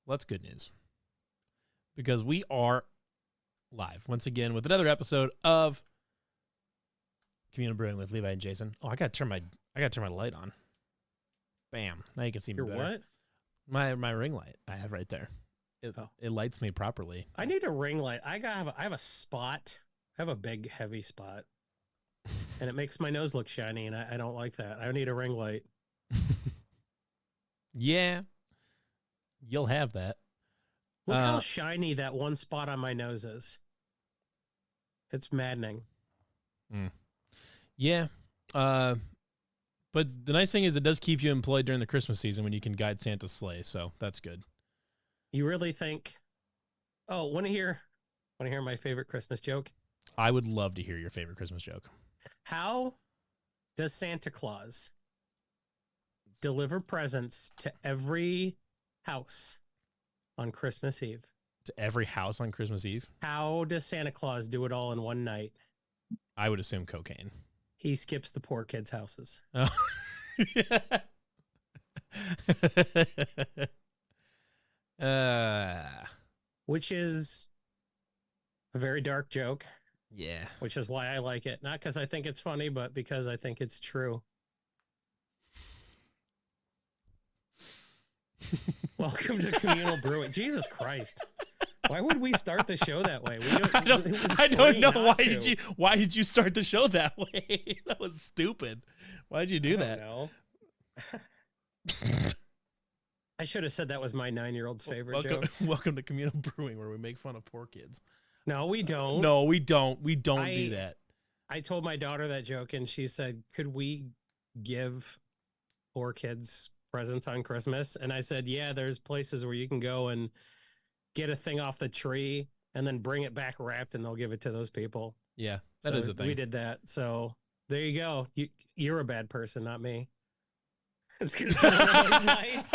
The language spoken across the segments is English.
Well, that's good news. Because we are live once again with another episode of Communal Brewing with Levi and Jason. Oh, I gotta turn my light on. Bam. Now you can see me Your better. what? My ring light I have right there. It lights me properly. I need a ring light. I have a spot. I have a big, heavy spot. And it makes my nose look shiny, and I don't like that. I need a ring light. Yeah. You'll have that. Look how shiny that one spot on my nose is. It's maddening. Yeah. But the nice thing is it does keep you employed during the Christmas season when you can guide Santa's sleigh, so that's good. You really think? Oh, want to hear my favorite Christmas joke? I would love to hear your favorite Christmas joke. How does Santa Claus deliver presents to every house on Christmas Eve? To every house on Christmas Eve? How does Santa Claus do it all in one night? I would assume cocaine. He skips the poor kids' houses. Oh. Which is a very dark joke. Yeah. Which is why I like it. Not because I think it's funny, but because I think it's true. Welcome to Communal Brewing. Jesus Christ. Why would we start the show that way? I don't know. Why did you start the show that way? That was stupid. Why did you do that? No. I should have said that was my 9-year-old's favorite joke. Welcome to Communal Brewing, where we make fun of poor kids. No, we don't. No, we don't. We don't do that. I told my daughter that joke, and she said, could we give poor kids presents on Christmas? And I said, yeah, there's places where you can go and get a thing off the tree and then bring it back wrapped, and they'll give it to those people. Yeah, that is a thing. We did that. So there you go. You're a bad person, not me. It's going to be one of those nights.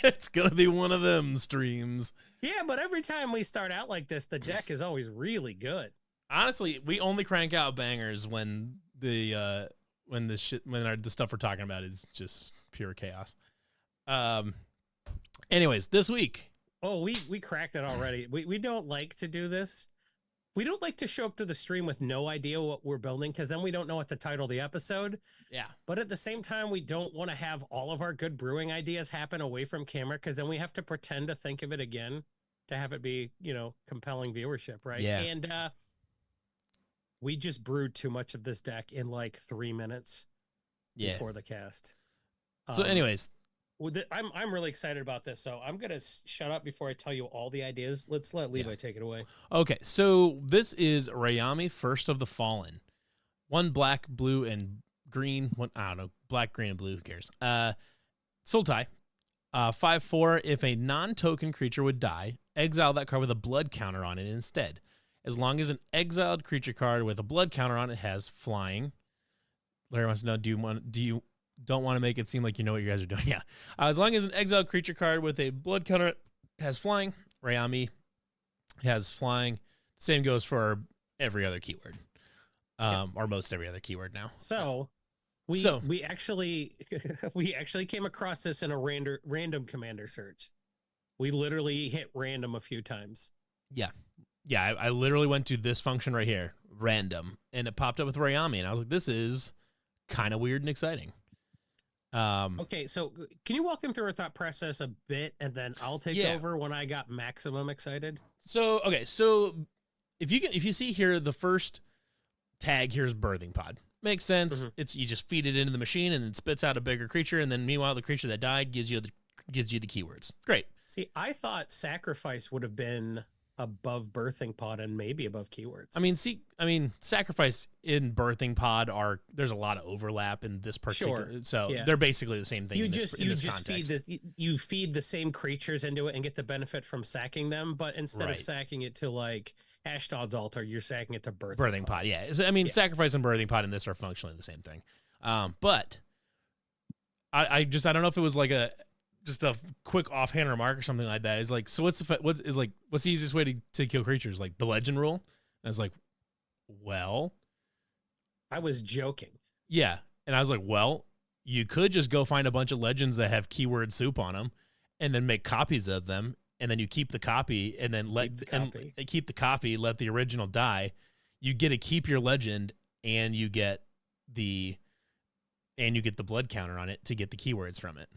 It's going to be one of them streams. Yeah, but every time we start out like this, the deck is always really good. Honestly, we only crank out bangers when the stuff we're talking about is just pure chaos. Anyways, this week. Oh, we cracked it already. We don't like to do this. We don't like to show up to the stream with no idea what we're building, because then we don't know what to title the episode. Yeah. But at the same time, we don't want to have all of our good brewing ideas happen away from camera, because then we have to pretend to think of it again to have it be, compelling viewership, right? Yeah. And we just brewed too much of this deck in like 3 minutes before the cast. So anyways. I'm really excited about this, so I'm going to shut up before I tell you all the ideas. Let's let Levi take it away. Okay, so this is Rayami, First of the Fallen. 1 black, blue, and green. One, I don't know, black, green, and blue, who cares? Sultai. 5/4, if a non-token creature would die, exile that card with a blood counter on it instead. As long as an exiled creature card with a blood counter on it has flying. Larry wants to know, do you don't want to make it seem like you know what you guys are doing. Yeah. As long as an exiled creature card with a blood counter has flying, Rayami has flying. Same goes for every other keyword. Or most every other keyword now. So we actually came across this in a random commander search. We literally hit random a few times. Yeah. Yeah, I literally went to this function right here, random, and it popped up with Rayami, and I was like, this is kind of weird and exciting. Okay, so can you walk them through our thought process a bit, and then I'll take over when I got maximum excited? So if you see here, the first tag here is birthing pod. Makes sense. Mm-hmm. It's you just feed it into the machine and it spits out a bigger creature, and then meanwhile the creature that died gives you the keywords. Great. See, I thought sacrifice would have been above birthing pod and maybe above keywords. I mean, sacrifice in birthing pod there's a lot of overlap in this particular. Sure. So they're basically the same thing. In this context. You feed the same creatures into it and get the benefit from sacking them, but instead of sacking it to like Ashdod's altar, you're sacking it to birthing pod. Yeah. So, sacrifice and birthing pod and this are functionally the same thing. But I don't know if it was like just a quick offhand remark or something like that. Is like, so what's the easiest way to kill creatures? Like the legend rule? And I was like, well, I was joking. Yeah. And I was like, well, you could just go find a bunch of legends that have keyword soup on them and then make copies of them, and then you keep the copy, and then keep the copy, let the original die. You get to keep your legend, and you get the blood counter on it to get the keywords from it.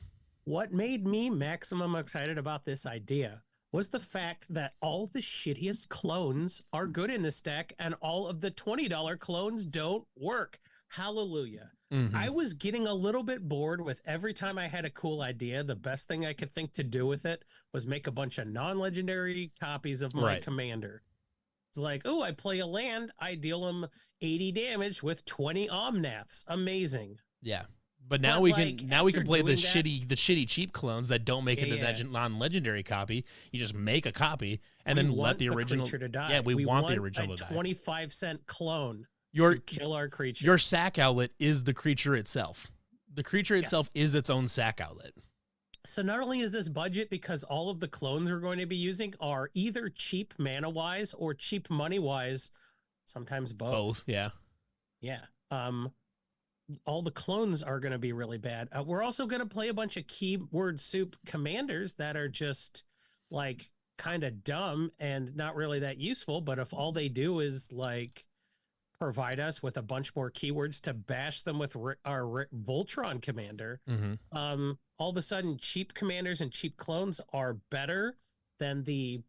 What made me maximum excited about this idea was the fact that all the shittiest clones are good in this deck, and all of the $20 clones don't work. Hallelujah. Mm-hmm. I was getting a little bit bored with every time I had a cool idea. The best thing I could think to do with it was make a bunch of non-legendary copies of my commander. It's like, oh, I play a land, I deal them 80 damage with 20 Omnaths. Amazing. Yeah. But now we can play the shitty cheap clones that don't make it a non-legendary copy. You just make a copy and then let the original creature to die. Yeah, we want the original to die. 25-cent clone to kill our creature. Your sack outlet is the creature itself. The creature itself is its own sack outlet. So not only is this budget, because all of the clones we're going to be using are either cheap mana-wise or cheap money-wise, sometimes both. Both, yeah. Yeah. All the clones are going to be really bad. We're also going to play a bunch of keyword soup commanders that are just like kind of dumb and not really that useful. But if all they do is like provide us with a bunch more keywords to bash them with our Voltron commander, all of a sudden cheap commanders and cheap clones are better than the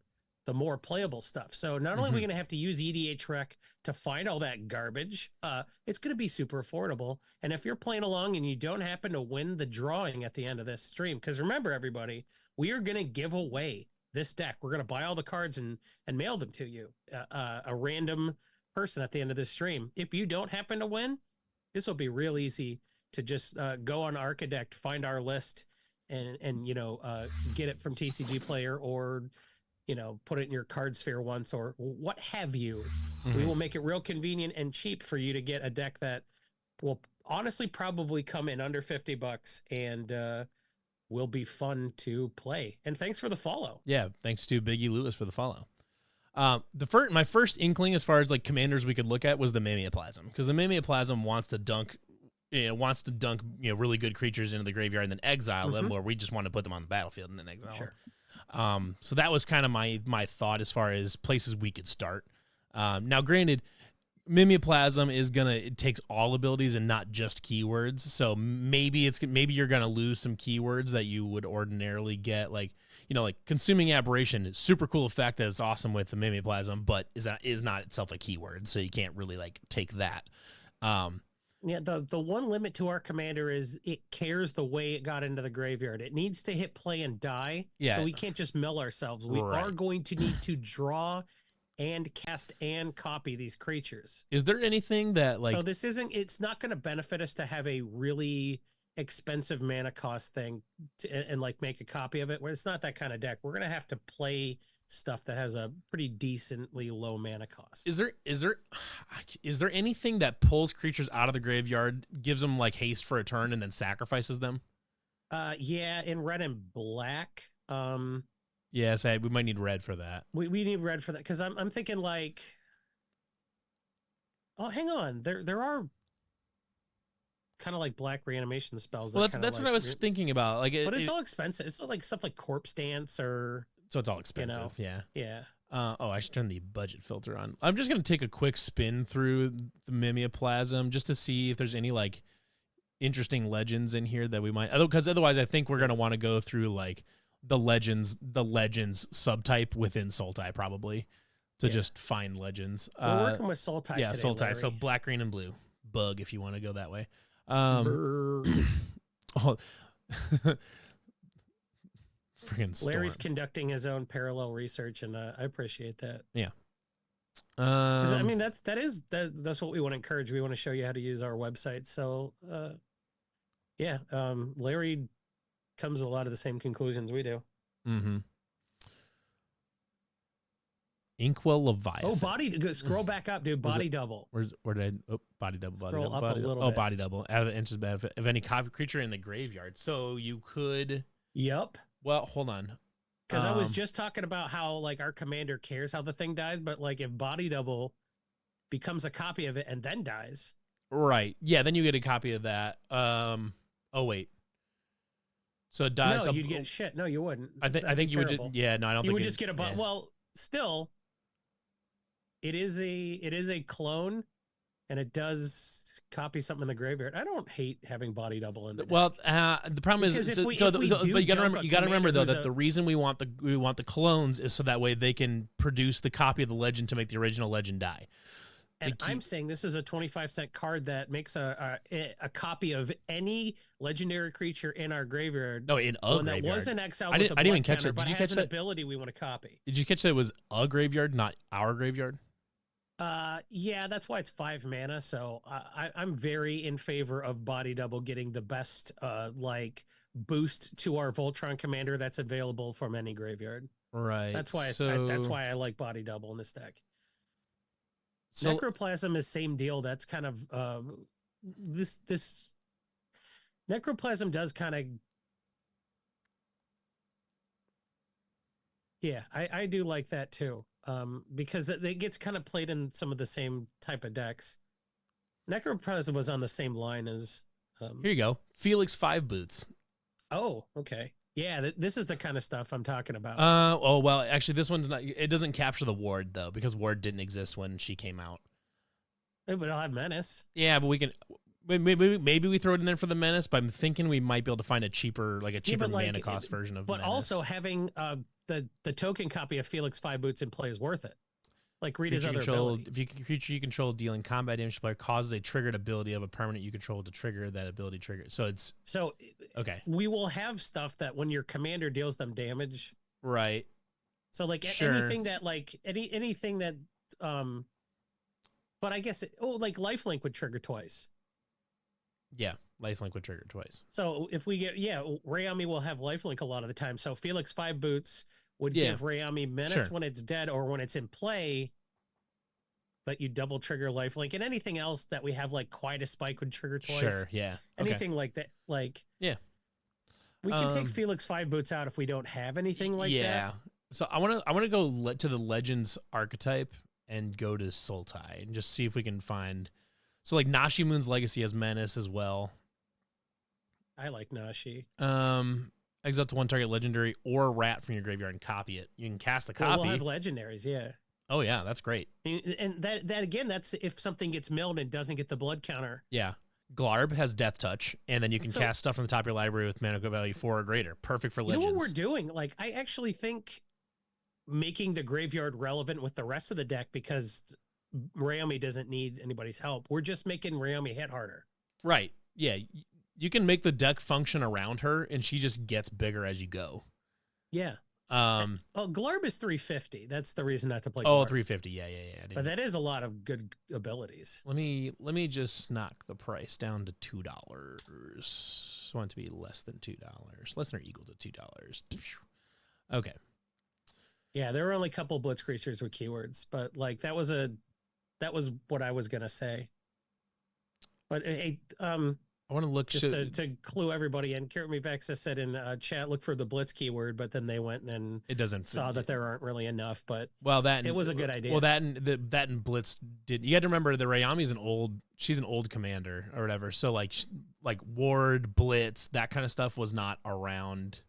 more playable stuff. So not only are we going to have to use EDH Rec to find all that garbage, it's going to be super affordable. And if you're playing along and you don't happen to win the drawing at the end of this stream, because remember, everybody, we are going to give away this deck. We're going to buy all the cards and mail them to you, a random person at the end of this stream. If you don't happen to win, this will be real easy to just go on Archidect, find our list, and get it from TCG Player, or put it in your card sphere once, or what have you. We will make it real convenient and cheap for you to get a deck that will honestly probably come in under $50 and will be fun to play. And thanks for the follow. Yeah, thanks to Biggie Lewis for the follow. My first inkling as far as like commanders we could look at was the Mimeoplasm, because the Mimeoplasm wants to dunk really good creatures into the graveyard and then exile them, or we just want to put them on the battlefield and then exile them. So that was kind of my thought as far as places we could start. Now, granted, Mimeoplasm it takes all abilities and not just keywords. So maybe you're gonna lose some keywords that you would ordinarily get, like Consuming Aberration is super cool effect that is awesome with the Mimeoplasm, but is not itself a keyword, so you can't really like take that. Yeah, the one limit to our commander is it cares the way it got into the graveyard. It needs to hit play and die. Yeah. So we can't just mill ourselves. We are going to need to draw and cast and copy these creatures. Is there anything that like... So it's not going to benefit us to have a really expensive mana cost thing and like make a copy of it, where it's not that kind of deck. We're going to have to play stuff that has a pretty decently low mana cost. Is there anything that pulls creatures out of the graveyard, gives them like haste for a turn, and then sacrifices them? Yeah, in red and black. Yes, we might need red for that. We need red for that, because I'm thinking like, oh, hang on, there are kind of like black reanimation spells. Well, that's what I was thinking about. Like, but it's all expensive. It's like stuff like Corpse Dance or. So it's all expensive, yeah. Yeah. I should turn the budget filter on. I'm just gonna take a quick spin through the Mimeoplasm just to see if there's any like interesting legends in here that we might. Because otherwise, I think we're gonna want to go through like the legends subtype within Sultai probably to just find legends. We're working with Sultai. Yeah, today, Sultai. Larry. So black, green, and blue. Bug, if you want to go that way. Freaking Larry's conducting his own parallel research, and I appreciate that. Yeah. I mean, that's what we want to encourage. We want to show you how to use our website. So, Larry comes to a lot of the same conclusions we do. Mm-hmm. Inkwell Leviathan. Oh, scroll back up, dude. Body double. Where did I? Oh, body double. Scroll up a little bit. Body double. Have an inches benefit of any copy creature in the graveyard. So you could. Yep. Well, hold on. Because I was just talking about how like our commander cares how the thing dies, but like if body double becomes a copy of it and then dies. Right. Yeah, then you get a copy of that. Oh wait. So it dies. No, you'd get shit. No, you wouldn't. I think you would just, yeah, no, I don't you think would just get a yeah. well, still it is a clone, and it does copy something in the graveyard. I don't hate having body double in the Well, deck. the problem Because is, if we but do you gotta dump a remember though commander that the reason we want the clones is so that way they can produce the copy of the legend to make the original legend die. And I'm saying this is a 25-cent card that makes a copy of any legendary creature in our graveyard. No, in a graveyard. That was an exile. I didn't even catch it. Did you catch an ability we want to copy? Did you catch that it was a graveyard, not our graveyard? Yeah, that's why it's 5 mana. So I'm very in favor of body double getting the best like boost to our Voltron commander that's available from any graveyard. Right. That's why that's why I like body double in this deck. So, Necroplasm is same deal. That's kind of this Necroplasm does kind of, yeah, I do like that too. Because it gets kind of played in some of the same type of decks. Necroplasm was on the same line as here you go. Felix 5 boots. Oh, okay. Yeah, this is the kind of stuff I'm talking about. Oh, well, actually, this one's not. It doesn't capture the Ward, though, because Ward didn't exist when she came out. But it'll have Menace. Yeah, but we can. Maybe we throw it in there for the Menace, but I'm thinking we might be able to find a cheaper mana cost version of But Menace. also having the token copy of Felix 5 boots in play is worth it. Like, read his other ability. If you creature you control dealing combat damage to player causes a triggered ability of a permanent you control to trigger that ability trigger. So it's okay. We will have stuff that when your commander deals them damage, right? So like anything that anything that but I guess like lifelink would trigger twice. Yeah, lifelink would trigger twice. So if we get Rayami will have lifelink a lot of the time. So Felix 5 boots would give Rayami Menace when it's dead or when it's in play, but you double trigger lifelink, and anything else that we have like quite a spike would trigger twice. Sure, yeah. Anything like that, like yeah. We can take Felix 5 boots out if we don't have anything like that. Yeah. So I want to go to the Legends archetype and go to Sultai and just see if we can find. So like Nashi Moon's Legacy has Menace as well. I like Nashi. Exile to one target legendary or rat from your graveyard and copy it. You can cast the copy. We'll have legendaries, yeah. Oh yeah, that's great. And that again, that's if something gets milled and doesn't get the blood counter. Yeah. Glarb has Death Touch, and then you can cast stuff from the top of your library with mana value 4 or greater. Perfect for Legends. You know what we're doing? Like, I actually think making the graveyard relevant with the rest of the deck, because Rayami doesn't need anybody's help. We're just making Rayami hit harder. Right. Yeah. You can make the deck function around her, and she just gets bigger as you go. Yeah. Glarb is 350. That's the reason not to play. Oh, Glarb. 350. Yeah. But that is a lot of good abilities. Let me just knock the price down to $2. I want it to be less than $2, less than or equal to $2. Okay. Yeah, there were only a couple blitz creatures with keywords, but like that was what I was gonna say. But I want to look just to clue everybody in. Carrot Me Vexa said in chat, look for the blitz keyword, but then they went and saw that there aren't really enough. But it was a good idea. Well, that and blitz did. You had to remember the Rayami's she's an old commander or whatever. So like ward, blitz, that kind of stuff was not around.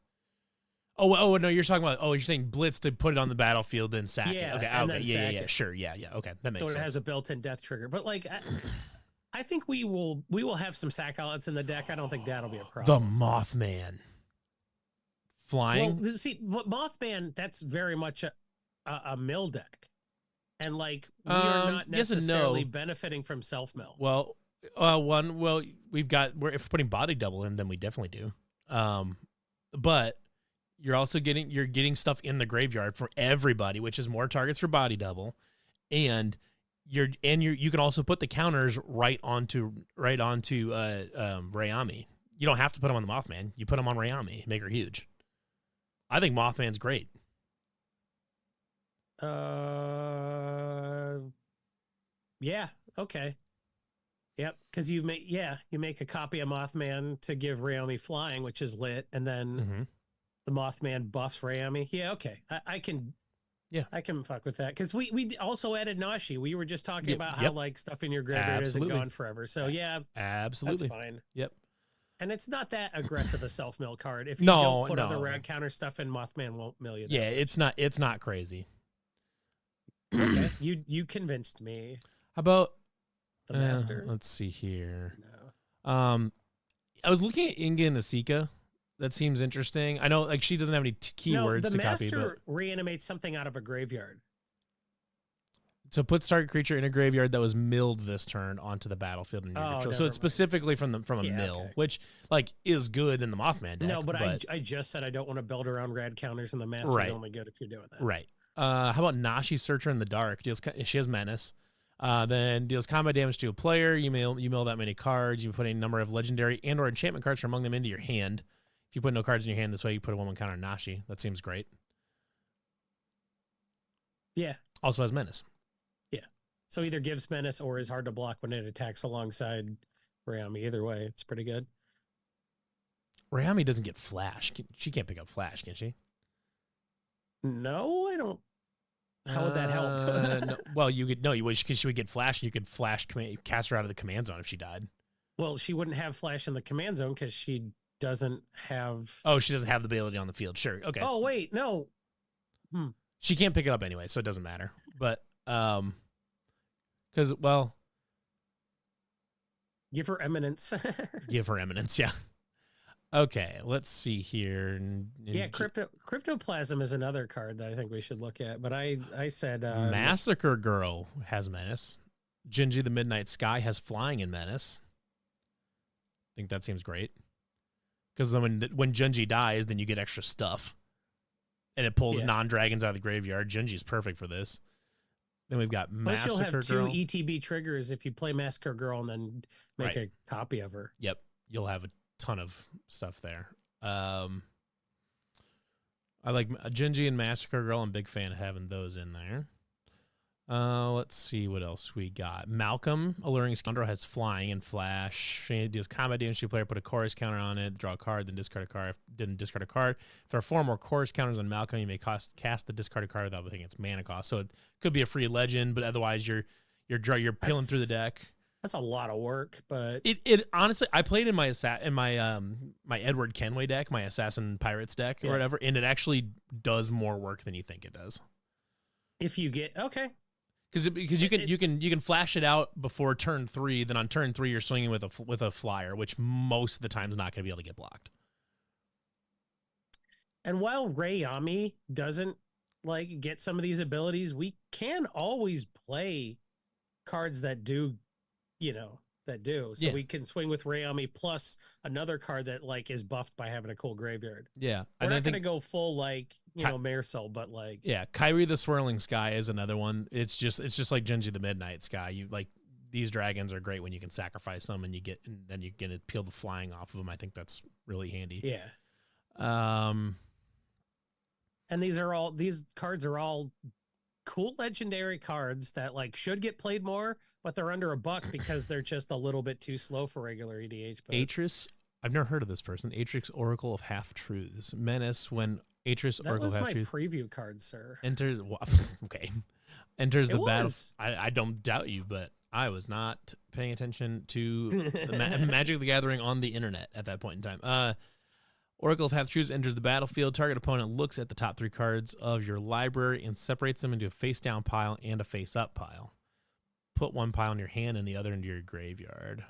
Oh no, you're talking about. Oh, you're saying blitz to put it on the battlefield, then sack it. Okay, yeah, sure, yeah. Okay, that makes sense. So it has a built-in death trigger, but like. I think we will have some sack outlets in the deck. I don't think that'll be a problem. The Mothman. Flying? Well, see, Mothman, that's very much a mill deck. And like we are not necessarily benefiting from self-mill. Well, if we're putting body double in, then we definitely do. But you're also getting stuff in the graveyard for everybody, which is more targets for body double. And you can also put the counters right onto Rayami. You don't have to put them on the Mothman. You put them on Rayami, make her huge. I think Mothman's great. Yeah, okay. Yep, because you make a copy of Mothman to give Rayami flying, which is lit, and then the Mothman buffs Rayami. Yeah, okay. I can fuck with that, because we also added Nashi. We were just talking about how like stuff in your graveyard isn't gone forever. So yeah, absolutely, that's fine. Yep. And it's not that aggressive a self-mill card. If you No, don't put no. other rad counter stuff in, Mothman won't mill you. Yeah, it's not crazy. Okay, you convinced me. How about The master? let's see here. No. I was looking at Inga and Asika. That seems interesting. I know, like, she doesn't have any keywords to copy, but the master reanimates something out of a graveyard. so puts target creature in a graveyard that was milled this turn onto the battlefield in your control. So it's specifically from a mill, which like is good in the Mothman deck. No, but I just said I don't want to build around rad counters, and the master's only good if you're doing that. Right. How about Nashi Searcher in the Dark? She has Menace. Then deals combat damage to a player. You mill that many cards. You put a number of legendary and or enchantment cards from among them into your hand. If you put no cards in your hand this way, you put a 1/1 counter on Nashi. That seems great. Yeah. Also has Menace. Yeah. So either gives Menace or is hard to block when it attacks alongside Rayami. Either way, it's pretty good. Rayami doesn't get Flash. She can't pick up Flash, can she? No, I don't. How would that help? No, well, you could because she would get Flash, and you could cast her out of the command zone if she died. Well, she wouldn't have Flash in the command zone because she doesn't have. Oh, she doesn't have the ability on the field. Sure, okay. Oh wait, no. She can't pick it up anyway, so it doesn't matter. But because give her eminence. Give her eminence, yeah. Okay, let's see here. Yeah, Cryptoplasm is another card that I think we should look at. But I said Massacre Girl has Menace. Gingy the Midnight Sky has Flying and Menace. I think that seems great. Because then when Gingy dies, then you get extra stuff. And it pulls non-dragons out of the graveyard. Gingy's perfect for this. Then we've got Massacre Girl. Plus you'll have 2 ETB triggers if you play Massacre Girl and then make a copy of her. Yep, you'll have a ton of stuff there. I like Gingy and Massacre Girl. I'm a big fan of having those in there. Let's see what else we got. Malcolm, Alluring Scoundrel, has Flying and Flash. She deals combat damage to a player, put a chorus counter on it, draw a card, then discard a card. Didn't discard a card. If there are 4 more chorus counters on Malcolm, you may cast the discarded card without looking at its mana cost. So it could be a free legend, but otherwise you're peeling through the deck. That's a lot of work, but it honestly, I played in my my Edward Kenway deck, my Assassin Pirates deck or whatever, and it actually does more work than you think it does. If you get because you can flash it out before turn 3, then on turn 3 you're swinging with a flyer, which most of the time is not going to be able to get blocked. And while Rayami doesn't get some of these abilities, we can always play cards that do. So we can swing with Rayami plus another card that is buffed by having a cool graveyard. Yeah, we're not gonna go full Marisol, but Kyrie the Swirling Sky is another one. It's just like Genji the Midnight Sky. You these dragons are great when you can sacrifice them and then you get to peel the flying off of them. I think that's really handy. Yeah. And these cards are all cool legendary cards that should get played more, but they're under $1 because they're just a little bit too slow for regular EDH. But Atris, I've never heard of this person. Atrix Oracle of Half Truths. Menace when Atris Oracle of Half Truths. That was my preview card, sir. Enters the battle. I don't doubt you, but I was not paying attention to the Magic the Gathering on the internet at that point in time. Oracle of Half Truths enters the battlefield. Target opponent looks at the top 3 cards of your library and separates them into a face-down pile and a face-up pile. Put 1 pile in your hand and the other into your graveyard.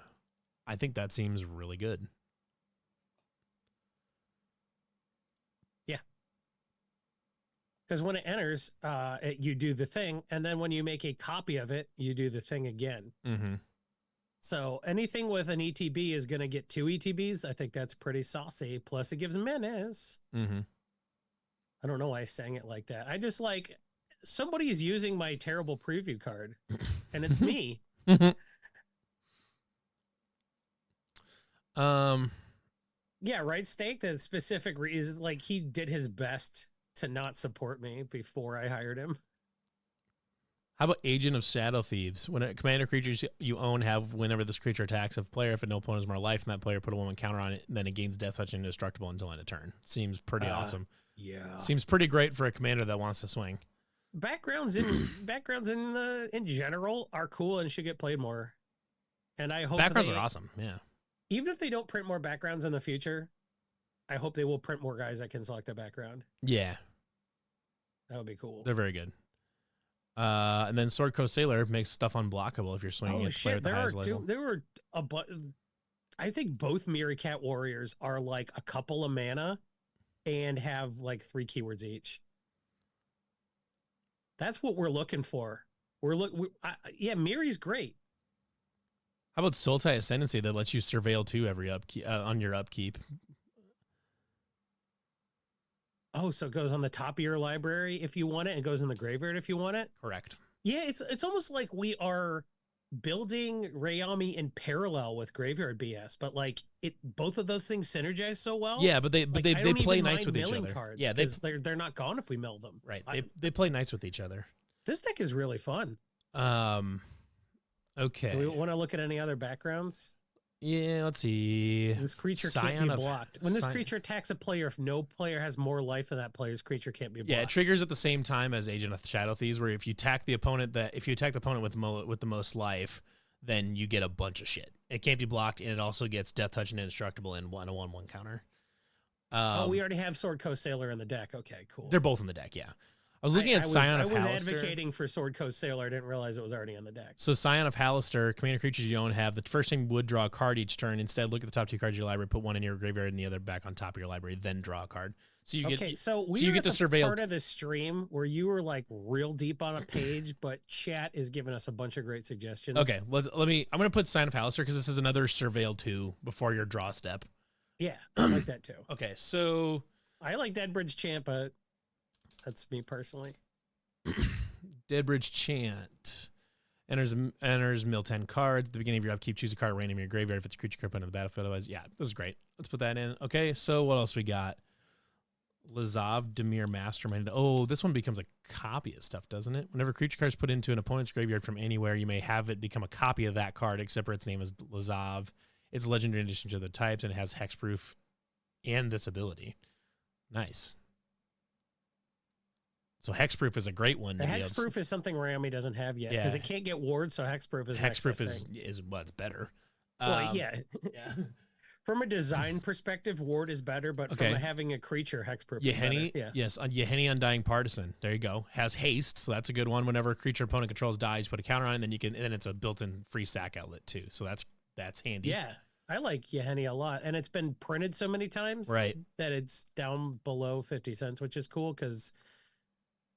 I think that seems really good. Yeah. Because when it enters, you do the thing, and then when you make a copy of it, you do the thing again. Mm-hmm. So anything with an ETB is going to get 2 ETBs. I think that's pretty saucy. Plus, it gives menace. Mm-hmm. I don't know why I sang it like that. I just somebody is using my terrible preview card, and it's me. Yeah, right. Steak. The specific reason is he did his best to not support me before I hired him. How about Agent of Shadow Thieves? When a commander creatures you own have, whenever this creature attacks a player, if no opponent has more life, and that player put a 1/1 counter on it, then it gains death touch and indestructible until end of turn. Seems pretty awesome. Yeah. Seems pretty great for a commander that wants to swing. Backgrounds in general are cool and should get played more. And I hope backgrounds are awesome. Yeah. Even if they don't print more backgrounds in the future, I hope they will print more guys that can select a background. Yeah, That would be cool. they're very good. And then Sword Coast Sailor makes stuff unblockable if you're swinging at the player at the highest level. There were I think both Mirror Cat Warriors are like a couple of mana and have like 3 keywords each. That's what we're looking for. Miri's great. How about Sultai Ascendancy that lets you surveil 2 every upkeep on your upkeep? Oh, so it goes on the top of your library if you want it, and goes in the graveyard if you want it? Correct. Yeah, it's almost like we are building Rayami in parallel with Graveyard BS, but like both of those things synergize so well. Yeah, but they play nice with each other. Cards, yeah, they're not gone if we mill them. Right. They play nice with each other. This deck is really fun. Okay. Do we want to look at any other backgrounds? Yeah, let's see. This creature can't be blocked. When this creature attacks a player, if no player has more life than that player's creature can't be blocked. Yeah, it triggers at the same time as Agent of Shadow Thieves, where if you attack the opponent with the most life, then you get a bunch of shit. It can't be blocked, and it also gets Death Touch and Indestructible and 1/1/1 counter. We already have Sword Coast Sailor in the deck. Okay, cool. They're both in the deck, yeah. I was looking at Scion of Halaster. I was advocating for Sword Coast Sailor. I didn't realize it was already in the deck. So Scion of Halaster, commander creatures you own have the first thing would draw a card each turn. Instead, look at the top 2 cards of your library, put one in your graveyard and the other back on top of your library, then draw a card. So you get get to surveil part of the stream where you were like real deep on a page, but chat is giving us a bunch of great suggestions. Okay, let me. I'm gonna put Scion of Halaster because this is another surveil 2 before your draw step. Yeah, I like that too. Okay, so I like Deadbridge Chant, but that's me personally. Deadbridge Chant enters mill 10 cards. At the beginning of your upkeep, choose a card random in your graveyard if it's a creature card put on the battlefield. Otherwise, yeah, this is great. Let's put that in. Okay, so what else we got? Lazav Demir Mastermind. Oh, this one becomes a copy of stuff, doesn't it? Whenever creature cards put into an opponent's graveyard from anywhere, you may have it become a copy of that card, except for its name is Lazav. It's legendary in addition to the types, and it has hexproof and this ability. Nice. So hexproof is a great one. The hexproof is something Rayami doesn't have yet because it can't get wards. So hexproof is what's better. Well, yeah. From a design perspective, ward is better, but from having a creature, hexproof is better. Yeah. Yes, Yeheni Undying Partisan. There you go. Has haste, so that's a good one. Whenever a creature opponent controls dies, put a counter on, and then it's a built-in free sack outlet too. So that's handy. Yeah. I like Yeheni a lot, and it's been printed so many times that it's down below 50 cents, which is cool because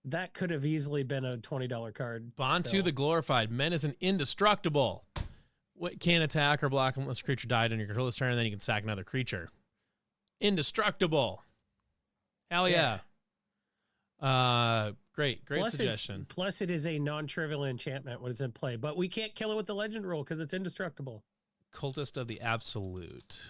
that could have easily been a $20 card. Bantu the Glorified. Men is an indestructible. What can't attack or block unless a creature died on your controller's turn, and then you can sack another creature. Indestructible. Hell yeah. Great suggestion. Plus, it is a non-trivial enchantment when it's in play, but we can't kill it with the legend rule because it's indestructible. Cultist of the Absolute.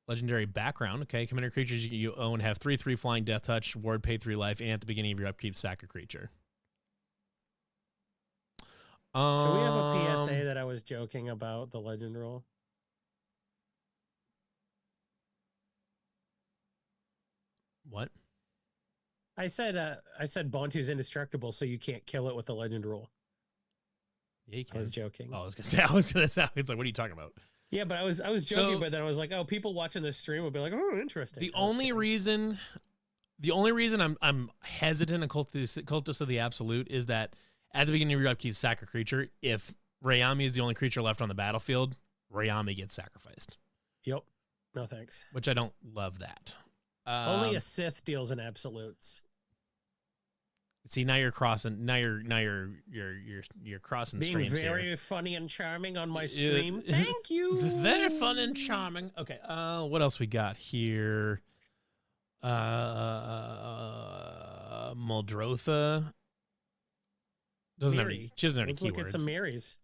Legendary background. Okay, commander creatures you own have 3/3 flying, death touch, ward, pay 3 life, and at the beginning of your upkeep, sack a creature. So we have a PSA that I was joking about the legend rule. What? I said Bantu's indestructible, so you can't kill it with the legend rule. Yeah, you can. I was joking. Oh, I was gonna say. It's like, what are you talking about? Yeah, but I was joking, but then I was like, oh, people watching this stream will be like, oh, interesting. The only reason I'm hesitant on Cultist of the Absolute is that at the beginning of your upkeep, sack a creature. If Rayami is the only creature left on the battlefield, Rayami gets sacrificed. Yep. No thanks. Which I don't love that. Only a Sith deals in absolutes. See, now you're crossing. Now you're crossing streams. Being very funny and charming on my stream. Thank you. Very fun and charming. Okay. What else we got here? Muldrotha doesn't have any. She doesn't have any keywords. Let's look at some Marys.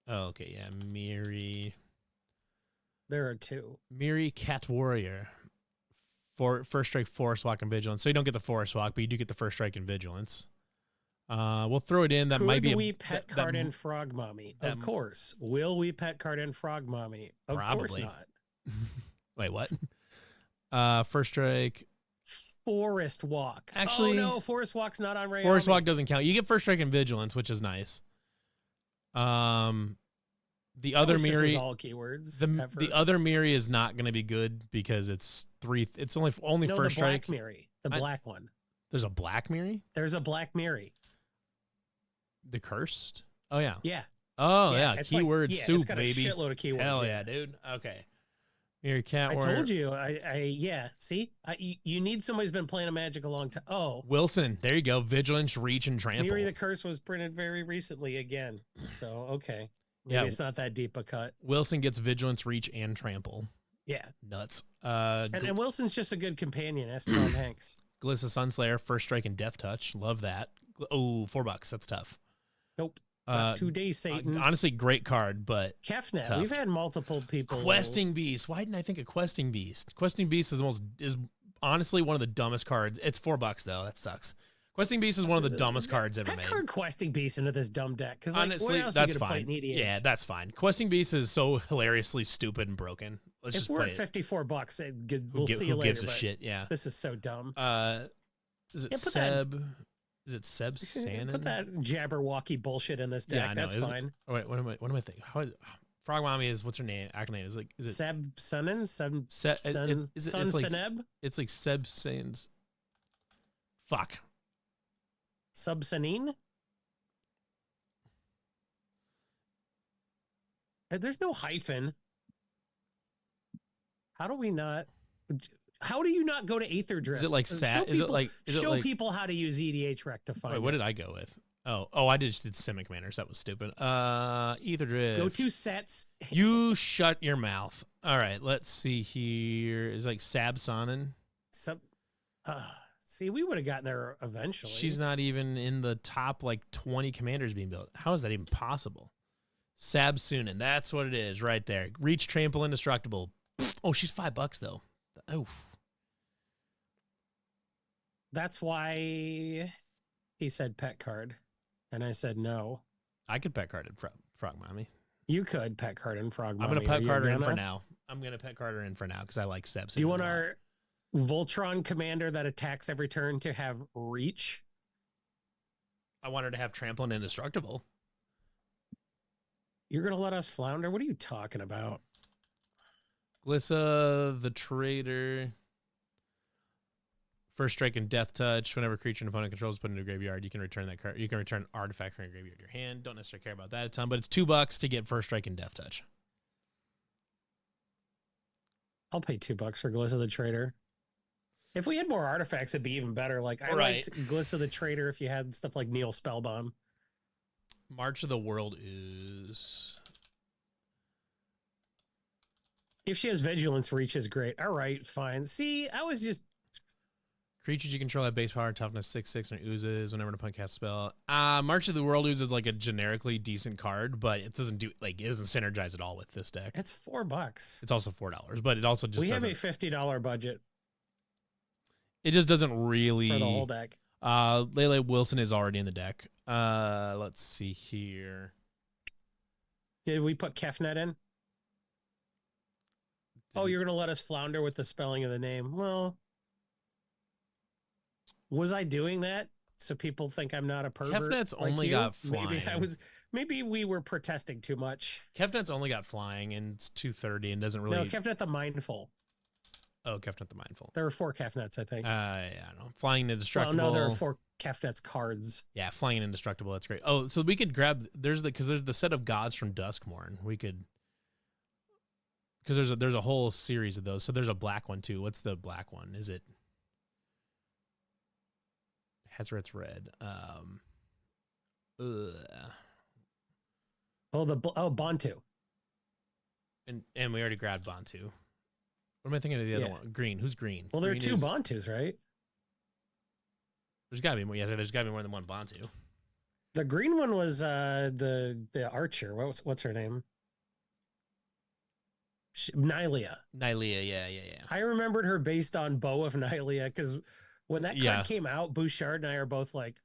Okay. Yeah. Miri. There are 2. Miri Cat Warrior. For first strike, Forest Walk, and Vigilance. So you don't get the Forest Walk, but you do get the first strike and Vigilance. We'll throw it in. That might be. Could we pet card in Frog Mommy? Of course. Will we pet card in Frog Mommy? Of course not. Wait, what? First strike. Forest Walk. Actually, no, Forest Walk's not on Rayami. Forest Walk doesn't count. You get first strike and Vigilance, which is nice. The other This was Miri, all keywords. the other Miri is not going to be good because it's It's only no, first the black strike. Miri, the black one. There's a black Miri. There's a black Miri. The cursed. Oh yeah. Yeah. Oh yeah. It's Keyword like, soup, it's got baby. a shitload of keywords. Hell yeah, dude. Okay. Miri cat. I told you. Yeah. See, you need somebody who's been playing a Magic a long time. Oh, Wilson. There you go. Vigilance, reach, and trample. Miri the Curse was printed very recently again. So okay. Maybe Yeah. it's not that deep a cut. Wilson gets vigilance, reach, and trample. Yeah. Nuts. And Wilson's just a good companion. That's Tom Hanks. Glissa Sunslayer, first strike, and death touch. Love that. Oh, $4. That's tough. Nope. Not 2 days, Satan. Honestly, great card, but Kefnet. tough. We've had multiple people. Questing Beast. Why didn't I think of Questing Beast? Questing Beast is honestly one of the dumbest cards. It's $4 though. That sucks. Questing Beast is one of the dumbest cards ever made. Card Questing Beast into this dumb deck because honestly, what else that's are you gonna fine. play in EDH? Yeah, that's fine. Questing Beast is so hilariously stupid and broken. Let's if just we're play at it. $54, we'll see you Who later. gives a shit? Yeah. This is so dumb. Is it Yeah, put Seb? Is it Seb Sannon? Put that Jabberwocky bullshit in this deck. Yeah, I know. That's fine. Oh, wait, what am I thinking? Frog Mommy is what's her name? Actual name is it Seb Sunnin? Sun it's like Seneb? it's like Seb Sands. Fuck. Subsanin? There's no hyphen. How do we not? How do you not go to Aether Drift? Is it like sad? Is it like show people how to use EDH Rec to find? Wait, what did I go with? Oh, I just did Simic Manners. That was stupid. Ether Drift. Go to sets. You shut your mouth. All right, let's see here. Is like Sab Sonnen. See, we would have gotten there eventually. She's not even in the top like 20 commanders being built. How is that even possible? Sab Sunan. That's what it is right there. Reach, trample, indestructible. Oh, she's $5 though. Oof. That's why he said pet card. And I said no. I could pet card in Frog Mommy. You could pet card in Frog Mommy. I'm going to pet card her in for now. I'm going to pet card her in for now because I like Seb. Do you want our Voltron commander that attacks every turn to have reach? I want her to have trample and indestructible. You're going to let us flounder? What are you talking about? Glissa, the Trader. First strike and death touch. Whenever creature an opponent controls put into a graveyard, you can return that card. You can return an artifact from your graveyard to your hand. Don't necessarily care about that a ton, but it's $2 to get first strike and death touch. I'll pay $2 for Glissa the Trader. If we had more artifacts, it'd be even better. Like I liked Glissa the Trader if you had stuff like Neil Spellbomb. March of the World is. If she has Vigilance, Reach is great. All right, fine. See, I was just. Creatures you control have base power, toughness 6/6, and oozes whenever an opponent casts a spell. March of the World Ooze is like a generically decent card, but it doesn't synergize at all with this deck. It's $4. It's also $4, but it also just we have a $50 budget. It just doesn't really for the whole deck. Lele Wilson is already in the deck. Let's see here. Did we put Kefnet in? Oh, you're gonna let us flounder with the spelling of the name? Well. Was I doing that so people think I'm not a pervert? Kefnet's like only you? got flying. Maybe we were protesting too much. Kefnet's only got flying and it's 230 and doesn't really. No, Kefnet the Mindful. Oh, Kefnet the Mindful. There were 4 Kefnets, I think. I don't know. Flying and indestructible. Well, no, there are 4 Kefnet's cards. Yeah, flying and indestructible. That's great. Oh, so we could grab. There's the set of gods from Duskmorn. We could. Because there's a whole series of those. So there's a black one too. What's the black one? Is it? Hazret's red. Bantu. And we already grabbed Bantu. What am I thinking of the other one? Green. Who's green? Well, there green are 2 Bantus, right? There's gotta be more. Yeah, there's gotta be more than one Bantu. The green one was the archer. What's her name? Nylea. Nylea, yeah. I remembered her based on Bow of Nylea because when that card came out, Bouchard and I are both like,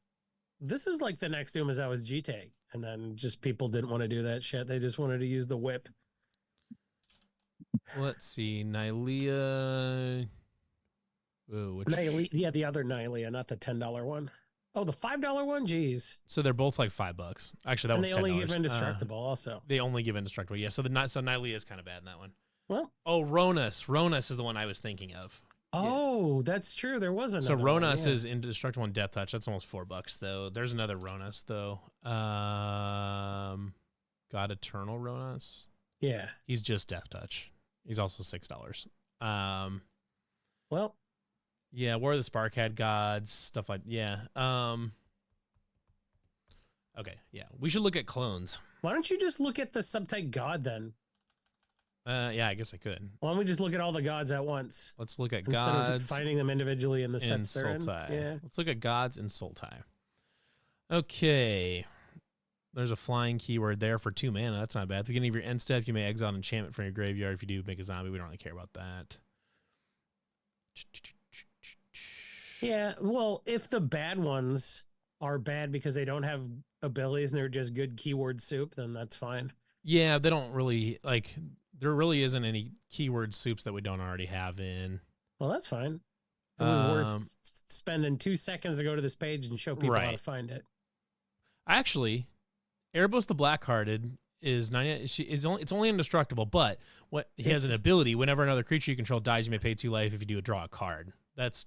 this is like the next Doom as I was GTAG. And then just people didn't want to do that shit. They just wanted to use the whip. Let's see. Nylea. Oh, Nylea, yeah, the other Nylea, not the $10 one. Oh, the $5 one? Jeez. So they're both like $5. Actually, that And one's they $10. only give indestructible also. They only give indestructible. Yeah. So Nightly is kind of bad in that one. Well, Oh, Ronus. Ronus is the one I was thinking of. oh, that's true. There was So another Ronus one, is indestructible and Death Touch. That's almost $4 though. There's another Ronus though. God Eternal Ronus. yeah. He's just Death Touch. He's also $6. Well, yeah, War of the Sparkhead Gods, stuff like okay, yeah. We should look at clones. why don't you just look at the subtype god then? Yeah, I guess I could. Why don't we just look at all the gods at once? Let's look at Instead gods of finding them individually in the in sets they're in. Sultai. Yeah. Let's look at gods in Sultai. Okay. There's a flying keyword there for 2 mana. That's not bad. At the beginning of your end step, you may exile an enchantment from your graveyard. If you do, make a zombie. We don't really care about that. Yeah, well, if the bad ones are bad because they don't have abilities and they're just good keyword soup, then that's fine. Yeah, they don't really like. There really isn't any keyword soups that we don't already have in. Well, that's fine. It was worth spending 2 seconds to go to this page and show people how to find it. Actually, Erebos the Blackhearted is 90. It's only indestructible, but he has an ability. Whenever another creature you control dies, you may pay 2 life. If you do, draw a card. That's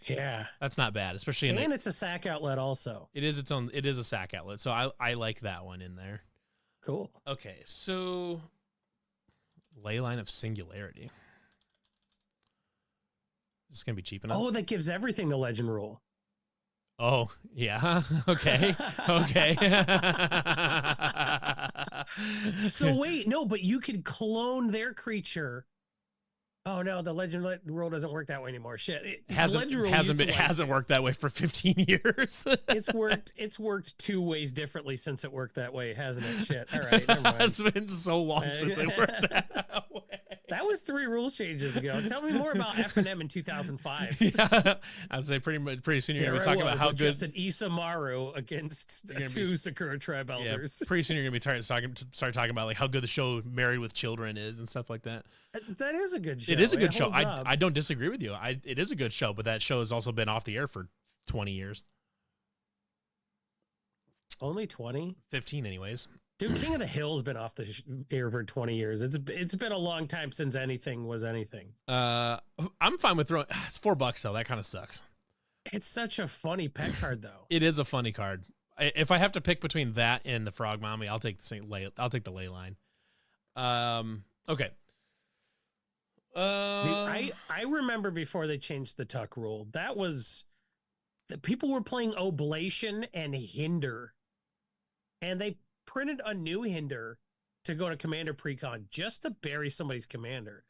not bad, especially it's a sack outlet also. It is a sack outlet, so I like that one in there. Cool. Okay, so Leyline of Singularity. Is this gonna be cheap enough? Oh, that gives everything the legend rule. Oh, yeah. Okay. Okay. So wait, no, but you could clone their creature. Oh no, the legend rule doesn't work that way anymore. Shit, it hasn't worked that way for 15 years. It's worked 2 ways differently since it worked that way, hasn't it? Shit. All right, never mind. It's been so long since it worked that way. That was 3 rules changes ago. Tell me more about F&M in 2005. Yeah, I'd say pretty soon you're going to be talking about how good just an Isamaru against 2 Sakura Tribe Elders. Yeah, pretty soon you're going to be start talking about like how good the show Married with Children is and stuff like that. That is a good show. It is a good show. I don't disagree with you. It is a good show, but that show has also been off the air for 20 years. Only 20? 15 anyways. Dude, King of the Hill's been off the air for 20 years. It's been a long time since anything was anything. I'm fine with throwing. It's $4 though. That kind of sucks. It's such a funny pet card though. It is a funny card. If I have to pick between that and the Frog Mommy, I'll take the ley line. Okay. I remember before they changed the tuck rule, that was people were playing Oblation and Hinder, and they printed a new Hinder to go to Commander Precon just to bury somebody's commander.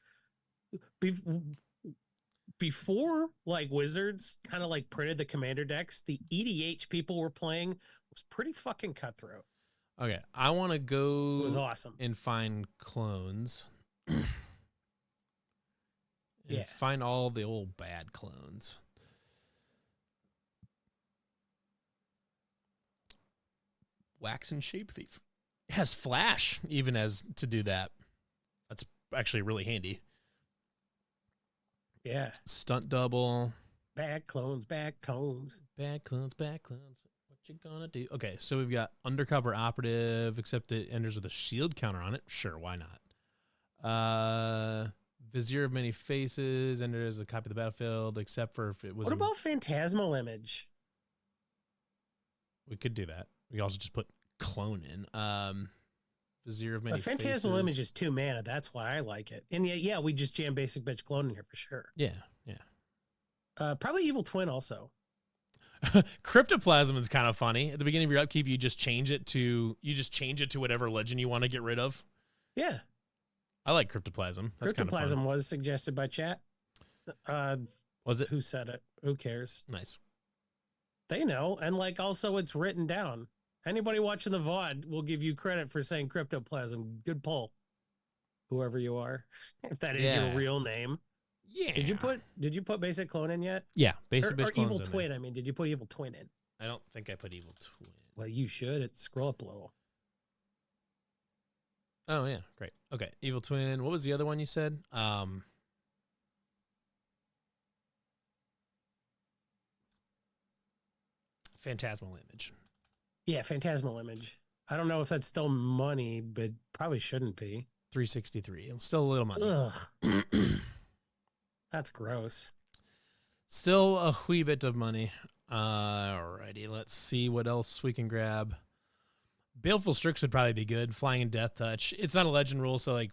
Before like Wizards kind of like printed the commander decks, the EDH people were playing was pretty fucking cutthroat. Okay, I want to go. It was awesome. And find clones. And find all the old bad clones. Wax and Shape Thief. It has flash even as to do that. That's actually really handy. Yeah. Stunt double. Bad clones, bad clones. Bad clones, bad clones. What you gonna do? Okay, so we've got Undercover Operative, except it enters with a shield counter on it. Sure, why not? Vizier of Many Faces, enters a copy of the battlefield, except for if it was... What about Phantasmal Image? We could do that. We also just put clone in. Vizier of Many Faces. Phantasmal Image is 2 mana. That's why I like it. And yeah, we just jam basic bitch clone in here for sure. Yeah. Probably Evil Twin also. Cryptoplasm is kind of funny. At the beginning of your upkeep, you just change it to whatever legend you want to get rid of. Yeah. I like Cryptoplasm. That's kind of fun. Cryptoplasm was suggested by chat. Was it? Who said it? Who cares? Nice. They know. And like also it's written down. Anybody watching the VOD will give you credit for saying Cryptoplasm. Good pull. Whoever you are. If that is your real name. Yeah. Did you put basic clone in yet? Yeah, basic bitch or clone's Evil Twin. I mean, did you put Evil Twin in? I don't think I put Evil Twin. Well, you should. Scroll up a little. Oh yeah, great. Okay, Evil Twin. What was the other one you said? Phantasmal image. Yeah, Phantasmal Image. I don't know if that's still money, but probably shouldn't be. 363. Still a little money. Ugh, that's gross. Still a wee bit of money. Alrighty, let's see what else we can grab. Baleful Strix would probably be good. Flying and Death Touch. It's not a legend rule, so like,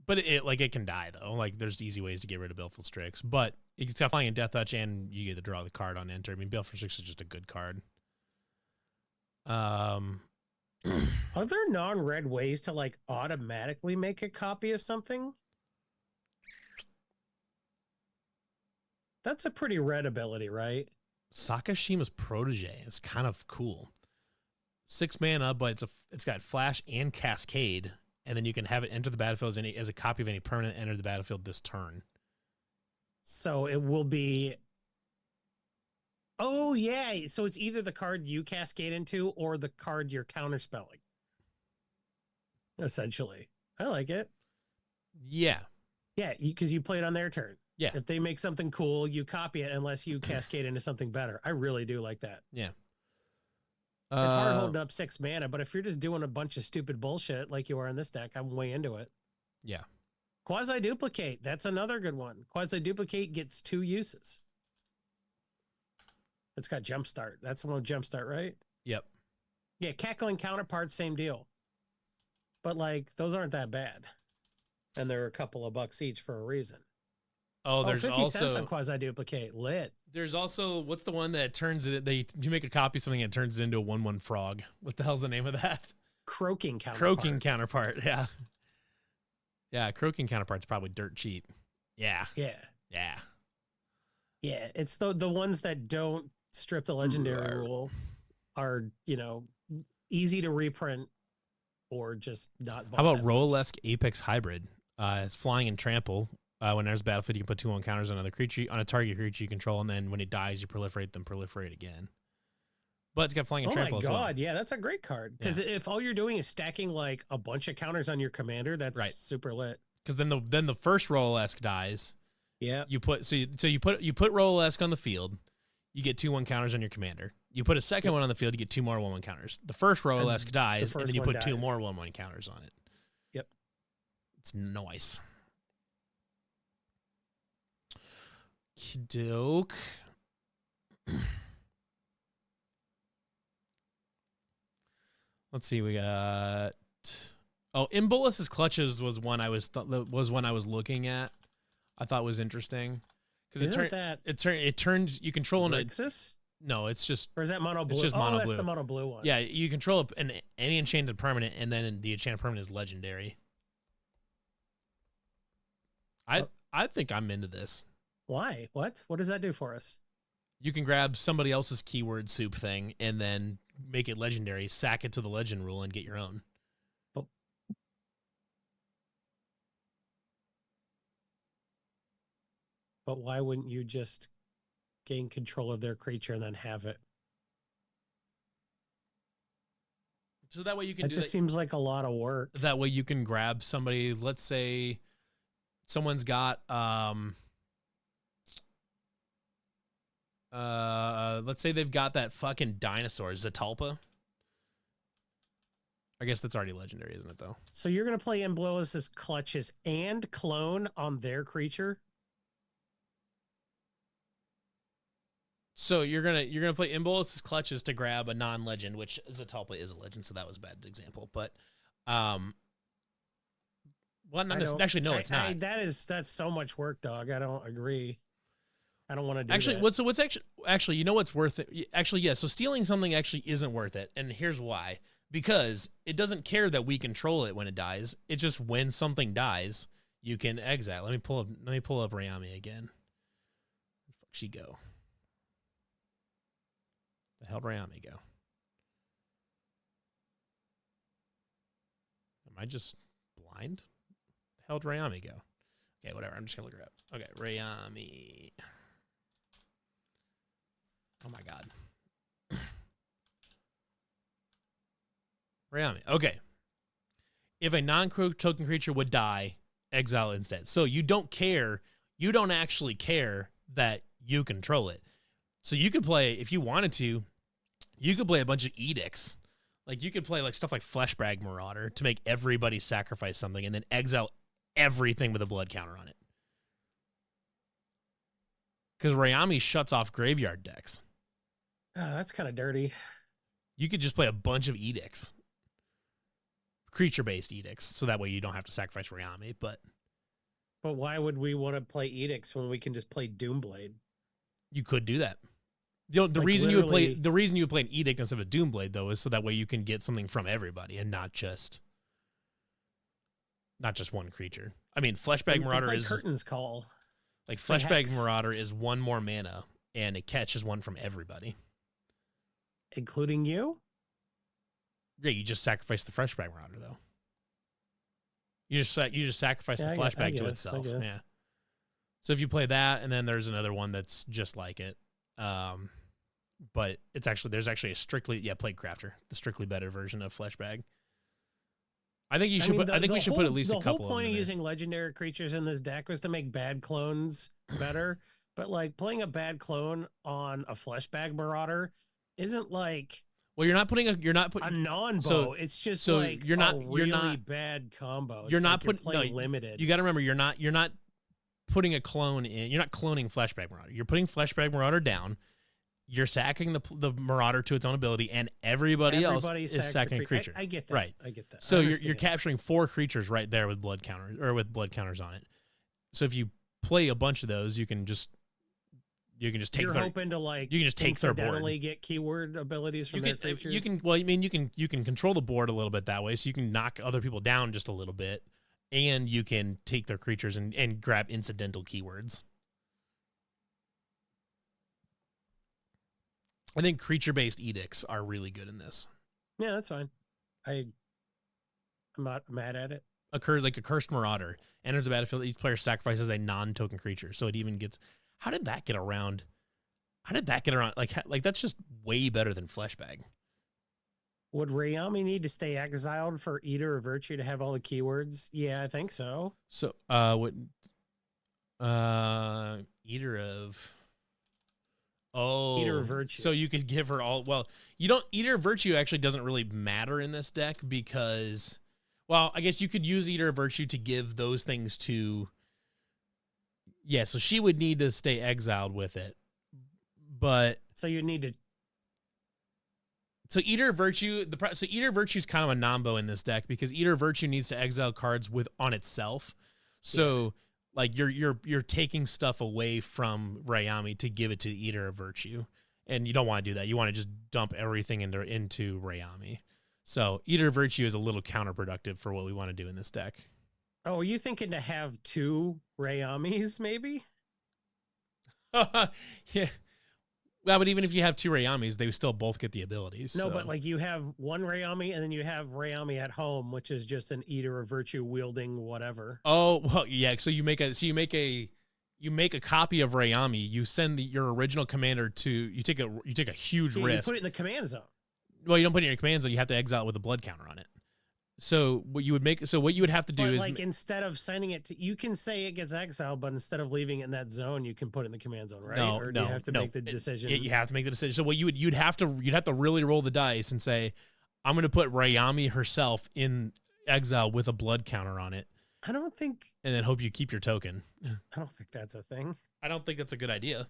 but it can die though. Like there's easy ways to get rid of Baleful Strix, but it's got Flying and Death Touch, and you get to draw the card on enter. I mean, Baleful Strix is just a good card. Are there non-red ways to like automatically make a copy of something? That's a pretty red ability, right? Sakashima's Protege is kind of cool. 6 mana, but it's got Flash and Cascade, and then you can have it enter the battlefield as a copy of any permanent enter the battlefield this turn. So it will be. Oh yeah, so it's either the card you cascade into or the card you're counterspelling. Essentially, I like it. Yeah, yeah, because you play it on their turn. Yeah. If they make something cool, you copy it unless you cascade into something better. I really do like that. Yeah. It's hard holding up 6 mana, but if you're just doing a bunch of stupid bullshit like you are in this deck, I'm way into it. Yeah. Quasi-Duplicate. That's another good one. Quasi-Duplicate gets 2 uses. It's got Jumpstart. That's the one with Jumpstart, right? Yep. Yeah, Cackling Counterparts, same deal. But, like, those aren't that bad. And they're a couple of bucks each for a reason. Oh, there's 50 also cents on Quasi-Duplicate. Lit. There's also, what's the one that turns it, you make a copy of something and it turns it into a 1/1 frog. What the hell's the name of that? Croaking Counterpart. Croaking Counterpart, yeah. Yeah, Croaking Counterpart's probably dirt cheap. Yeah. Yeah. Yeah. Yeah, it's the ones that don't strip the legendary rule are, easy to reprint or just not. How about Rolesk Apex Hybrid? It's flying and trample. When there's battlefield, you can put 2/1 counters on another creature, on a target creature you control, and then when it dies, you proliferate them, proliferate again. But it's got flying and trample as well. Oh my god, yeah, that's a great card. Because if all you're doing is stacking like a bunch of counters on your commander, that's super lit. Because then the first Rolesk dies. Yeah. You put Rolesk on the field, you get 2/1 counters on your commander. You put a second one on the field, you get 2 more 1/1 counters. The first Rolesk dies, and then you put 2 more 1/1 counters on it. Yep. It's nice. Doke. Let's see. We got. Oh, Imbolus's Clutches was one I was looking at. I thought was interesting because it turns you control an Grixis? No, it's just, or is that mono blue? It's just mono that's blue. The mono blue one. Yeah, you control any enchanted permanent, and then the enchanted permanent is legendary. I think I'm into this. Why? What does that do for us? You can grab somebody else's keyword soup thing and then make it legendary, sack it to the legend rule, and get your own. But why wouldn't you just gain control of their creature and then have it? So that way you can do that. It just seems like a lot of work. That way you can grab somebody, let's say someone's got let's say they've got that fucking dinosaur, Zatalpa. I guess that's already legendary, isn't it, though? So you're going to play Imbolus's Clutches and clone on their creature? So you're gonna play Imbolus's Clutches to grab a non-legend, which Zatalpa is a legend, so that was a bad example. But well, actually, no, it's not. That's so much work, dog. I don't agree. I don't want to do actually, that. What's actually, you know what's worth it? Actually, yeah. So stealing something actually isn't worth it, and here's why: because it doesn't care that we control it when it dies. It's just when something dies, you can exile. Let me pull up Rayami again. Where the fuck she go? The hell did Rayami go? Am I just blind? The hell did Rayami go? Okay, whatever. I'm just gonna look her up. Okay, Rayami. Oh my god. Rayami. Okay. If a non-token creature would die, exile instead. So you don't care. You don't actually care that you control it. So you could play, if you wanted to, you could play a bunch of edicts. Like you could play like stuff like Fleshbag Marauder to make everybody sacrifice something and then exile everything with a blood counter on it. Because Rayami shuts off graveyard decks. Oh, that's kind of dirty. You could just play a bunch of edicts. Creature-based edicts, so that way you don't have to sacrifice Rayami, but why would we want to play edicts when we can just play Doomblade? you could do that. The Like, reason you would play an edict instead of a Doomblade, though, is so that way you can get something from everybody and not just one creature. I mean, Fleshbag Marauder is Curtain's Call. like Fleshbag Marauder is 1 more mana, and it catches one from everybody, including you. Yeah, you just sacrifice the Fleshbag Marauder, though. You just sacrifice the flashback to itself. Yeah. So if you play that, and then there's another one that's just like it, but there's actually a Plague Crafter, the strictly better version of Fleshbag. I think we should put at least a couple. The whole point of using legendary creatures in this deck was to make bad clones better, but like playing a bad clone on a Fleshbag Marauder isn't like. Well, you're not putting a non-bow. So, it's just so like you're not bad combo. You're not putting limited. You got to remember you're not putting a clone in. You're not cloning Fleshbag Marauder. You're putting Fleshbag Marauder down. You're sacking the Marauder to its own ability, and everybody else is sacking a creature. I get that. Right. I get that. So you're capturing 4 creatures right there with blood counters on it. So if you play a bunch of those, you can just take. You're hoping to like you can just take their board. Incidentally get keyword abilities from their creatures. You can control the board a little bit that way, so you can knock other people down just a little bit, and you can take their creatures and grab incidental keywords. I think creature-based edicts are really good in this. Yeah, that's fine. I'm not mad at it. A cursed Marauder enters the battlefield. Each player sacrifices a non-token creature, so it even gets. How did that get around? Like that's just way better than Fleshbag. Would Rayami need to stay exiled for Eater of Virtue to have all the keywords? Yeah, I think so. So, Eater of. Oh, Eater of Virtue. So you could give her all. Well, you don't. Eater of Virtue actually doesn't really matter in this deck because, well, I guess you could use Eater of Virtue to give those things to. Yeah, so she would need to stay exiled with it, but so you need to. So Eater of Virtue, Eater of Virtue is kind of a nombo in this deck because Eater of Virtue needs to exile cards on itself. So. Yeah. Like you're taking stuff away from Rayami to give it to Eater of Virtue, and you don't want to do that. You want to just dump everything into Rayami. So Eater of Virtue is a little counterproductive for what we want to do in this deck. Oh, are you thinking to have 2 Rayamis, maybe? Yeah. Well, but even if you have 2 Rayamis, they still both get the abilities. No, but like you have 1 Rayami, and then you have Rayami at home, which is just an Eater of Virtue wielding whatever. Oh well, yeah. So you make a copy of Rayami. You send your original commander to. You take a huge risk. You put it in the command zone. Well, you don't put it in your command zone. You have to exile it with a blood counter on it. So what you would have to do is like instead of sending it to, you can say it gets exiled, but instead of leaving it in that zone, you can put it in the command zone, right? No, or do you have to make the decision? You have to make the decision. So what you'd have to really roll the dice and say, I'm going to put Rayami herself in exile with a blood counter on it. I don't think, and then hope you keep your token. I don't think that's a thing. I don't think that's a good idea.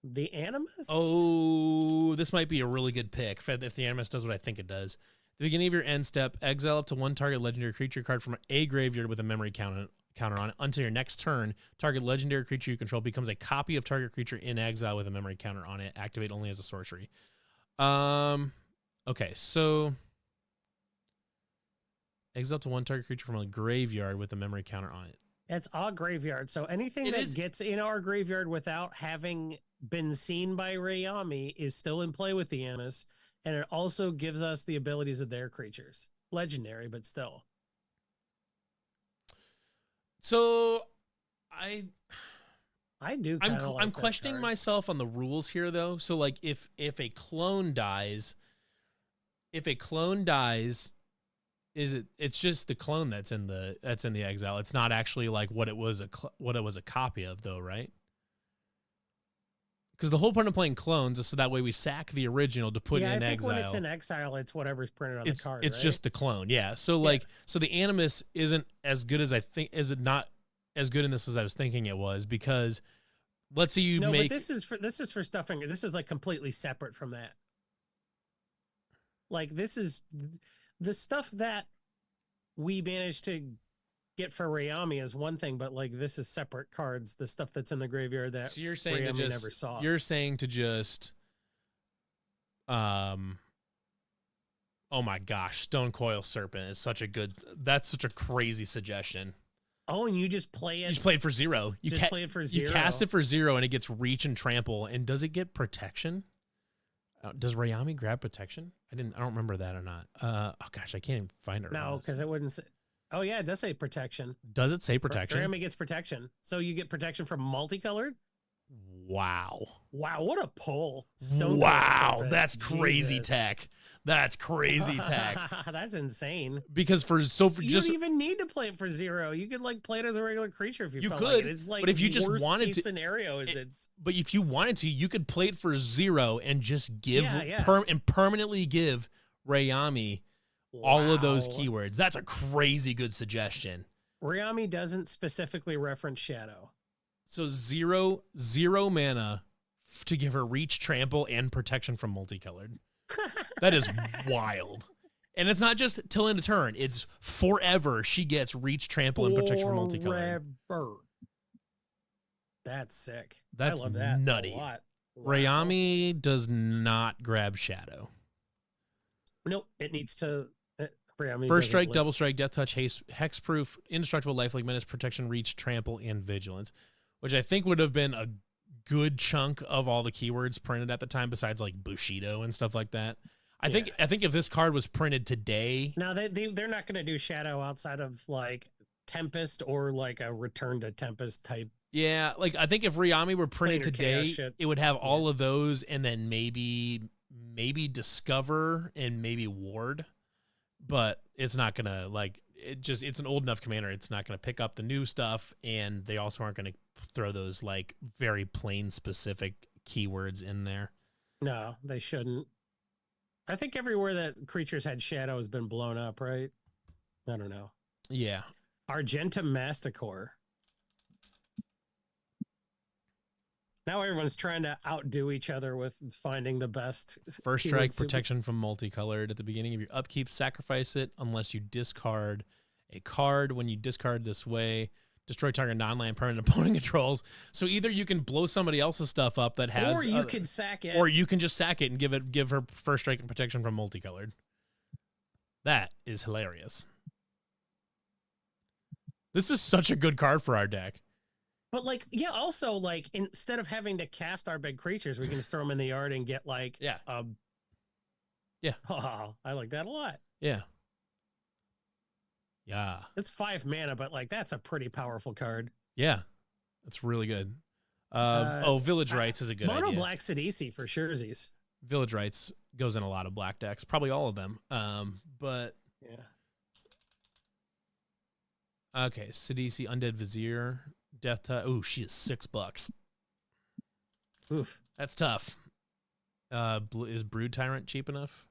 The Animus? Oh, this might be a really good pick if the Animus does what I think it does. At the beginning of your end step, exile up to 1 target legendary creature card from a graveyard with a memory counter on it. Until your next turn, target legendary creature you control becomes a copy of target creature in exile with a memory counter on it. Activate only as a sorcery. Okay, so exile to 1 target creature from a graveyard with a memory counter on it. It's our graveyard. So anything gets in our graveyard without having been seen by Rayami is still in play with the Animus. And it also gives us the abilities of their creatures. Legendary, but still. So I do I'm questioning myself on the rules here though. So like if a clone dies, it's just the clone that's in the exile. It's not actually like what it was a copy of though, right? Because the whole point of playing clones is so that way we sack the original to put Yeah, in I think exile. when it's in exile, it's whatever's printed on the card. It's right? just the clone, yeah. So like, so the Animus isn't as good as I think. Is it not as good in this as I was thinking it was? Because let's say you make. But this is for stuffing. This is like completely separate from that. Like this is the stuff that we managed to get for Rayami is one thing, but like this is separate cards. The stuff that's in the graveyard that So you're saying Rayami to just never saw. You're saying to just, oh my gosh, Stone Coil Serpent is such a good. That's such a crazy suggestion. Oh, and you just play it. You just play it for 0. You just play it for 0. You cast it for 0, and it gets reach and trample. And does it get protection? Does Rayami grab protection? I don't remember that or not. Oh gosh, I can't even find it. No, because it wouldn't say. Oh yeah, it does say protection. Does it say protection? Rayami gets protection, so you get protection from multicolored. Wow! What a pull! Wow, that's crazy tech. That's crazy tech. That's insane. Because you don't even need to play it for 0. You could like play it as a regular creature if you felt could. Like it. It's like, but if you just worst wanted case to, scenario is it's. But if you wanted to, you could play it for 0 and just give Yeah. permanently give Rayami all of those keywords. That's a crazy good suggestion. Rayami doesn't specifically reference Shadow. So 0 mana to give her reach, trample, and protection from multicolored. That is wild. And it's not just till end of turn. It's forever she gets reach, trample, and protection from multicolored. Forever. That's sick. That's I love that nutty. a lot. Wow. Rayami does not grab Shadow. Nope. It needs to. Rayami First strike, double strike, death touch, hexproof, indestructible, lifelink, menace, protection, reach, trample, and vigilance, which I think would have been a good chunk of all the keywords printed at the time, besides like Bushido and stuff like that. I think if this card was printed today, now they're not going to do Shadow outside of like Tempest or like a Return to Tempest type. Yeah, like I think if Rayami were printed today, it would have all of those, and then maybe Discover and maybe Ward, but it's not gonna it's an old enough commander. It's not gonna pick up the new stuff, and they also aren't gonna throw those like very plain specific keywords in there. No, they shouldn't. I think everywhere that creatures had Shadow has been blown up, right? I don't know. Yeah. Argentum Masticore. Now everyone's trying to outdo each other with finding the best. First strike, protection from multicolored. At the beginning of your upkeep, sacrifice it unless you discard a card. When you discard this way, destroy target non-land permanent opponent controls. So either you can blow somebody else's stuff up that has, or you can sack it, or you can just sack it and give her first strike and protection from multicolored. That is hilarious. This is such a good card for our deck. But like, yeah, also like instead of having to cast our big creatures, we can just throw them in the yard and get like, yeah. Oh, I like that a lot. Yeah. Yeah. It's 5 mana, but like that's a pretty powerful card. Yeah. That's really good. Village Rites is a good idea. Mono Black Sidisi for surezies. Village Rites goes in a lot of black decks, probably all of them. But yeah. Okay, Sidisi, Undead Vizier, Death Touch. Ooh, she is $6. Oof. That's tough. Is Brood Tyrant cheap enough?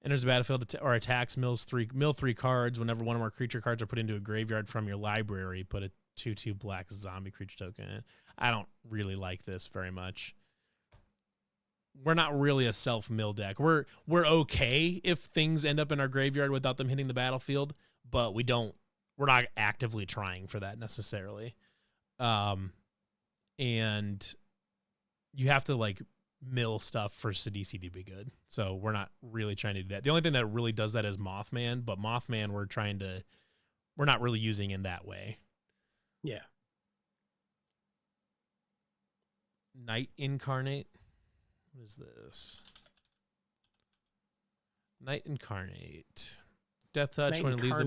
Enters the battlefield or attacks, mill 3 cards. Whenever one or more creature cards are put into a graveyard from your library, put a 2/2 black zombie creature token in. I don't really like this very much. We're not really a self-mill deck. We're okay if things end up in our graveyard without them hitting the battlefield, but we're not actively trying for that necessarily. And you have to like mill stuff for Sidisi to be good. So we're not really trying to do that. The only thing that really does that is Mothman, but Mothman we're not really using in that way. Yeah. Night Incarnate. What is this? Night Incarnate. Death Touch. When it leaves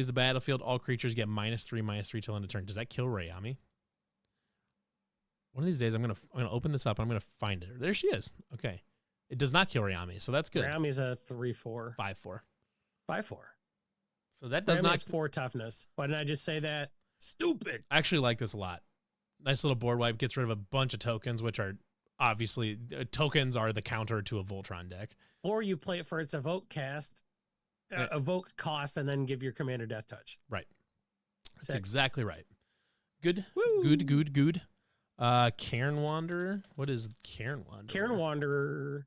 the battlefield, all creatures get -3/-3 till end of turn. Does that kill Rayami? One of these days, I'm gonna open this up. And I'm gonna find her. There she is. Okay, it does not kill Rayami, so that's good. Rayami's a 3/4, 5/4, 5/4. So that does Rayami's not 4 toughness. Why didn't I just say that? Stupid. I actually like this a lot. Nice little board wipe. Gets rid of a bunch of tokens, which are obviously tokens are the counter to a Voltron deck. Or you play it for its evoke cost, and then give your commander death touch. Right. That's exactly right. Good. Woo! Good. Cairn Wanderer. What is Cairn Wanderer? Cairn Wanderer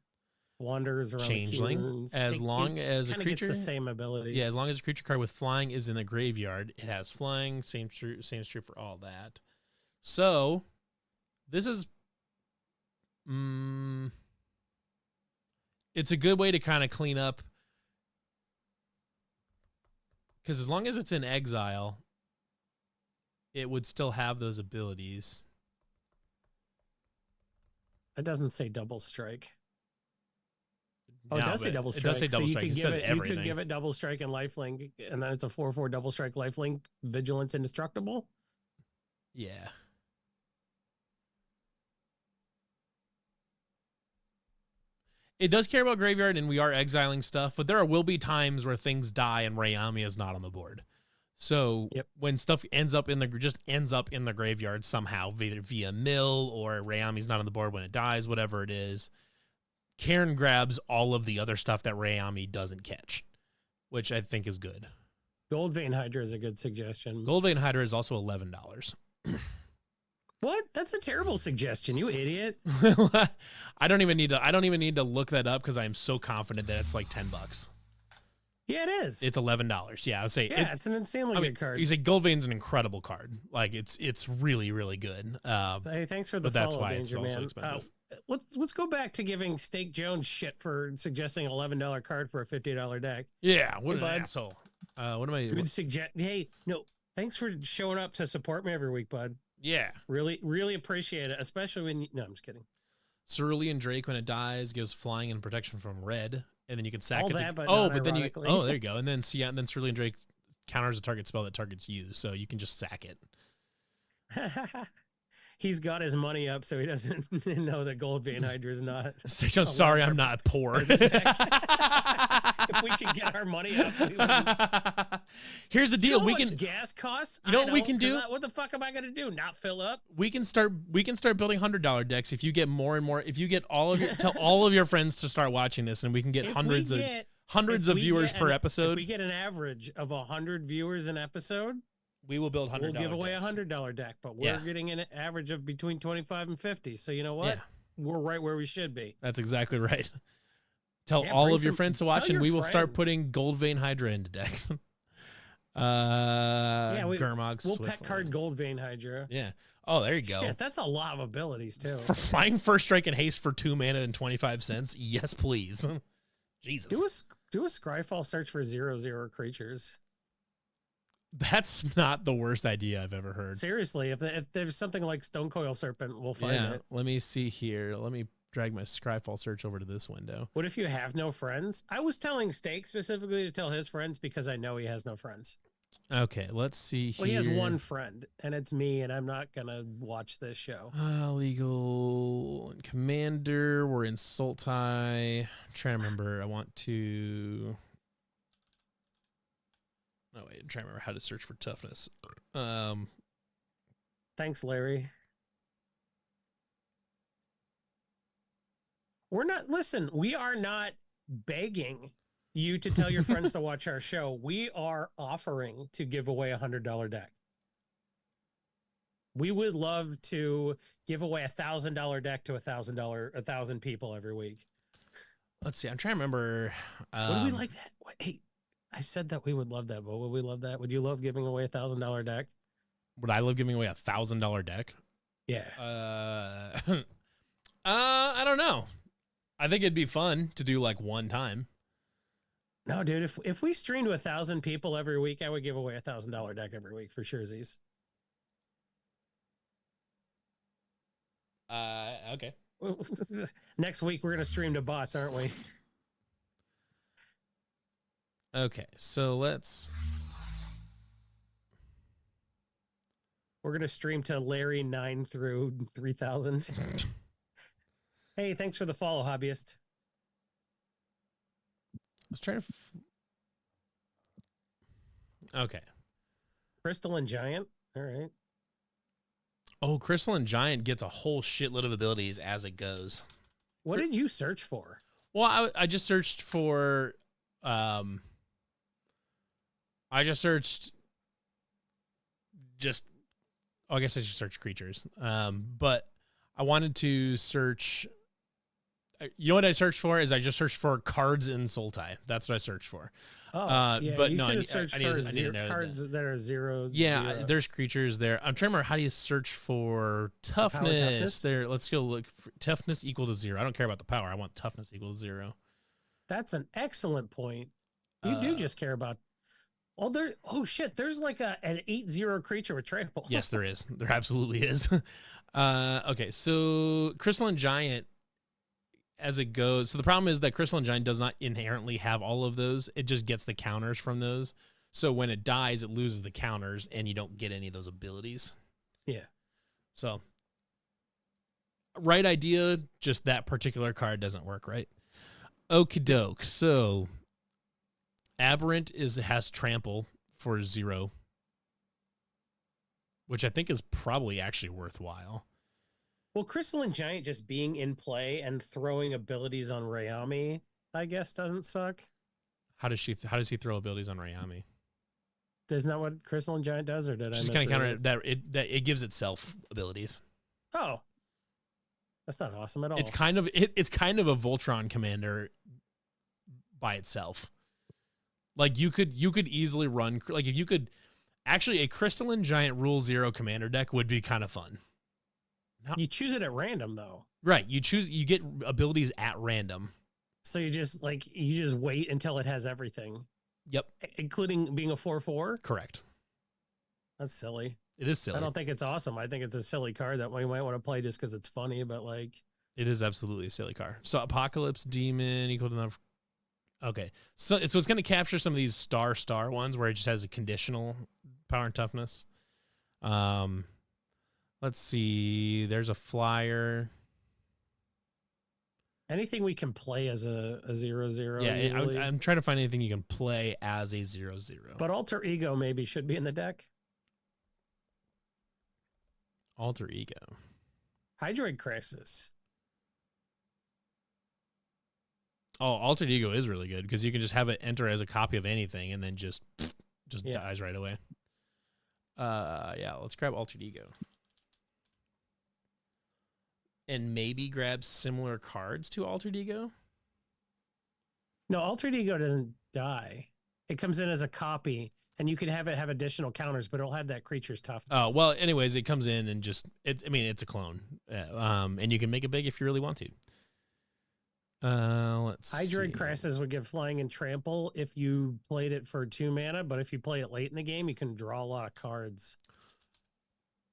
wanders around Changeling. As long as a creature gets the same abilities. Yeah, as long as a creature card with flying is in the graveyard, it has flying. Same true for all that. So this is it's a good way to kind of clean up, because as long as it's in exile, it would still have those abilities. It doesn't say double strike. Oh, No, it does say double strike. It does say double strike. You It says everything. could give it double strike and lifelink, and then it's a 4/4 double strike lifelink, vigilance indestructible. Yeah. It does care about graveyard, and we are exiling stuff, but there will be times where things die and Rayami is not on the board. So when stuff ends up in the graveyard somehow, either via mill or Rayami's not on the board when it dies, whatever it is, Cairn grabs all of the other stuff that Rayami doesn't catch, which I think is good. Gold Vein Hydra is a good suggestion. Gold Vein Hydra is also $11. What? That's a terrible suggestion, you idiot. I don't even need to look that up because I am so confident that it's like $10. Yeah, it is. It's $11. Yeah, I'll say it's an insanely good card. You say Gold Vein's an incredible card. Like it's really, really good. Hey, thanks for the but that's follow, why Danger it's also Man. expensive. Let's go back to giving Steak Jones shit for suggesting an $11 card for a $50 deck. Yeah, what an asshole. What am I? Good suggestion. Hey, no, thanks for showing up to support me every week, bud. Yeah, really, really appreciate it. Especially when no, I'm just kidding. Cerulean Drake, when it dies, gives flying and protection from red, and then you can sack it. But then you there you go, and then and then Cerulean Drake counters a target spell that targets you, so you can just sack it. He's got his money up, so he doesn't know that Gold Vein Hydra is not. I'm sorry, I'm not poor. If we could get our money up, we would. Here's the deal: we can gas costs. You know what we can do? What the fuck am I gonna do? Not fill up? We can start building $100 decks if you get more and more. If you get tell all of your friends to start watching this, and we can get hundreds of viewers per episode. If we get an average of 100 viewers an episode, we will build $100. We'll give away $100 deck, but we're getting an average of between 25 and 50. So you know what? Yeah. We're right where we should be. That's exactly right. Tell all of your friends to watch, and we will start putting Gold Vein Hydra into decks. Gurmag, we'll pet card Gold Vein Hydra. Yeah. Oh, there you go. Shit, that's a lot of abilities too. For flying first strike and haste for 2 mana and 25 cents. Yes, please. Jesus. Do a Scryfall search for 0/0 creatures. That's not the worst idea I've ever heard. Seriously, if there's something like Stonecoil Serpent, we'll find it. Let me see here. Let me drag my Scryfall search over to this window. What if you have no friends? I was telling Steak specifically to tell his friends because I know he has no friends. Okay, let's see here. Well, he has one friend, and it's me, and I'm not going to watch this show. Legal and Commander. We're in Sultai. I'm trying to remember. I want to... Oh, wait, I'm trying to remember how to search for toughness. Thanks, Larry. We are not begging you to tell your friends to watch our show. We are offering to give away $100 deck. We would love to give away $1,000 deck to 1,000 people every week. Let's see. I'm trying to remember. Would we like that? Hey, I said that we would love that, but would we love that? Would you love giving away $1,000 deck? Would I love giving away $1,000 deck? Yeah. I don't know. I think it'd be fun to do like one time. No, dude. If we streamed to 1,000 people every week, I would give away $1,000 deck every week for sure. Z's. Okay. Next week we're gonna stream to bots, aren't we? Okay, so we're going to stream to Larry 9 through 3,000. Hey, thanks for the follow, hobbyist. I was trying to... Okay. Crystal and Giant. All right. Oh, Crystalline Giant gets a whole shitload of abilities as it goes. What did you search for? Well, I just searched for, I just searched just, oh, I guess I should search creatures. But I wanted to search, you know what I searched for is I just searched for cards in Sultai. That's what I searched for. Oh, yeah, but you no, should have searched I for need to know cards that are zero. Yeah, zeros. there's creatures there. I'm trying to remember, how do you search for toughness? There, let's go look for toughness equal to 0. I don't care about the power. I want toughness equal to 0. That's an excellent point. You do just care about. Oh shit! There's like an 8/0 creature with trample. Yes, there is. There absolutely is. Okay, so Crystalline Giant, as it goes. So the problem is that Crystalline Giant does not inherently have all of those. It just gets the counters from those. So when it dies, it loses the counters, and you don't get any of those abilities. Yeah. So, right idea, just that particular card doesn't work, right? Okie doke. So, Aberrant has trample for 0, which I think is probably actually worthwhile. Well, Crystalline Giant just being in play and throwing abilities on Rayami, I guess, doesn't suck. How does he throw abilities on Rayami? Isn't that what Crystalline Giant does, or did just I kind of counter that it gives itself abilities. Oh, that's not awesome at all. It's kind of a Voltron commander by itself. Like you could easily run, like if you could actually, a Crystalline Giant rule 0 commander deck would be kind of fun. You choose it at random though. Right. You get abilities at random. So you just wait until it has everything. Yep. Including being a 4/4? Correct. That's silly. It is silly. I don't think it's awesome. I think it's a silly card that we might want to play just because it's funny, but like. It is absolutely a silly card. So Apocalypse Demon equal to enough. Okay. So it's going to capture some of these star ones where it just has a conditional power and toughness. Let's see. There's a flyer. Anything we can play as a 0/0. Yeah, I'm trying to find anything you can play as a 0/0. But Alter Ego maybe should be in the deck. Alter Ego. Hydroid Crisis. Oh, Altered Ego is really good because you can just have it enter as a copy of anything and then just dies right away. Yeah, let's grab Altered Ego. And maybe grab similar cards to Altered Ego? No, Altered Ego doesn't die. It comes in as a copy, and you can have it have additional counters, but it'll have that creature's toughness. Oh, well, anyways, it comes in and it's a clone. And you can make it big if you really want to. Let's see. Hydroid Crisis would give flying and trample if you played it for 2 mana, but if you play it late in the game, you can draw a lot of cards.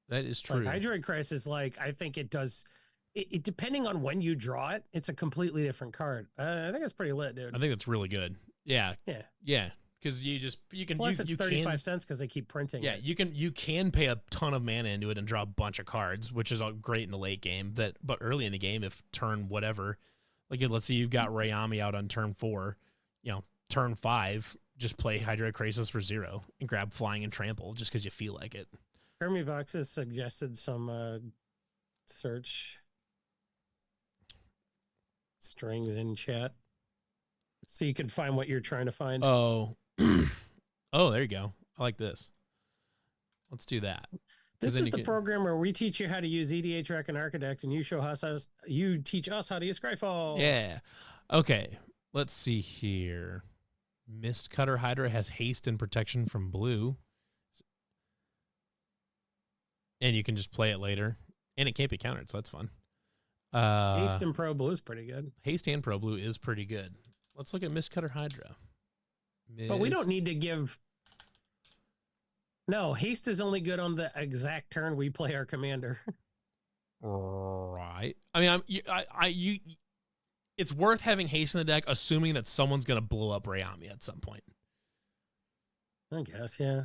That is true. Like Hydroid Crisis, I think it does... It depending on when you draw it, it's a completely different card. I think it's pretty lit, dude. I think that's really good. Yeah. Because you can. Plus, it's 35 cents because they keep printing. Yeah, you can pay a ton of mana into it and draw a bunch of cards, which is all great in the late game. But early in the game, if turn whatever, like let's say you've got Rayami out on turn 4, turn 5, just play Hydroid Crisis for 0 and grab Flying and Trample just because you feel like it. Hermie Box has suggested some search strings in chat so you can find what you're trying to find. Oh, there you go. I like this. Let's do that. This is the program where we teach you how to use EDH Rec and Architect, and you teach us how to use Scryfall. Yeah. Okay. Let's see here. Mist Cutter Hydra has haste and protection from blue, and you can just play it later, and it can't be countered, so that's fun. Haste and Pro Blue is pretty good. Haste and Pro Blue is pretty good. Let's look at Mist Cutter Hydra. But we don't need to give... No, haste is only good on the exact turn we play our commander. Right. I mean, it's worth having haste in the deck, assuming that someone's going to blow up Rayami at some point. I guess, yeah.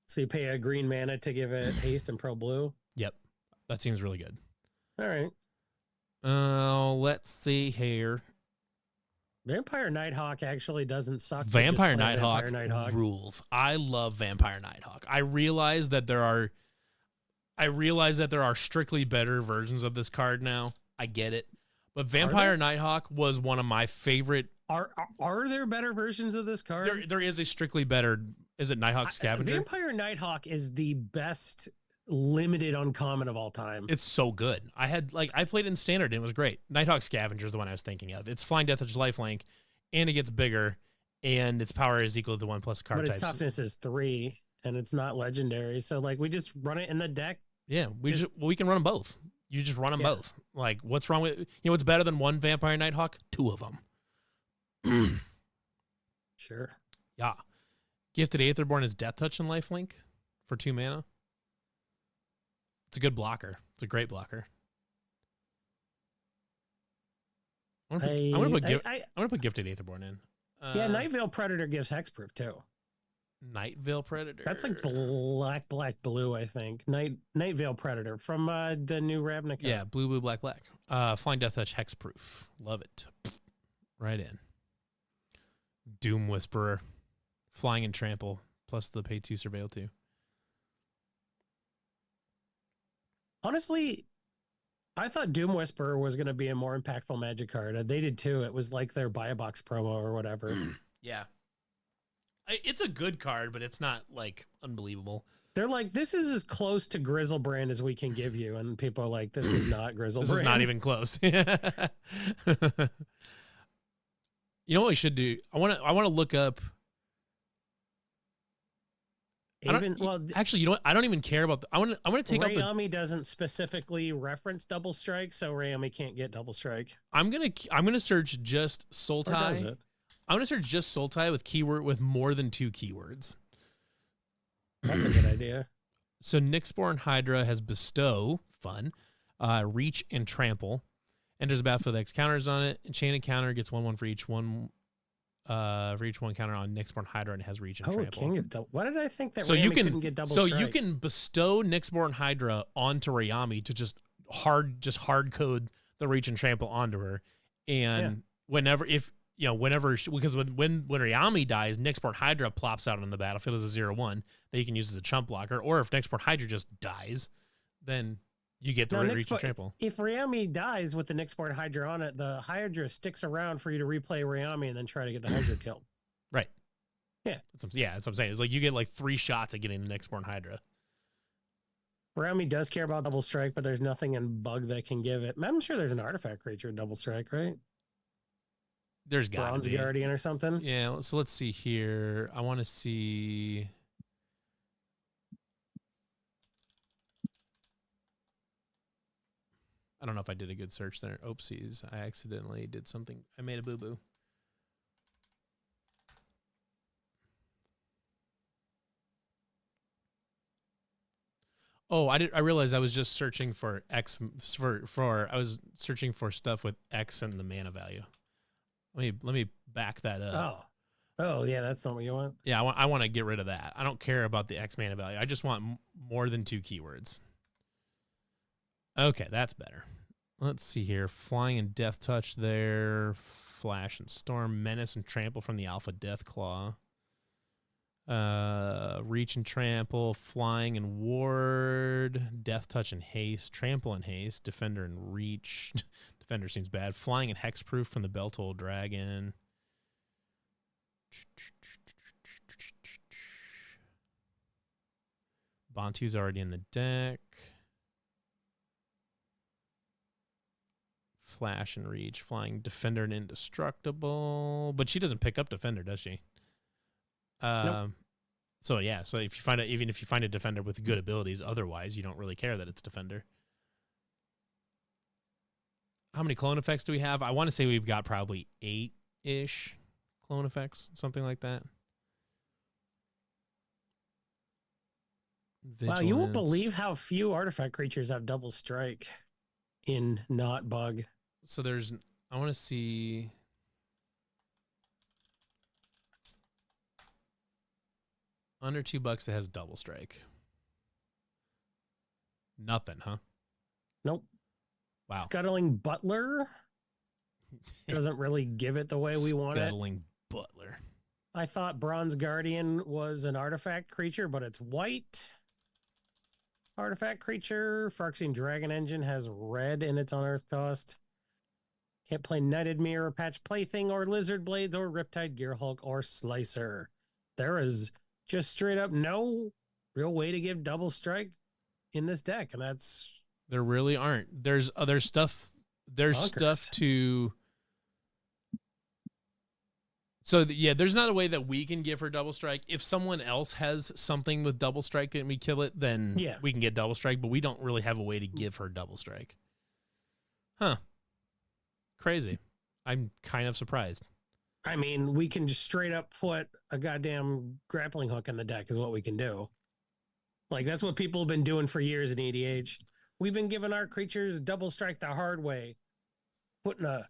So you pay a green mana to give it haste and Pro Blue? Yep. That seems really good. All right. Let's see here. Vampire Nighthawk actually doesn't suck. Vampire Nighthawk rules. I love Vampire Nighthawk. I realize that there are I realize that there are strictly better versions of this card now. I get it. But Vampire Nighthawk was one of my favorite. Are there better versions of this card? There is a strictly better. Is it Nighthawk Scavenger? Vampire Nighthawk is the best limited uncommon of all time. It's so good. I played it in standard and it was great. Nighthawk Scavenger is the one I was thinking of. It's Flying Death Touch lifelink, and it gets bigger, and its power is equal to 1 plus card type. But its toughness is 3, and it's not legendary. So like we just run it in the deck. Yeah, we can run them both. You just run them both. Like, what's wrong with what's better than one Vampire Nighthawk? 2 of them. Sure. Yeah. Gifted Aetherborn is Death Touch and lifelink for 2 mana. It's a good blocker. It's a great blocker. I'm gonna put Gifted Aetherborn in. Yeah, Night Veil Predator gives hexproof too. Night Veil Predator. That's like black, blue, I think. Night Veil Predator from the new Ravnica. Yeah, blue, black. Flying Death Touch hexproof. Love it. Right in. Doom Whisperer. Flying and Trample. Plus the pay 2 Surveil 2. Honestly, I thought Doom Whisperer was going to be a more impactful Magic card. They did too. It was like their buy a box promo or whatever. Yeah. It's a good card, but it's not like unbelievable. They're like, this is as close to Grizzlebrand as we can give you. And people are like, this is not Grizzlebrand. This is not even close. You know what we should do? I want to look up. Actually, you know what? I don't even care about. I want to take out. Rayami doesn't specifically reference double strike, so Rayami can't get double strike. I'm gonna search just Sultai. I'm gonna search just Sultai with more than 2 keywords. That's a good idea. So Nyxborn Hydra has Bestow, fun, Reach and Trample. Enters the battlefield with X counters on it. Enchanted counter gets 1/1 for each one counter on Nyxborn Hydra and has Reach and Trample. What did I think that Rayami couldn't get double strike? So you can bestow Nyxborn Hydra onto Rayami to just hard code the Reach and Trample onto her. And because when Rayami dies, Nyxborn Hydra plops out on the battlefield as a 0/1 that you can use as a chump blocker. Or if Nyxborn Hydra just dies, then you get the Reach and Trample. If Rayami dies with the Nyxborn Hydra on it, the Hydra sticks around for you to replay Rayami and then try to get the Hydra killed. Right. Yeah. That's what I'm saying. It's like you get like 3 shots at getting the Nyxborn Hydra. Rayami does care about double strike, but there's nothing in Bug that can give it. I'm sure there's an artifact creature double strike, right? There's got to be. Bronze Guardian or something. Yeah. So let's see here. I want to see. I don't know if I did a good search there. Oopsies. I accidentally did something. I made a boo-boo. Oh, I realized I was just searching for X I was searching for stuff with X and the mana value. Let me back that up. Oh yeah, that's not what you want. Yeah, I want to get rid of that. I don't care about the X mana value. I just want more than 2 keywords. Okay, that's better. Let's see here. Flying and Death Touch there. Flash and Storm. Menace and Trample from the Alpha Death Claw. Reach and Trample. Flying and Ward. Death Touch and Haste. Trample and Haste. Defender and Reach. Defender seems bad. Flying and Hexproof from the Beltoll Dragon. Bantu's already in the deck. Flash and Reach, Flying, Defender and Indestructible. But she doesn't pick up Defender, does she? Nope. So yeah, so if you find even if you find a Defender with good abilities, otherwise you don't really care that it's Defender. How many clone effects do we have? I want to say we've got probably 8-ish clone effects, something like that. Vigilance. Wow, you won't believe how few artifact creatures have double strike in not Bug. So I want to see. Under $2 that has double strike. Nothing, huh? Nope. Wow. Scuttling Butler doesn't really give it the way we want it. Scuttling Butler. I thought Bronze Guardian was an artifact creature, but it's white. artifact creature. Phyrexian Dragon Engine has red in its unearthed cost. Can't play Knighted Mirror, Patch Plaything, or Lizard Blades, or Riptide Gearhulk, or Slicer. There is just straight up no real way to give double strike in this deck, and that's There really aren't. There's other stuff. There's bonkers. stuff to. So yeah, there's not a way that we can give her double strike. If someone else has something with double strike and we kill it, then Yeah. we can get double strike. But we don't really have a way to give her double strike. Huh. Crazy. I'm kind of surprised. I mean, we can just straight up put a goddamn grappling hook in the deck is what we can do. Like, that's what people have been doing for years in EDH. We've been giving our creatures double strike the hard way, putting a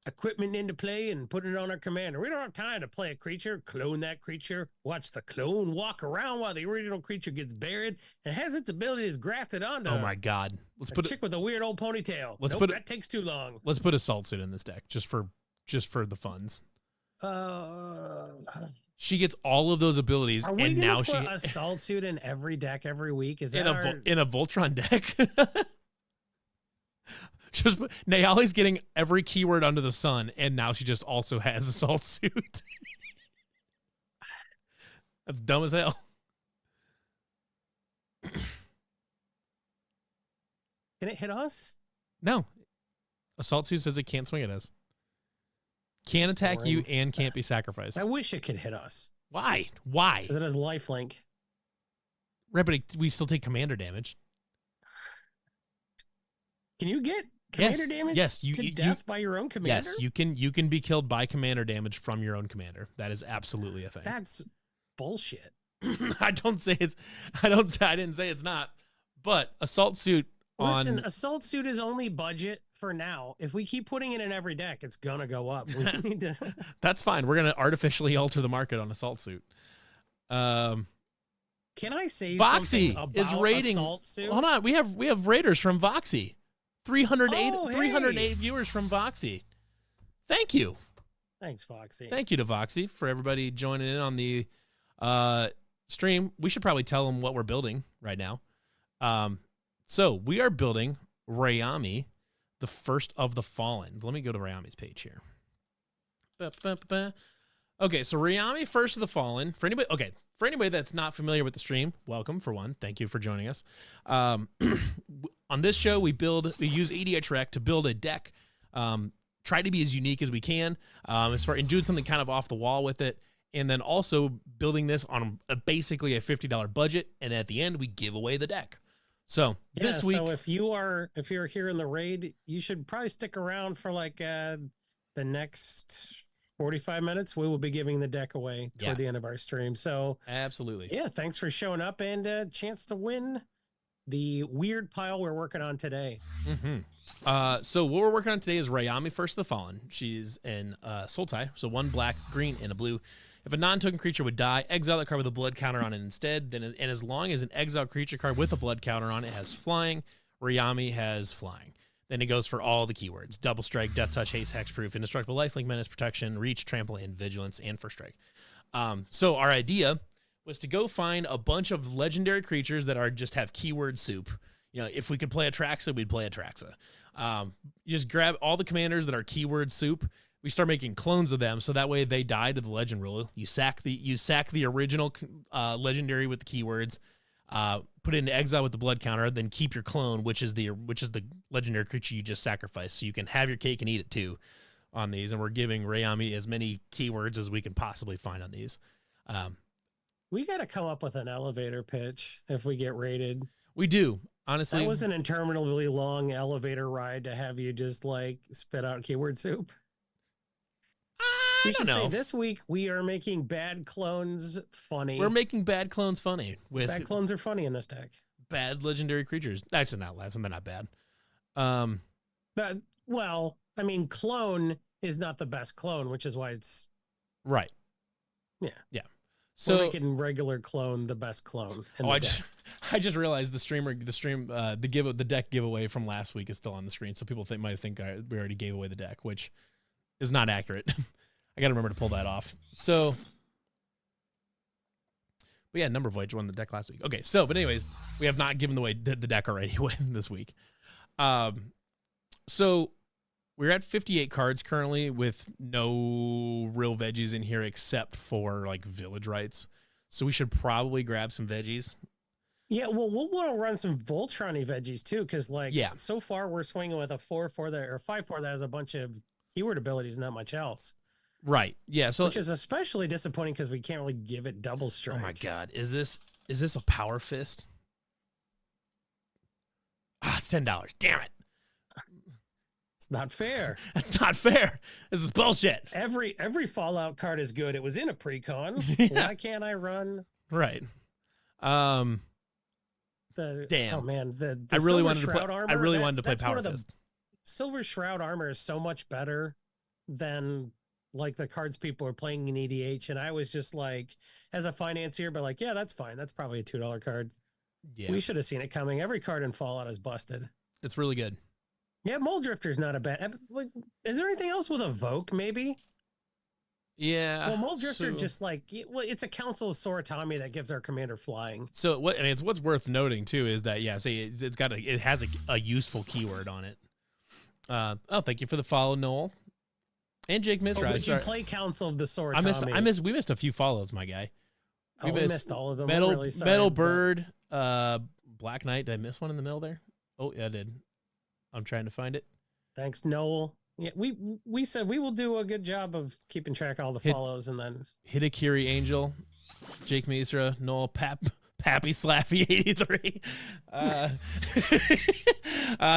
equipment into play and putting it on our commander. We don't have time to play a creature, clone that creature, watch the clone walk around while the original creature gets buried and has its abilities grafted onto Oh my god. Let's a put chick with a weird old ponytail. Let's Nope, put it- that takes too long. Let's put Assault Suit in this deck just for the funds. She gets all of those abilities, Are we and gonna now put she Assault Suit in every deck every week? Is that in a Voltron deck. Just Nayali's getting every keyword under the sun, and now she just also has Assault Suit. That's dumb as hell. Can it hit us? No. Assault Suit says it can't swing at us. Can't attack you boring. and can't be sacrificed. I wish it could hit us. Why? Why? Because it has lifelink. Right, but we still take commander damage. Can you get commander Yes, damage yes, to death by your own commander? Yes, you can be killed by commander damage from your own commander. That is absolutely a thing. That's bullshit. I didn't say it's not. But Assault Suit Listen, Assault Suit is only budget for now. If we keep putting it in every deck, it's gonna go up. We need to. That's fine. We're gonna artificially alter the market on Assault Suit. Can I say Voxy something about is rating. Assault Suit? Hold on, we have raiders from Voxy. 308 Oh, hey. 308 viewers from Voxy. Thank you. Thanks, Foxy. Thank you to Voxy for everybody joining in on the stream. We should probably tell them what we're building right now. So we are building Rayami, the first of the Fallen. Let me go to Rayami's page here. Okay, so Rayami, first of the Fallen. For anybody that's not familiar with the stream, welcome for one. Thank you for joining us. On this show, we use EDH Rec to build a deck. Try to be as unique as we can, and doing something kind of off the wall with it, and then also building this on basically a $50 budget. And at the end, we give away the deck. So this week, so if you're here in the raid, you should probably stick around for like the next 45 minutes. We will be giving the deck away toward the end of our stream. So absolutely, yeah, thanks for showing up and a chance to win the weird pile we're working on today. Mm-hmm. So what we're working on today is Rayami, first of the Fallen. She's in Sultai, so 1 black, green, and a blue. If a non-token creature would die, exile that card with a blood counter on it instead. And as long as an exile creature card with a blood counter on it has flying, Rayami has flying. Then it goes for all the keywords: double strike, death touch, haste, hexproof, indestructible, lifelink, menace, protection, reach, trample, and vigilance, and first strike. So our idea was to go find a bunch of legendary creatures that have keyword soup. You know, if we could play Atraxa, we'd play Atraxa. You just grab all the commanders that are keyword soup. We start making clones of them, so that way they die to the legend rule. You sack the original legendary with the keywords, put it into exile with the blood counter, then keep your clone, which is the legendary creature you just sacrificed, so you can have your cake and eat it too on these. And we're giving Rayami as many keywords as we can possibly find on these. We got to come up with an elevator pitch if we get raided. We do. Honestly, that was an interminably long elevator ride to have you just like spit out keyword soup. We should say this week we are making bad clones funny. We're making bad clones funny. Bad clones are funny in this deck. Bad legendary creatures. Actually, not last, and they're not bad. But well, I mean, clone is not the best clone, which is why it's right. Yeah. So we're making regular clone the best clone. I just realized the deck giveaway from last week is still on the screen, so people might think we already gave away the deck, which is not accurate. I got to remember to pull that off. So But yeah, Number Voyage won the deck last week. Okay, so but anyways, we have not given away the deck already this week. So we're at 58 cards currently with no real veggies in here except for like Village Rites. So we should probably grab some veggies. Yeah, well, we'll want to run some Voltron-y veggies too, because so far we're swinging with a 4/4 or 5/4 that has a bunch of keyword abilities, not much else. Right. Yeah. So which is especially disappointing because we can't really give it double strike. Oh my god, is this a Power Fist? It's $10. Damn it. It's not fair. That's not fair. This is bullshit. Every Fallout card is good. It was in a pre-con. Yeah. Why can't I run? Right. Damn. Oh man, the I really wanted Shroud to play. Armor, I really wanted to play Power the Fist. Silver Shroud Armor is so much better than like the cards people are playing in EDH, and I was just like, as a financier, but like, yeah, that's fine. That's probably a $2 card. Yeah, we should have seen it coming. Every card in Fallout is busted. It's really good. Yeah, Mole Drifter's not a bad. Like, is there anything else with Evoke? Maybe. Yeah. Well, Mole Drifter just like it's a Council of Soratami that gives our commander flying. So what's worth noting too is that it has a useful keyword on it. Thank you for the follow, Noel. And Jake Mizra. But you play Council of the Soratami. We missed a few follows, my guy. We missed all of them. Metal Bird, Black Knight. Did I miss one in the middle there? Oh, yeah, I did. I'm trying to find it. Thanks, Noel. Yeah, we said we will do a good job of keeping track of all the follows, and then Hitakiri Angel, Jake Mizra, Noel, Pappy Slappy 83.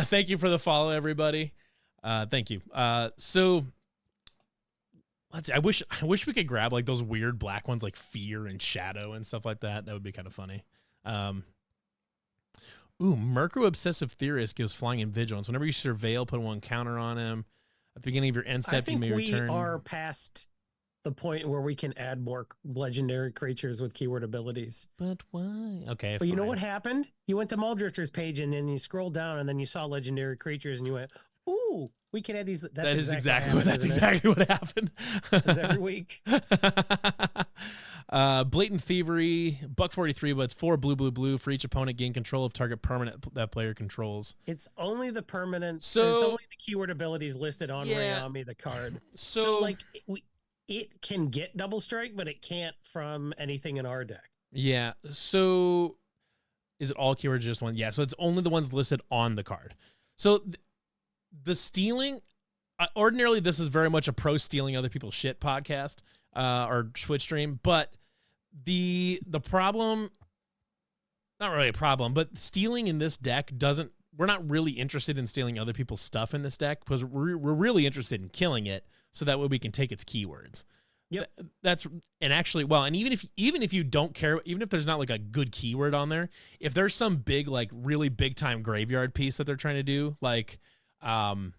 Thank you for the follow, everybody. Thank you. So let's see. I wish we could grab like those weird black ones like Fear and Shadow and stuff like that. That would be kind of funny. Murkrow Obsessive Theorist gives Flying and Vigilance. Whenever you surveil, put one counter on him. At the beginning of your end step, you may return. We are past the point where we can add more legendary creatures with keyword abilities. But why? Okay. But you know what happened? You went to Muldrifter's page and then you scrolled down and then you saw legendary creatures and you went, ooh, we can add these. That's exactly what happened. That's every week. Blatant Thievery, $1.43, but it's 4 blue for each opponent. Gain control of target permanent that player controls. It's only the permanent. So it's only the keyword abilities listed on Rayami, the card. So like it can get double strike, but it can't from anything in our deck. Yeah. So is it all keywords, just one? Yeah. So it's only the ones listed on the card. So the stealing, ordinarily this is very much a pro stealing other people's shit podcast or Twitch stream, but the problem, not really a problem, but stealing in this deck we're not really interested in stealing other people's stuff in this deck because we're really interested in killing it so that way we can take its keywords. Yep. And even if you don't care, even if there's not like a good keyword on there, if there's some big, like really big time graveyard piece that they're trying to do, like, there's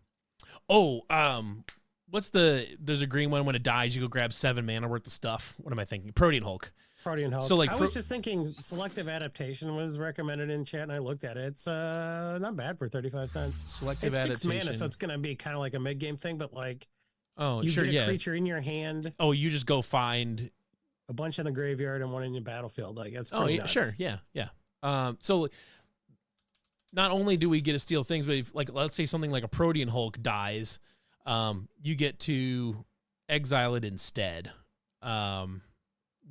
a green one when it dies, you go grab 7 mana worth of stuff. What am I thinking? Protean Hulk. So like I was just thinking selective adaptation was recommended in chat and I looked at it. It's not bad for 35 cents. Selective adaptation. 6 mana, so it's gonna be kind of like a mid-game thing, but like you get a creature in your hand. Oh, you just go find a bunch in the graveyard and one in your battlefield. Like that's pretty nuts. Sure, yeah. So not only do we get to steal things, but if, like, let's say something like a Protean Hulk dies, you get to exile it instead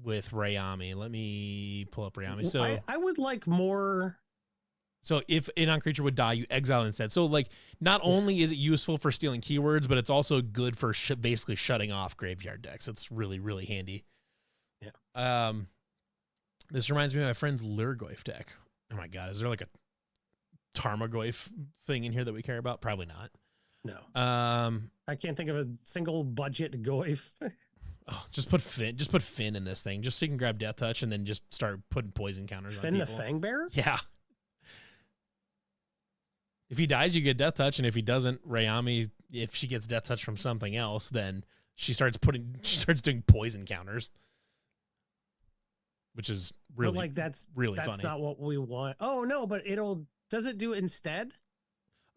with Rayami. Let me pull up Rayami. So I would like more. So if a non-creature would die, you exile it instead. So like, not only is it useful for stealing keywords, but it's also good for basically shutting off graveyard decks. It's really, really handy. Yeah. This reminds me of my friend's Lurgoyf deck. Oh my god, is there like a Tarmogoyf thing in here that we care about? Probably not. No. I can't think of a single budget Goyf. Just put Finn in this thing, just so you can grab Death Touch and then just start putting poison counters on people. Finn the Fangbearer? Yeah. If he dies, you get Death Touch, and if he doesn't, Rayami, if she gets Death Touch from something else, then she starts doing poison counters, which is really but like that's funny. That's not what we want. Oh no, but does it do it instead?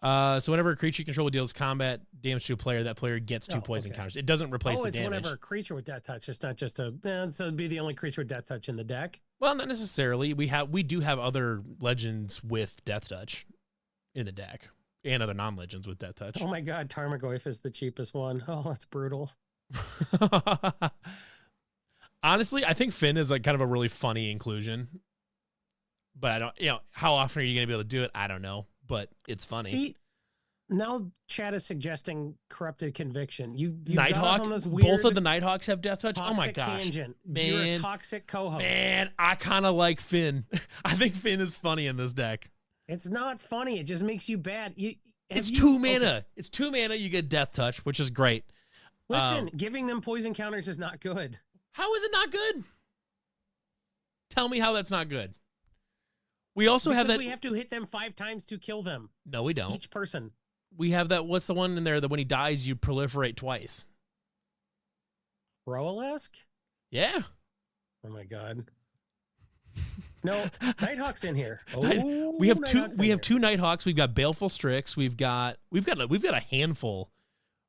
So whenever a creature you control deals combat damage to a player, that player gets 2 poison counters. It doesn't replace the damage. Whenever a creature with Death Touch. It's not just so it'd be the only creature with Death Touch in the deck. Well, not necessarily. We do have other legends with Death Touch in the deck, and other non-legends with Death Touch. Oh my God, Tarmogoyf is the cheapest one. Oh, that's brutal. Honestly, I think Finn is like kind of a really funny inclusion. But I don't, how often are you going to be able to do it? I don't know, but it's funny. See, now Chad is suggesting corrupted conviction. You Nighthawk, both of the Nighthawks have Death Touch. Oh my gosh, tangent. Man, you're a toxic co-host. Man, I kind of like Finn. I think Finn is funny in this deck. It's not funny. It just makes you bad. It's 2 mana. Okay. It's 2 mana. You get Death Touch, which is great. Listen, giving them poison counters is not good. How is it not good? Tell me how that's not good. We also have that. We have to hit them 5 times to kill them. No, we don't. Each person. We have that. What's the one in there that when he dies, you proliferate twice? Roalask? Yeah. Oh my God. No, Nighthawk's in here. Oh, we have two. We have 2 Nighthawks. We've got Baleful Strix. We've got a handful.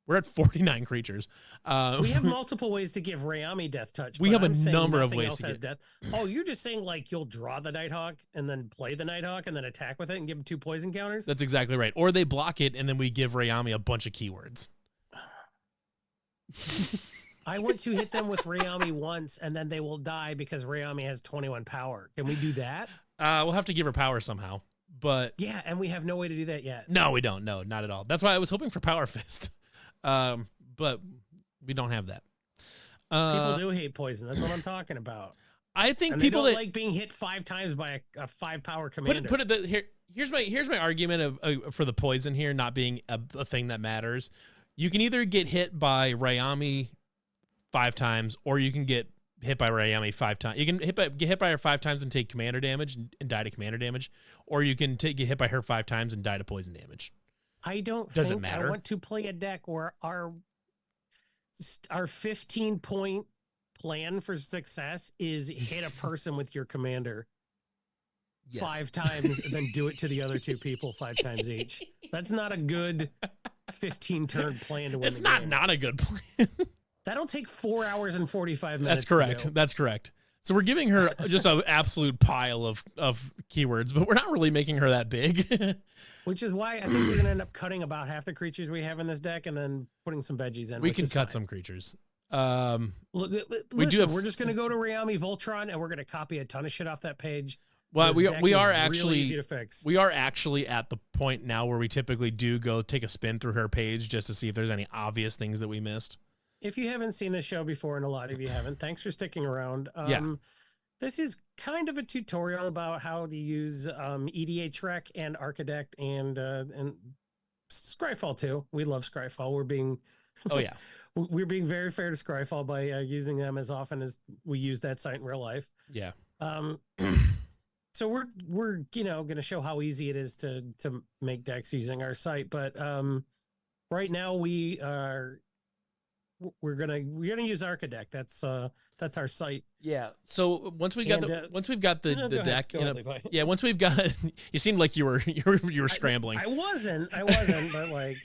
We're at 49 creatures. We have multiple ways to give Rayami Death Touch. We have a number of ways to get death. Oh, you're just saying like you'll draw the Nighthawk and then play the Nighthawk and then attack with it and give him 2 poison counters? That's exactly right. Or they block it and then we give Rayami a bunch of keywords. I want to hit them with Rayami once and then they will die because Rayami has 21 power. Can we do that? We'll have to give her power somehow. But yeah, and we have no way to do that yet. No, we don't. No, not at all. That's why I was hoping for Power Fist. But we don't have that. People do hate poison. That's what I'm talking about. I think and people they don't that like being hit 5 times by a 5 power commander. Here's my argument of for the poison here not being a thing that matters. You can either get hit by Rayami 5 times, or you can get hit by Rayami 5 times. You can get hit by her 5 times and take commander damage and die to commander damage, or you can get hit by her 5 times and die to poison damage. I doesn't matter. I want to play a deck where our 15-point plan for success is hit a person with your commander 5 times and then do it to the other 2 people 5 times each. That's not a good 15-turn plan to win. It's not a good plan. That'll take 4 hours and 45 minutes. That's correct. That's correct. So we're giving her just an absolute pile of keywords, but we're not really making her that big. Which is why I think we're going to end up cutting about half the creatures we have in this deck and then putting some veggies in. We can cut some creatures. We're just going to go to Rayami Voltron and we're going to copy a ton of shit off that page. Well, we are actually easy to fix. We are actually at the point now where we typically do go take a spin through her page just to see if there's any obvious things that we missed. If you haven't seen this show before, and a lot of you haven't, thanks for sticking around. This is kind of a tutorial about how to use EDH and Architect and Scryfall too. We love Scryfall. We're being we're being very fair to Scryfall by using them as often as we use that site in real life. Yeah. So we're going to show how easy it is to make decks using our site, but right now we're gonna use Architect. That's our site. Yeah. So once we've got the deck, once we've got, you seemed like you were scrambling. I wasn't, but like.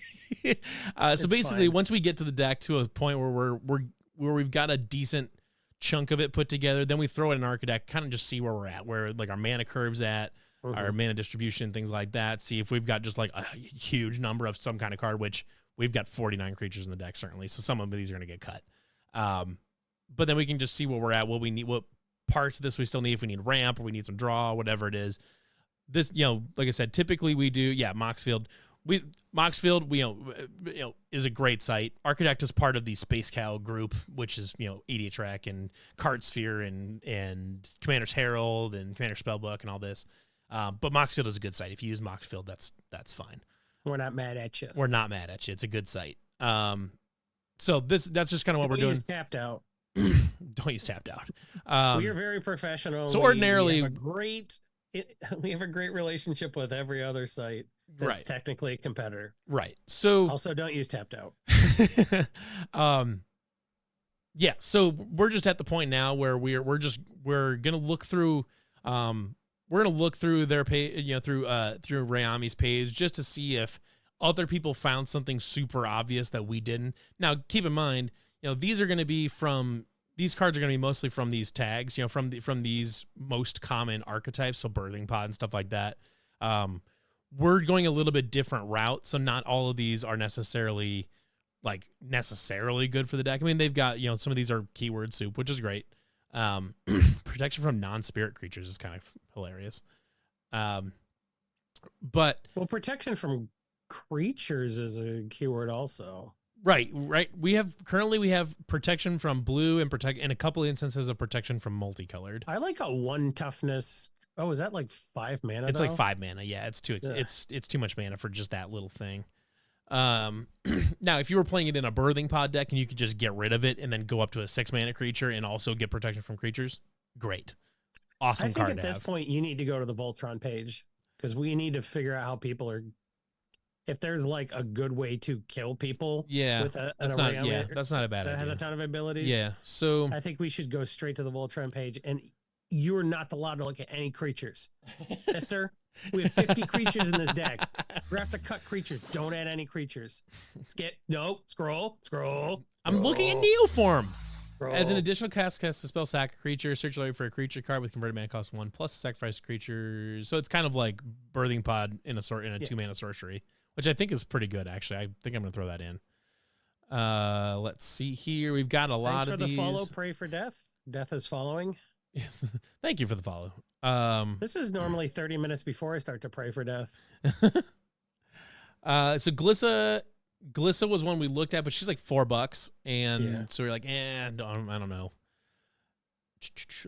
So basically, fine. Once we get to the deck to a point where we've got a decent chunk of it put together, then we throw it in Architect, kind of just see where we're at, where like our mana curve's at, our mana distribution, things like that. See if we've got just like a huge number of some kind of card, which. We've got 49 creatures in the deck, certainly, so some of these are going to get cut. But then we can just see where we're at, what we need, what parts of this we still need, if we need ramp or we need some draw, whatever it is. This, like I said, typically we do, Moxfield. Moxfield, is a great site. Architect is part of the Space Cow group, which is, EDH and Card Sphere and Commander's Herald and Commander Spellbook and all this. But Moxfield is a good site. If you use Moxfield, that's fine. We're not mad at you. We're not mad at you. It's a good site. So that's just kind of what we're doing. Use Tapped Out. Don't use Tapped Out. We are very professional. So ordinarily, we have a great relationship with every other site that's technically a competitor. Right. So also don't use Tapped Out. Yeah. So we're just at the point now where we're gonna look through. We're going to look through their page, through Rayami's page just to see if other people found something super obvious that we didn't. Now, keep in mind, these are going to be from these cards are going to be mostly from these tags, from these most common archetypes, so Birthing Pod and stuff like that. We're going a little bit different route, so not all of these are necessarily good for the deck. I mean, they've got, some of these are keyword soup, which is great. Protection from non-spirit creatures is kind of hilarious. But protection from creatures is a keyword also. Right. We have protection from blue and a couple of instances of protection from multicolored. I like a 1 toughness. Oh, is that like 5 mana? It's like 5 mana. Yeah, it's too much mana for just that little thing. Now, if you were playing it in a Birthing Pod deck and you could just get rid of it and then go up to a 6 mana creature and also get protection from creatures, great, awesome card. I think at this point you need to go to the Voltron page because we need to figure out how people are. If there's like a good way to kill people, with that's not a bad idea. That has a ton of abilities. Yeah, so I think we should go straight to the Voltron page, and you're not allowed to look at any creatures, Mister. We have 50 creatures in this deck. We have to cut creatures. Don't add any creatures. Scroll. I'm looking at Neoform. As an additional cast the spell, sack a creature, search for a creature card with converted mana cost 1 plus sacrifice creature. So it's kind of like Birthing Pod in a 2 mana sorcery, which I think is pretty good, actually. I think I'm going to throw that in. Let's see here. We've got a lot of these. Thanks for the follow. Pray for death. Death is following. Yes. Thank you for the follow. This is normally 30 minutes before I start to pray for death. So Glissa was one we looked at, but she's like $4, and so we're like, I don't know.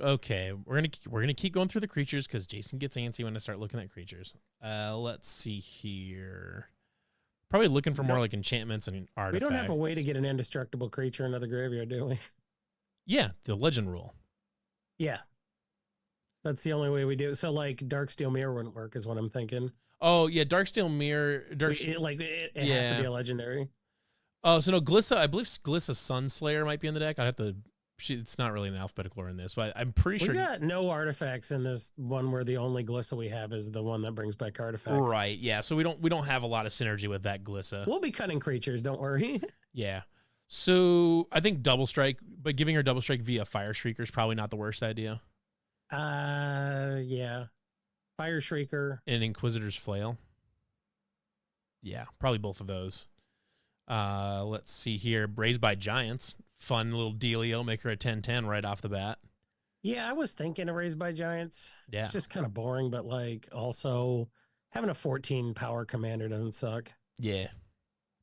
Okay, we're gonna keep going through the creatures because Jason gets antsy when I start looking at creatures. Let's see here. Probably looking for more like enchantments and artifacts. We don't have a way to get an indestructible creature into the graveyard, do we? Yeah, the legend rule. Yeah. That's the only way we do it. So like Darksteel Mirror wouldn't work is what I'm thinking. Oh yeah, Darksteel Mirror. It has to be a legendary. Oh, so no, Glissa. I believe Glissa Sunslayer might be in the deck. I have to. It's not really an alphabetical order in this, but I'm pretty sure we got no artifacts in this one. Where the only Glissa we have is the one that brings back artifacts. Right. Yeah. So we don't have a lot of synergy with that Glissa. We'll be cutting creatures. Don't worry. Yeah. So I think Double Strike, but giving her Double Strike via Fire Shrieker is probably not the worst idea. Yeah. Fire Shrieker. And Inquisitor's Flail. Yeah, probably both of those. Let's see here. Raised by Giants. Fun little dealio. Make her a 10/10 right off the bat. Yeah, I was thinking of Raised by Giants. Yeah. It's just kind of boring, but like also having a 14 power commander doesn't suck. Yeah.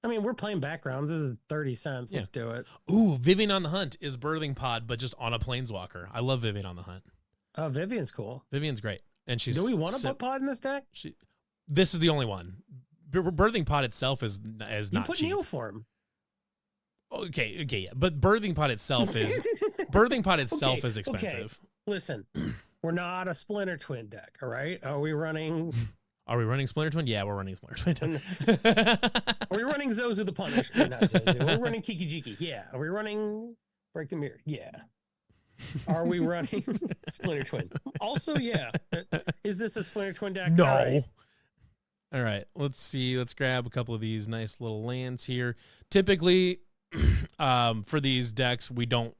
I mean, we're playing backgrounds. This is 30 cents. Let's do it. Ooh, Vivian on the Hunt is Birthing Pod, but just on a Planeswalker. I love Vivian on the Hunt. Oh, Vivian's cool. Vivian's great. And she's. Do we want to put Pod in this deck? This is the only one. Birthing Pod itself is not put cheap. Neoform. Okay, yeah. But Birthing Pod itself is is expensive. Okay. Listen, we're not a Splinter Twin deck, all right? Are we running Splinter Twin? Yeah, we're running Splinter Twin. Are we running Zozu the Punisher? Not Zozu. Are we running Kiki Jiki? Yeah. Are we running Break the Mirror? Yeah. Are we running Splinter Twin? Also, yeah. Is this a Splinter Twin deck? No. All right. Let's see. Let's grab a couple of these nice little lands here. Typically, for these decks, we don't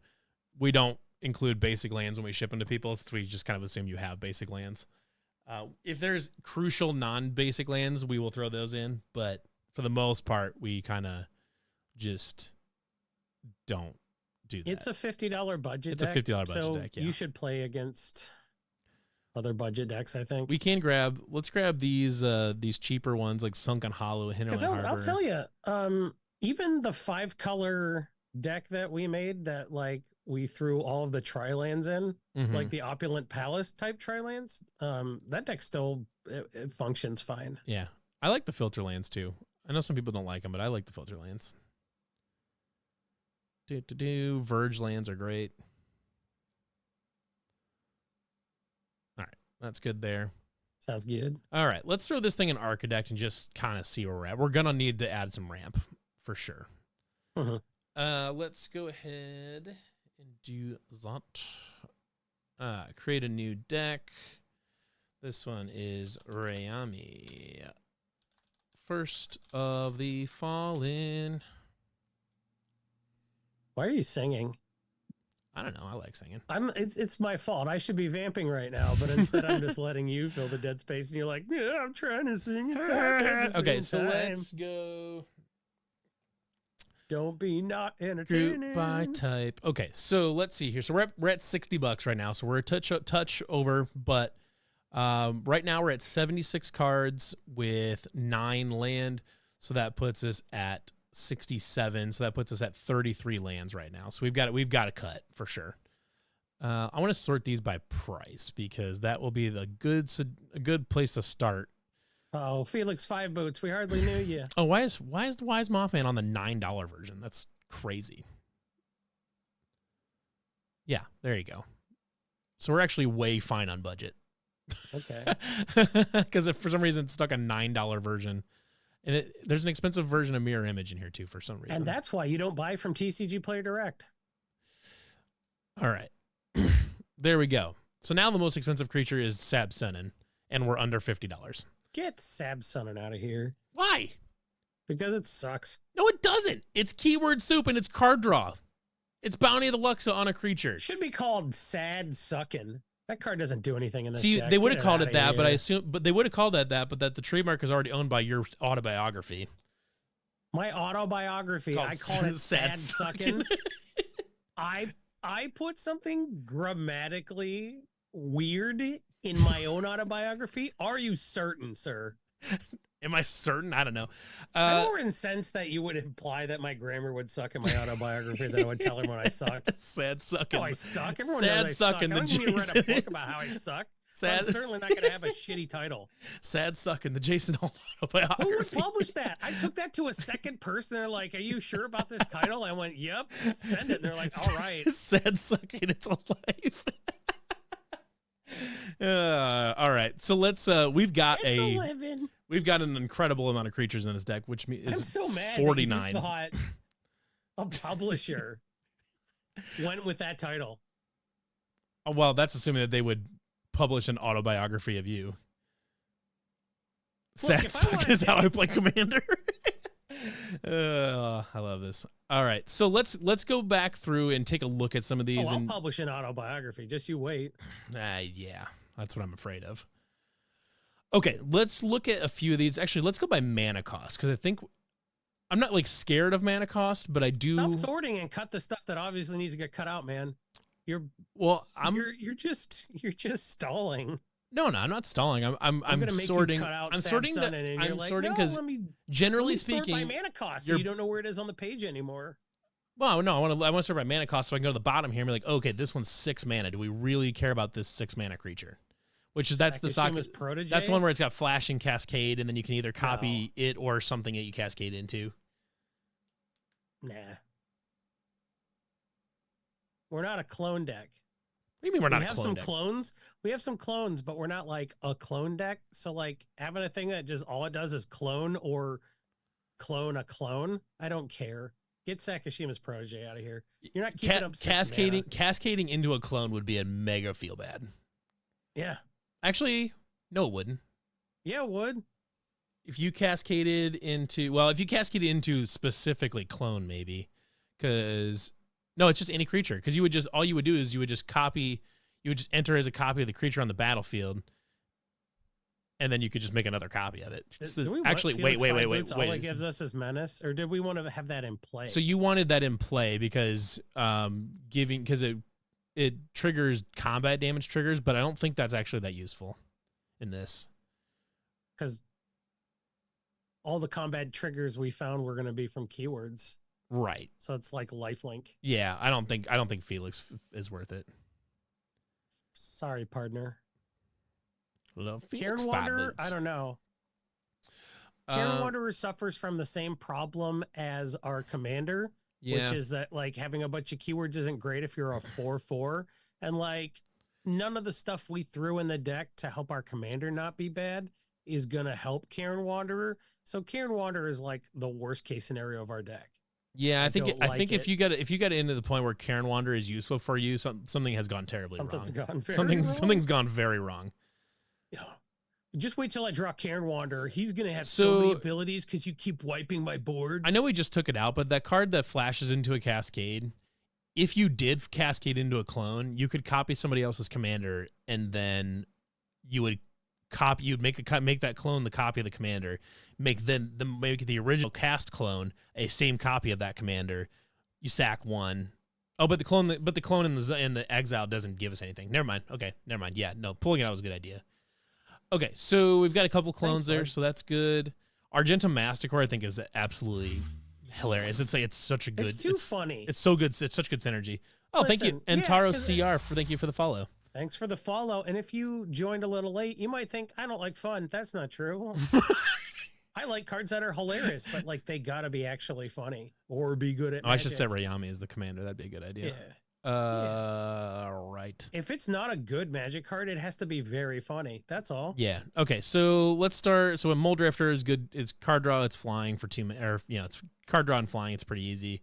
include basic lands when we ship them to people. We just kind of assume you have basic lands. If there's crucial non-basic lands, we will throw those in. But for the most part, we kind of just don't do that. It's a $50 budget It's deck. a $50 budget deck, yeah. You should play against other budget decks, I think. We can let's grab these cheaper ones like Sunken Hollow, Hinterland Harbor. I'll tell you, even the 5-color deck that we made that like we threw all of the tri-lands in, like the Opulent Palace type tri-lands, that deck still it functions fine. Yeah. I like the filter lands too. I know some people don't like them, but I like the filter lands. Verge lands are great. All right. That's good there. Sounds good. All right. Let's throw this thing in Architect and just kind of see where we're at. We're going to need to add some ramp for sure. Let's go ahead and do that. Create a new deck. This one is Rayami. First of the Fallen. Why are you singing? I don't know. I like singing. It's my fault. I should be vamping right now, but instead I'm just letting you fill the dead space, and you're like, yeah, I'm trying to sing in time. Okay, so let's go. Don't be not entertaining. Group by type. Okay, so let's see here. So we're at $60 right now. So we're a touch over, but right now we're at 76 cards with 9 land. So that puts us at 67. So that puts us at 33 lands right now. So we've got a cut for sure. I want to sort these by price because that will be a good place to start. Oh, Felix 5 boots. We hardly knew you. Oh, why is the Wise Mothman on the $9 version? That's crazy. Yeah, there you go. So we're actually way fine on budget. Okay. Because for some reason it's stuck a $9 version. And there's an expensive version of Mirror Image in here too for some reason. And that's why you don't buy from TCG Player Direct. All right. There we go. So now the most expensive creature is Sabsunin, and we're under $50. Get Sabsunin out of here. Why? Because it sucks. No, it doesn't. It's keyword soup and it's card draw. It's Bounty of the Luxa on a creature. It should be called Sad Suckin'. That card doesn't do anything in this See, deck. they would have called it that, here. but I assume, but they would have called that, but that the trademark is already owned by your autobiography. My autobiography, I called it Sad Suckin'. I put something grammatically weird in my own autobiography. Are you certain, sir? Am I certain? I don't know. I'm more incensed that you would imply that my grammar would suck in my autobiography than I would tell everyone I suck. Sad sucking. Oh, I suck. Everyone Sad knows I suck. I sucking. don't need to write a book about how I suck. I'm certainly not going to have a shitty title. Sad sucking, the Jason autobiography. Who would publish that? I took that to a second person. They're like, "Are you sure about this title?" I went, "Yep." Send it. And they're like, "All right." Sad sucking. It's a life. All right. So let's. We've got we've got an incredible amount of creatures in this deck, which is I'm so mad 49. That you thought a publisher went with that title. Oh, well, that's assuming that they would publish an autobiography of you. Look, Sad suck is how I play Commander. I love this. All right, so let's go back through and take a look at some of these. I'll publish an autobiography. Just you wait. Yeah, that's what I'm afraid of. Okay, let's look at a few of these. Actually, let's go by mana cost because I think I'm not like scared of mana cost, but I do. Stop sorting and cut the stuff that obviously needs to get cut out, man. You're just stalling. No, I'm not stalling. I'm sorting. I'm sorting because generally speaking, sort by mana cost. So you don't know where it is on the page anymore. Well, no, I want to sort by mana cost so I can go to the bottom here and be like, okay, this one's 6 mana. Do we really care about this 6 mana creature? Which is that's Sakashima's Protege? That's the one where it's got Flash and Cascade, and then you can either copy it or something that you cascade into. Nah. We're not a clone deck. What do you mean we're not a clone deck? We have some clones, but we're not like a clone deck. So like having a thing that just all it does is clone or clone a clone. I don't care. Get Sakashima's Protege out of here. You're not keeping up cascading into a clone would be a mega feel bad. Yeah. Actually, no, it wouldn't. Yeah, it would. If you cascaded into specifically clone, maybe, because. No, it's just any creature. Because you would just enter as a copy of the creature on the battlefield, and then you could just make another copy of it. Wait. All it gives us is menace, or did we want to have that in play? So you wanted that in play because it triggers combat damage triggers, but I don't think that's actually that useful in this. Because all the combat triggers we found were going to be from keywords. Right. So it's like lifelink. Yeah, I don't think Felix is worth it. Sorry, partner. Love Felix. Karen Wanderer, I don't know. Karen Wanderer suffers from the same problem as our commander, which is that like having a bunch of keywords isn't great if you're a 4/4, and like none of the stuff we threw in the deck to help our commander not be bad is gonna help Karen Wanderer. So Karen Wanderer is like the worst case scenario of our deck. Yeah, I think if you got into the point where Karen Wanderer is useful for you, something has gone terribly wrong. Something's gone very wrong. Yeah. Just wait till I draw Karen Wanderer. He's gonna have so many abilities because you keep wiping my board. I know we just took it out, but that card that flashes into a cascade if you did cascade into a clone, you could copy somebody else's commander, and then you would make that clone the copy of the commander, make the original cast clone a same copy of that commander. You sack one. Oh, but the clone in the exile doesn't give us anything. Never mind. Okay, never mind. Yeah, no, pulling it out was a good idea. Okay, so we've got a couple clones there, so that's good. Argentum Masticore, I think, is absolutely hilarious. It's such a good. It's funny. It's so good. It's such good synergy. Oh, thank you, and Taro CR thank you for the follow. Thanks for the follow. And if you joined a little late, you might think I don't like fun. That's not true. I like cards that are hilarious, but like they gotta be actually funny or be good at. I should say Rayami is the commander. That'd be a good idea. Yeah. Right. If it's not a good Magic card, it has to be very funny. That's all. Yeah. Okay. So let's start. So a Mole Drifter is good. It's card draw. It's flying for it's card draw and flying. It's pretty easy.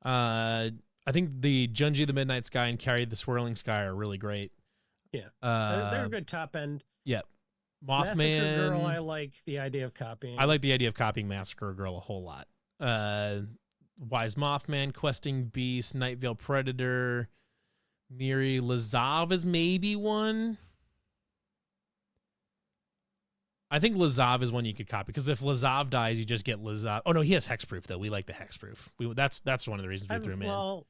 I think the Junji the Midnight Sky and Carry the Swirling Sky are really great. Yeah. They're a good top end. Yep. Mothman. Massacre Girl, I like the idea of copying. I like the idea of copying Massacre Girl a whole lot. Wise Mothman, Questing Beast, Night Veil Predator, Miri, Lazav is maybe one. I think Lazav is one you could copy, because if Lazav dies, you just get Lazav. Oh no, he has hexproof though. We like the hexproof. That's one of the reasons we threw him in. Well,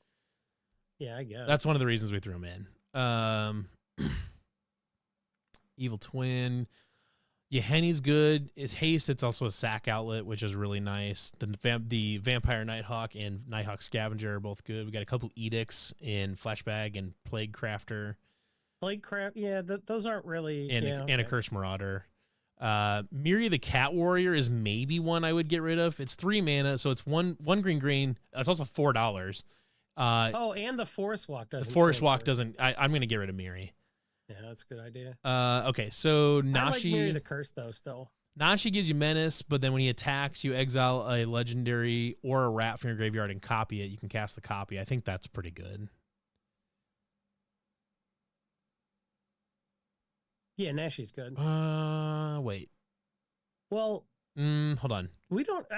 yeah, I guess that's one of the reasons we threw him in. Evil Twin. Yahenni's good. It's haste. It's also a sack outlet, which is really nice. The Vampire Nighthawk and Nighthawk Scavenger are both good. We got a couple edicts in Flashbag and Plague Crafter. Plague Craft, yeah, those aren't really. And a Curse Marauder. Miri the Cat Warrior is maybe one I would get rid of. It's 3 mana, so it's one green. It's also $4. And the Forest Walk doesn't. The Forest Walk doesn't. I'm going to get rid of Miri. Yeah, that's a good idea. Okay, so Nashi. I like Miri the Curse though. Still, Nashi gives you menace, but then when he attacks, you exile a legendary or a rat from your graveyard and copy it. You can cast the copy. I think that's pretty good. Yeah, Nashi's good. Wait. Well, hold on.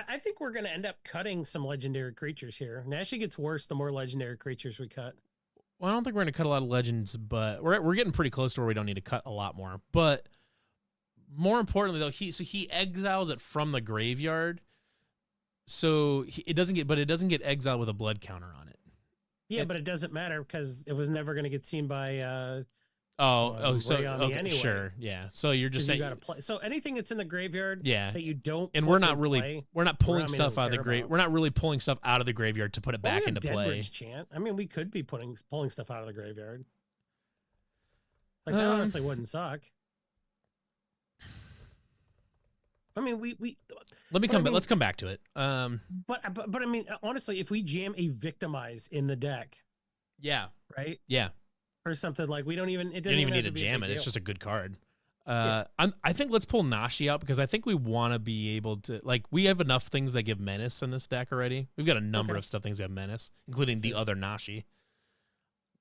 I think we're going to end up cutting some legendary creatures here. Nashi gets worse the more legendary creatures we cut. Well, I don't think we're going to cut a lot of legends, but we're getting pretty close to where we don't need to cut a lot more. But more importantly, though, he exiles it from the graveyard, so it doesn't get exiled with a blood counter on it. Yeah, but it doesn't matter because it was never going to get seen by. Rayami anyway. Sure, yeah. So you're just saying you got to play. So anything that's in the graveyard, yeah, that you don't, and we're not pulling stuff out of the grave. We're not really pulling stuff out of the graveyard to put it back into play. Chant. I mean, we could be pulling stuff out of the graveyard. Like that honestly wouldn't suck. I mean, let's come back to it. But I mean, honestly, if we jam a Victimize in the deck, yeah, right, yeah. Or something like you don't even need to jam it. It's just a good card. I think let's pull Nashi out because I think we want to be able to we have enough things that give menace in this deck already. We've got a number of things that have menace, including the other Nashi.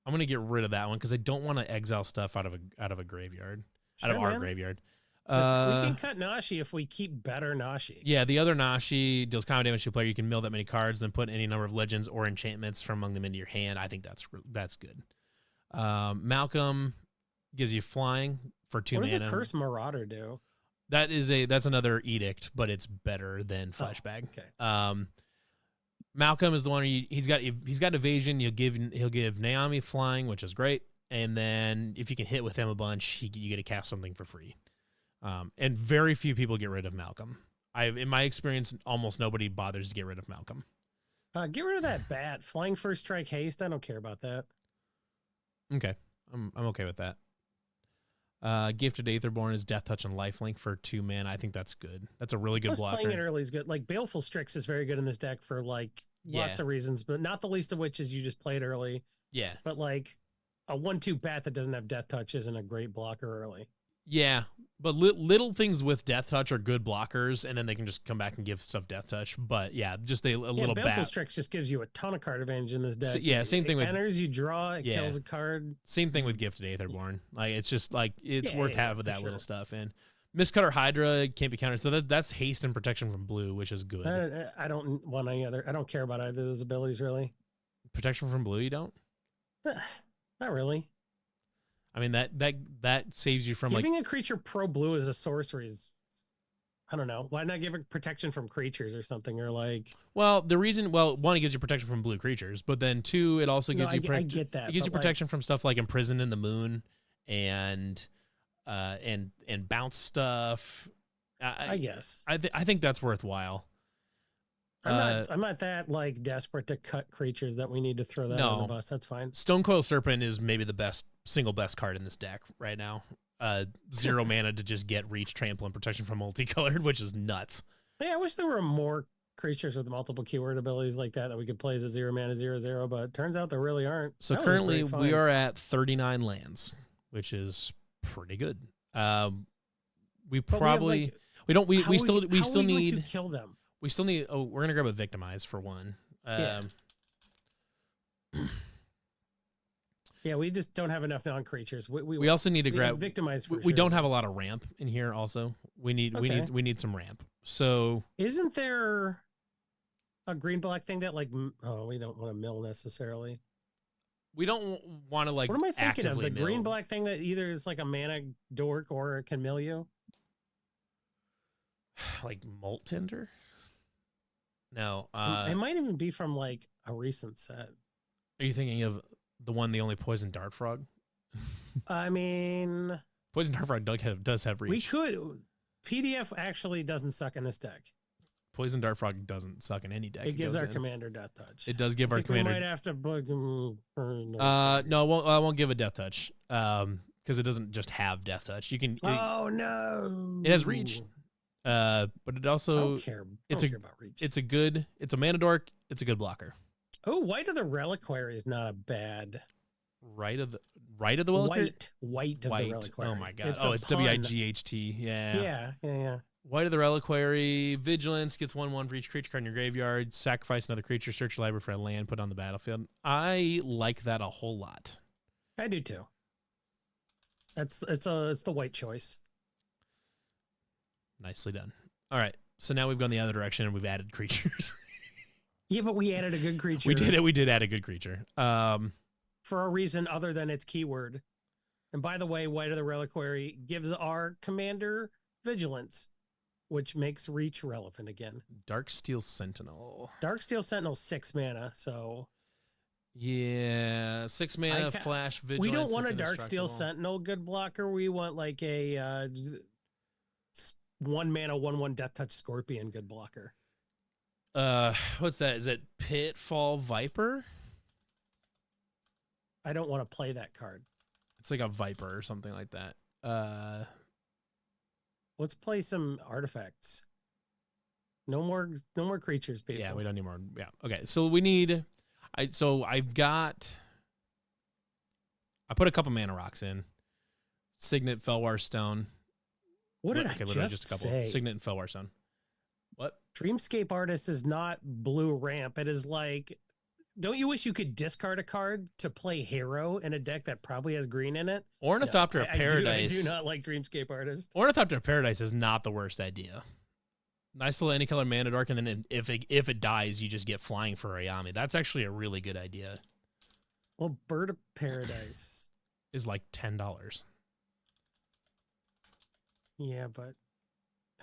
I'm gonna get rid of that one because I don't want to exile stuff out of a graveyard, out of our graveyard. We can cut Nashi if we keep better Nashi. Yeah, the other Nashi deals combat damage to a player. You can mill that many cards, then put any number of legends or enchantments from among them into your hand. I think that's good. Malcolm gives you flying for 2 mana. What does a Curse Marauder do? That's another edict, but it's better than Flashbag. Okay. Malcolm is the one he's got evasion. He'll give Naomi flying, which is great. And then if you can hit with him a bunch, you get to cast something for free. And very few people get rid of Malcolm. In my experience, almost nobody bothers to get rid of Malcolm. Get rid of that bat. Flying First Strike Haste. I don't care about that. Okay, I'm okay with that. Gifted Aetherborn is Death Touch and Lifelink for 2 mana. I think that's good. That's a really good blocker. Playing it early is good. Like Baleful Strix is very good in this deck for lots of reasons, but not the least of which is you just play it early. Yeah. But a 1/2 bat that doesn't have Death Touch isn't a great blocker early. Yeah, but little things with Death Touch are good blockers, and then they can just come back and give stuff Death Touch. But yeah, just a little Baleful Strix just gives you a ton of card advantage in this deck. Same thing with enters, you draw, it kills a card. Same thing with Gifted Aetherborn. It's just it's worth having that little stuff in. Mistcutter Hydra can't be countered, so that's haste and protection from blue, which is good. I don't want any other. I don't care about either of those abilities really. Protection from blue, you don't? Not really. I mean, that saves you from Giving a creature pro blue as a sorcery is, I don't know. Why not give it protection from creatures or something? Or like, well, the reason, one, it gives you protection from blue creatures, but then two, it also gives you I get that. It gives you but, like, protection from stuff like Imprisoned in the Moon and bounce stuff. I guess. I think that's worthwhile. I'm not that like desperate to cut creatures that we need to throw that on the bus. That's fine. Stonecoil Serpent is maybe the single best card in this deck right now. 0 mana to just get reach, trample, and protection from multicolored, which is nuts. Yeah, I wish there were more creatures with multiple keyword abilities like that we could play as a 0 mana 0/0, but it turns out there really aren't. So currently we are at 39 lands, which is pretty good. We still need to kill them. We still need. Oh, we're gonna grab a Victimize for one. Yeah, we just don't have enough non-creatures. We also need to grab Victimize. We don't have a lot of ramp in here. Also, we need some ramp. So isn't there a green-black thing that like? Oh, we don't want to mill necessarily. We don't want to like. What am I thinking of? The mill. green-black thing that either is like a mana dork or it can mill you. Like Molt Tinder. No, it might even be from like a recent set. Are you thinking of the only Poison Dart Frog? I mean, Poison Dart Frog does have reach. We could. PDF actually doesn't suck in this deck. Poison Dart Frog doesn't suck in any deck. It gives our commander Death Touch. It does give our commander. We might have to bug him. No, I won't give a Death Touch. Because it doesn't just have Death Touch. You can. Oh no! It has reach. But it also. I don't care about reach. It's a mana dork. It's a good blocker. Oh, White of the Reliquary is not a bad. Right of the Reliquary? White of the Reliquary. Oh my god. It's WIGHT. Yeah. Yeah. White of the Reliquary. Vigilance gets 1/1 for each creature card in your graveyard. Sacrifice another creature. Search your library for a land. Put it on the battlefield. I like that a whole lot. I do too. It's the white choice. Nicely done. All right. So now we've gone the other direction and we've added creatures. Yeah, but we added a good creature. We did add a good creature. For a reason other than its keyword. And by the way, White of the Reliquary gives our commander vigilance, which makes reach relevant again. Darksteel Sentinel. Darksteel Sentinel 6 mana, so yeah, 6 mana flash vigilance. We don't want a Darksteel Sentinel good blocker. We want like a 1 mana 1/1 Death Touch Scorpion good blocker. What's that? Is it Pitfall Viper? I don't want to play that card. It's like a Viper or something like that. Let's play some artifacts. No more creatures, people. Yeah, we don't need more. Yeah. Okay. So we need. I put a couple mana rocks in. Signet, Felwar Stone. What did I just say? Signet and Felwar Stone. What? Dreamscape Artist is not blue ramp. It is like, don't you wish you could discard a card to play hero in a deck that probably has green in it? Ornithopter of Paradise. I do not like Dreamscape Artist. Ornithopter of Paradise is not the worst idea. Nice little any color mana dork, and then if it dies, you just get flying for Rayami. That's actually a really good idea. Well, Bird of Paradise is like $10. Yeah, but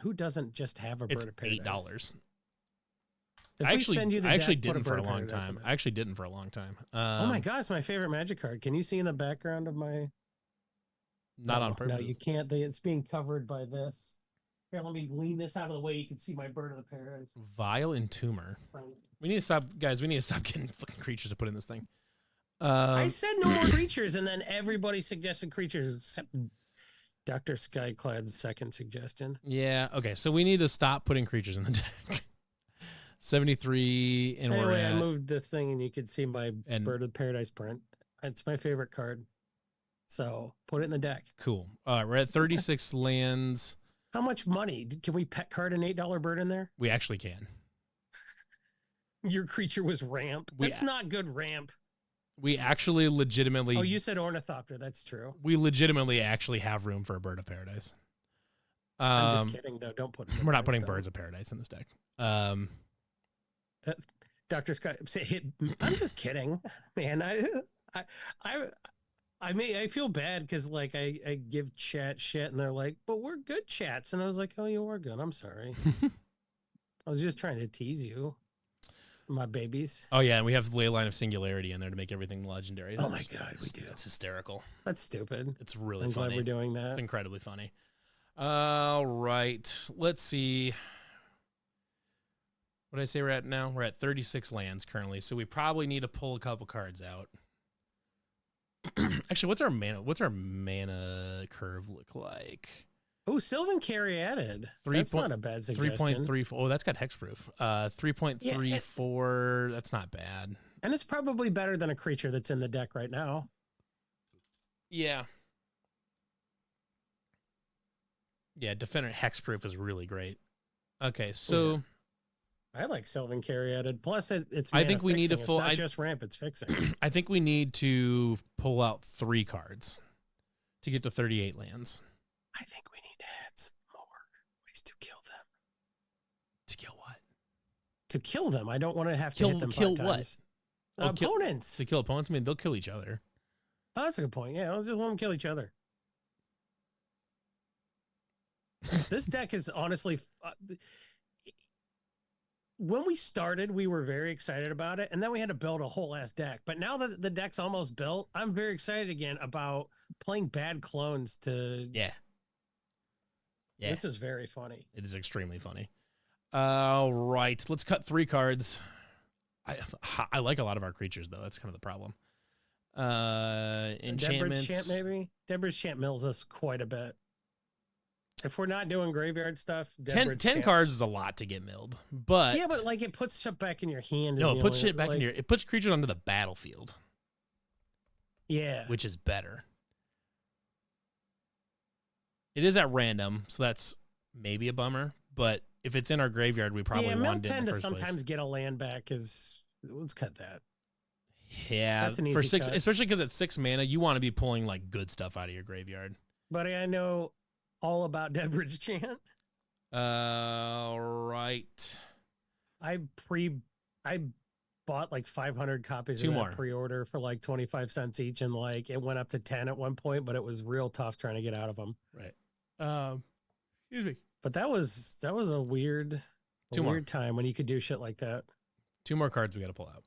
who doesn't just have a Bird of Paradise? $8. I actually didn't for a long time. Oh my god, it's my favorite Magic card. Can you see in the background of my? Not on purpose. No, you can't. It's being covered by this. Here, let me lean this out of the way. You can see my Bird of the Paradise. Vile Entomber. We need to stop, guys. We need to stop getting fucking creatures to put in this thing. I said no more creatures, and then everybody suggested creatures except Dr. Skyclad's second suggestion. Yeah. Okay. So we need to stop putting creatures in the deck. 73, and anyway, I moved the thing, and you could see my Bird of Paradise print. It's my favorite card. So put it in the deck. Cool. We're at 36 lands. How much money? Can we pet card an $8 bird in there? We actually can. Your creature was ramp. That's not good ramp. We actually legitimately... Oh, you said Ornithopter. That's true. We legitimately actually have room for a Bird of Paradise. I'm just kidding, though. Don't put... We're not putting Birds of Paradise in this deck. Dr. Scott hit. I'm just kidding, man. I feel bad because like I give chat shit and they're like, but we're good chats, and I was like, oh, you are good. I'm sorry. I was just trying to tease you, my babies. Oh yeah, and we have ley line of singularity in there to make everything legendary. Oh my god, we do. It's hysterical. That's stupid. It's really I'm funny. glad we're doing that. It's incredibly funny. All right, let's see. What did I say we're at now? We're at 36 lands currently, so we probably need to pull a couple cards out. Actually, what's our mana curve look like? Oh, Sylvan Carry added. That's not a bad suggestion. 3.34. Oh, that's got hexproof. 3.34. That's not bad. And it's probably better than a creature that's in the deck right now. Yeah. Yeah, Defender hexproof is really great. Okay, so I like Sylvan Caryatid. Plus, it's. I think we need a full. It's not just ramp; it's fixing. I think we need to pull out 3 cards to get to 38 lands. I think we need to add some more ways to kill them. To kill what? To kill them. I don't want to have to hit them. Kill 5 what? times. Opponents. To kill opponents. I mean, they'll kill each other. Oh, that's a good point. Yeah, let's just let them kill each other. This deck is honestly. When we started, we were very excited about it, and then we had to build a whole ass deck. But now that the deck's almost built, I'm very excited again about playing bad clones to. Yeah. This is very funny. It is extremely funny. All right, let's cut 3 cards. I like a lot of our creatures, though. That's kind of the problem. Enchantments. Deborah's Chant, maybe? Deborah's Chant mills us quite a bit. If we're not doing graveyard stuff, 10 cards is a lot to get milled, but yeah, but like it puts shit back in your hand. No, it puts shit back in your. It puts creatures onto the battlefield. Yeah, which is better. It is at random, so that's maybe a bummer. But if it's in our graveyard, we probably want it in the first place. Sometimes get a land back. Let's cut that. Yeah, that's an easy for 6, cut. Especially because at 6 mana, you want to be pulling like good stuff out of your graveyard. Buddy, I know all about Deborah's Chant. Right. I bought like 500 copies of that pre-order for like 25 cents each, and like it went up to 10 at one point, but it was real tough trying to get out of them. Right. Excuse me. But that was a weird time when you could do shit like that. 2 more cards we got to pull out.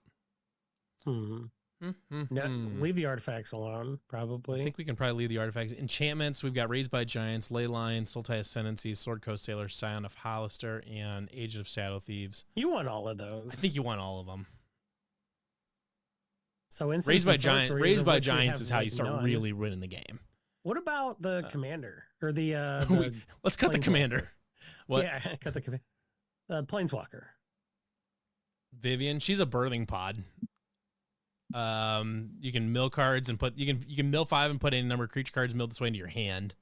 No, leave the artifacts alone, probably. I think we can probably leave the artifacts. Enchantments, we've got Raised by Giants, Leyline, Sultai Ascendancy, Sword Coast Sailor, Scion of Hollister, and Age of Shadow Thieves. You want all of those. I think you want all of them. So Raised by Giants is how you start really winning the game. What about the commander or the let's cut the commander. What? Yeah, cut the commander. Planeswalker. Vivian, she's a birthing pod. You can mill cards and you can mill 5 and put any number of creature cards milled this way into your hand.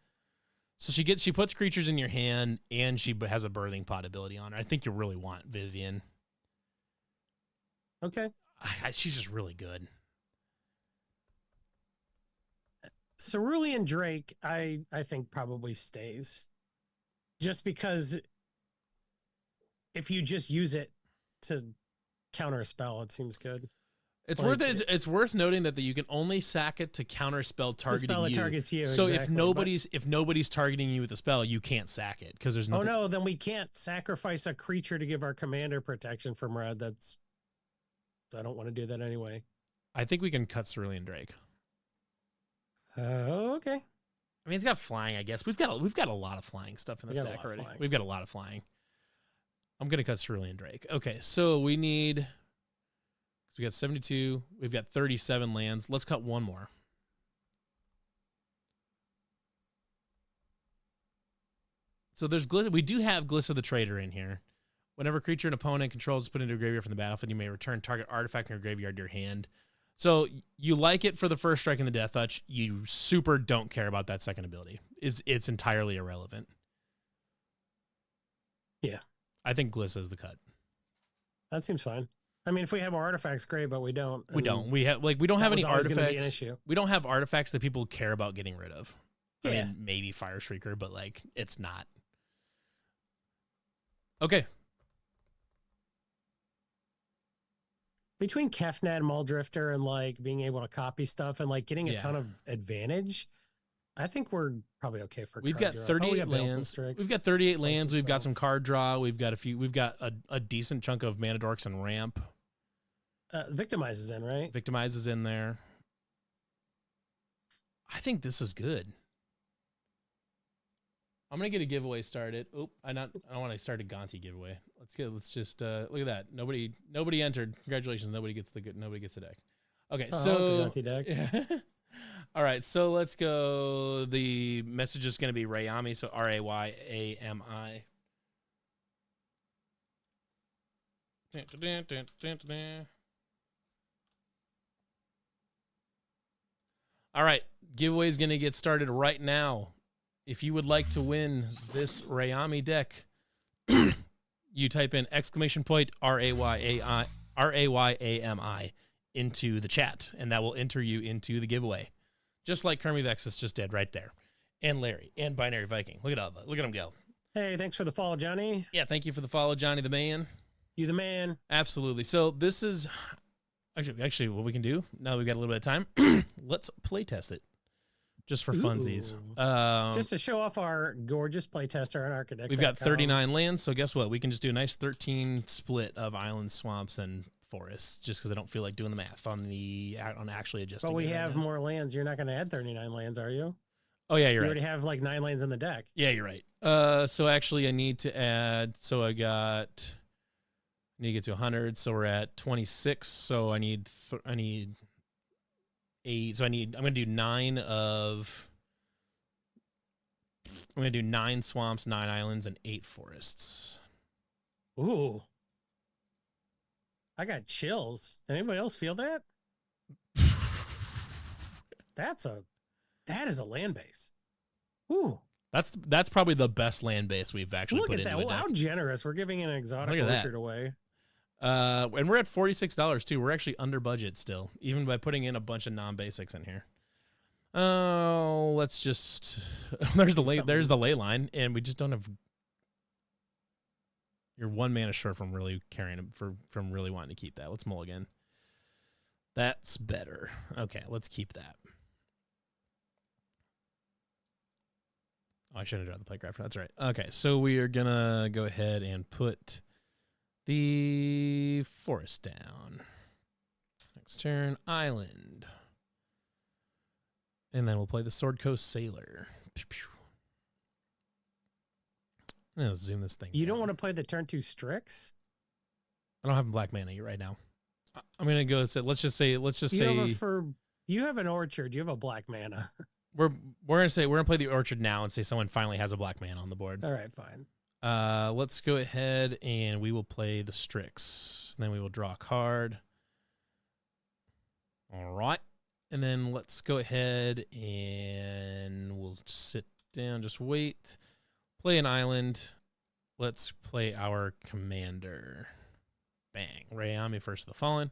So she puts creatures in your hand and she has a birthing pod ability on her. I think you really want Vivian. Okay. She's just really good. Cerulean Drake, I think probably stays. Just because if you just use it to counter a spell, it seems good. It's worth noting that you can only sack it to counter spell targeting you. Targets you. So exactly. if nobody's targeting you with a spell, you can't sack it because there's nothing. Oh no, then we can't sacrifice a creature to give our commander protection from red. I don't want to do that anyway. I think we can cut Cerulean Drake. Okay. I mean, it's got flying. I guess we've got a lot of flying stuff in this deck already. We've got a lot of flying. I'm gonna cut Cerulean Drake. Okay, so we need. We got 72. We've got 37 lands. Let's cut 1 more. So there's Gliss. We do have Gliss of the Trader in here. Whenever creature an opponent controls is put into a graveyard from the battlefield, you may return target artifact in your graveyard to your hand. So you like it for the first strike and the Death Touch. You super don't care about that second ability. It's entirely irrelevant. Yeah. I think Gliss is the cut. That seems fine. I mean, if we have more artifacts, great, but we don't. We don't. We don't have any artifacts. We don't have artifacts that people care about getting rid of. Yeah. I mean, maybe Fire Shrieker, but like it's not. Okay. between Kefnet, Muldrifter, and like being able to copy stuff and like getting a ton of advantage, I think we're probably okay for We've card got draw. 38 we got Baleful lands. Strix, We've got 38 plays lands. We've got some itself. card draw. We've got a decent chunk of mana dorks and ramp. Victimize is in, right? Victimize is in there. I think this is good. I'm gonna get a giveaway started. I don't want to start a Gonti giveaway. Let's just look at that. Nobody entered. Congratulations. Nobody gets the deck. Okay, so the deck. Yeah. All right, so let's go. The message is going to be Rayami, so Rayami. All right, giveaway is going to get started right now. If you would like to win this Rayami deck, you type in !Rayami into the chat, and that will enter you into the giveaway. Just like Kermie Vexus just did right there. And Larry and Binary Viking. Look at them go. Hey, thanks for the follow, Johnny. Yeah, thank you for the follow, Johnny the man. You the man. Absolutely. So this is actually what we can do now that we've got a little bit of time. Let's play test it. Just for funsies. Just to show off our gorgeous playtester and architect. We've got 39 lands, so guess what? We can just do a nice 13 split of islands, swamps, and forests, just because I don't feel like doing the math on actually adjusting. But we have more lands. You're not going to add 39 lands, are you? Oh yeah, you're right. You right. already have like 9 lands in the deck. Yeah, you're right. So actually, I need to add. So I need to get to 100. So we're at 26. So I need 8. So I'm gonna do 9 of. I'm gonna do 9 swamps, 9 islands, and 8 forests. Ooh. I got chills. Did anybody else feel that? That is a land base. Ooh. That's probably the best land base we've actually put into a deck. How generous. We're giving an exotic orchard away. And we're at $46 too. We're actually under budget still, even by putting in a bunch of non-basics in here. Oh, let's just there's the ley line, and we just don't have. You're 1 mana short from really from really wanting to keep that. Let's mulligan. That's better. Okay, let's keep that. Oh, I shouldn't have drawn the playcraft. That's right. Okay, so we are gonna go ahead and put the forest down. Next turn, island. And then we'll play the Sword Coast Sailor. Pew, pew. I'm gonna zoom this thing. You don't want to play the turn 2 Strix? I don't have black mana right now. I'm gonna go. Let's just say. You have an orchard. You have a black mana. We're gonna play the orchard now and say someone finally has a black mana on the board. All right, fine. Let's go ahead and we will play the Strix. And then we will draw a card. All right. And then let's go ahead and we'll sit down, just wait. Play an island. Let's play our commander. Bang. Rayami, First of the Fallen.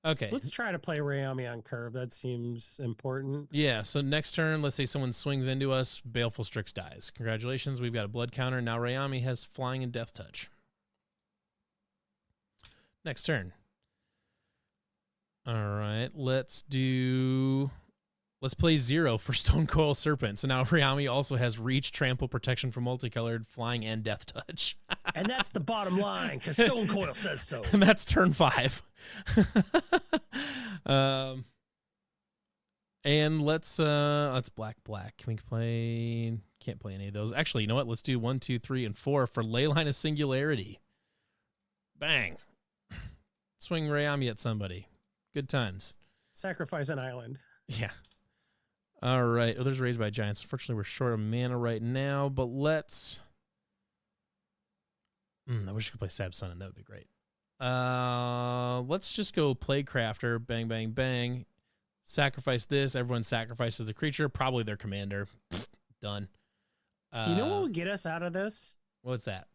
Okay. Let's try to play Rayami on curve. That seems important. Yeah, so next turn, let's say someone swings into us, Baleful Strix dies. Congratulations, we've got a blood counter. Now Rayami has flying and death touch. Next turn. All right, let's play 0 for Stone Coil Serpent. So now Rayami also has reach, trample, protection from multicolored, flying, and death touch. And that's the bottom line, because Stone Coil says so. And that's turn 5. And let's black. Can we play? Can't play any of those. Actually, you know what? Let's do 1, 2, 3, and 4 for Leyline of Singularity. Bang. Swing Rayami at somebody. Good times. Sacrifice an island. Yeah. All right. Oh, there's Raised by Giants. Unfortunately, we're short of mana right now, but let's. I wish I could play Sab Sun, and that would be great. Let's just go play Crafter. Bang, bang, bang. Sacrifice this. Everyone sacrifices the creature. Probably their commander. Done. You know what will get us out of this? What's that?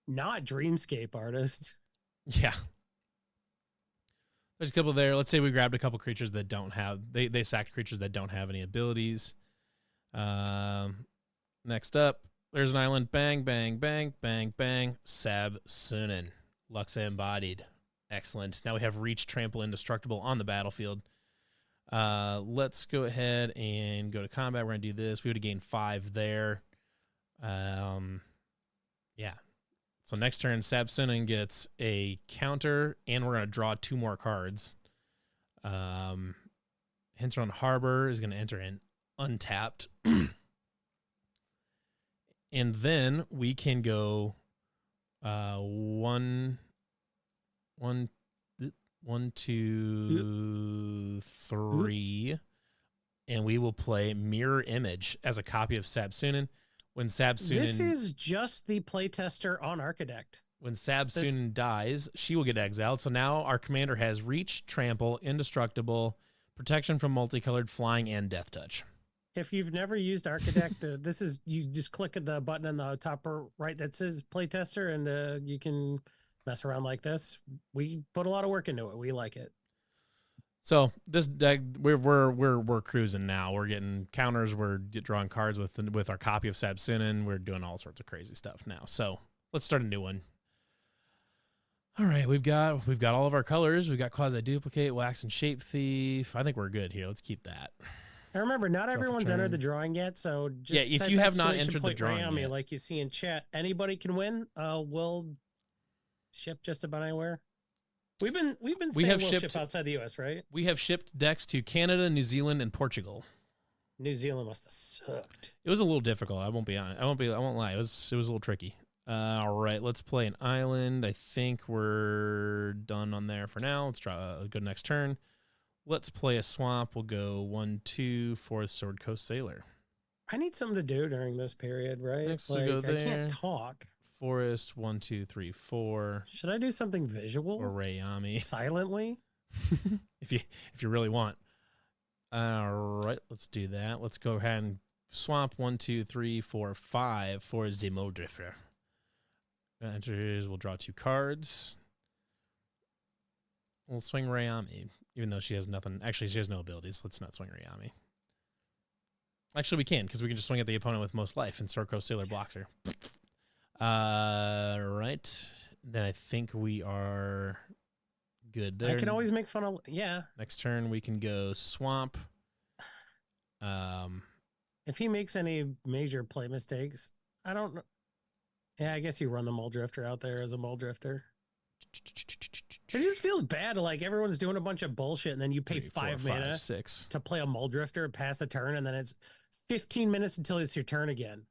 Not Dreamscape Artist. Yeah. There's a couple there. Let's say we grabbed a couple creatures that don't have... They sacked creatures that don't have any abilities. Next up, there's an island. Bang, bang, bang, bang, bang. Sab Sunan. Luxa Embodied. Excellent. Now we have reach, trample, indestructible on the battlefield. Let's go ahead and go to combat. We're going to do this. We would have gained 5 there. Yeah. So next turn, Sabsunin gets a counter, and we're going to draw 2 more cards. Hinterland Harbor is going to enter in untapped. And then we can go 1, 2, 3, and we will play Mirror Image as a copy of Sabsunin. When Sabsunin, this is just the playtester on Architect. When Sabsunin dies, she will get exiled. So now our commander has reach, trample, indestructible, protection from multicolored, flying, and death touch. If you've never used Architect, this is, you just click the button on the top right that says playtester, and you can mess around like this. We put a lot of work into it. We like it. So this deck, we're cruising now. We're getting counters. We're drawing cards with our copy of Sabsunin. We're doing all sorts of crazy stuff now. So let's start a new one. All right, we've got all of our colors. We've got Quasi Duplicate, Wax, and Shape Thief. I think we're good here. Let's keep that. And remember, not everyone's entered the drawing yet, so just if you have not entered the drawing Rayami, yet, like you see in chat, anybody can win. We'll ship just about anywhere. We saying we'll ship outside the U.S., right? We have shipped decks to Canada, New Zealand, and Portugal. New Zealand must have sucked. It was a little difficult. I won't lie. It was a little tricky. All right, let's play an island. I think we're done on there for now. Let's go next turn. Let's play a swamp. We'll go 1, 2, Forest Sword Coast Sailor. I need something to do during this period, right? Next we go there. I can't talk. Forest 1, 2, 3, 4. Should I do something visual or Rayami silently? if you really want. All right, let's do that. Let's go ahead and swamp 1, 2, 3, 4, 5 for the Muldrifter. Enters. We'll draw 2 cards. We'll swing Rayami, even though she has nothing. Actually, she has no abilities. Let's not swing Rayami. Actually, we can, because we can just swing at the opponent with most life, and Sorko Sailor blocks her. Right. Then I think we are good there. I can always make fun of, yeah. Next turn, we can go swamp. If he makes any major play mistakes, I don't know. Yeah, I guess you run the Muldrifter out there as a Muldrifter. It just feels bad. Like everyone's doing a bunch of bullshit, and then you pay 5 mana 6 to play a Muldrifter past the turn, and then it's 15 minutes until it's your turn again.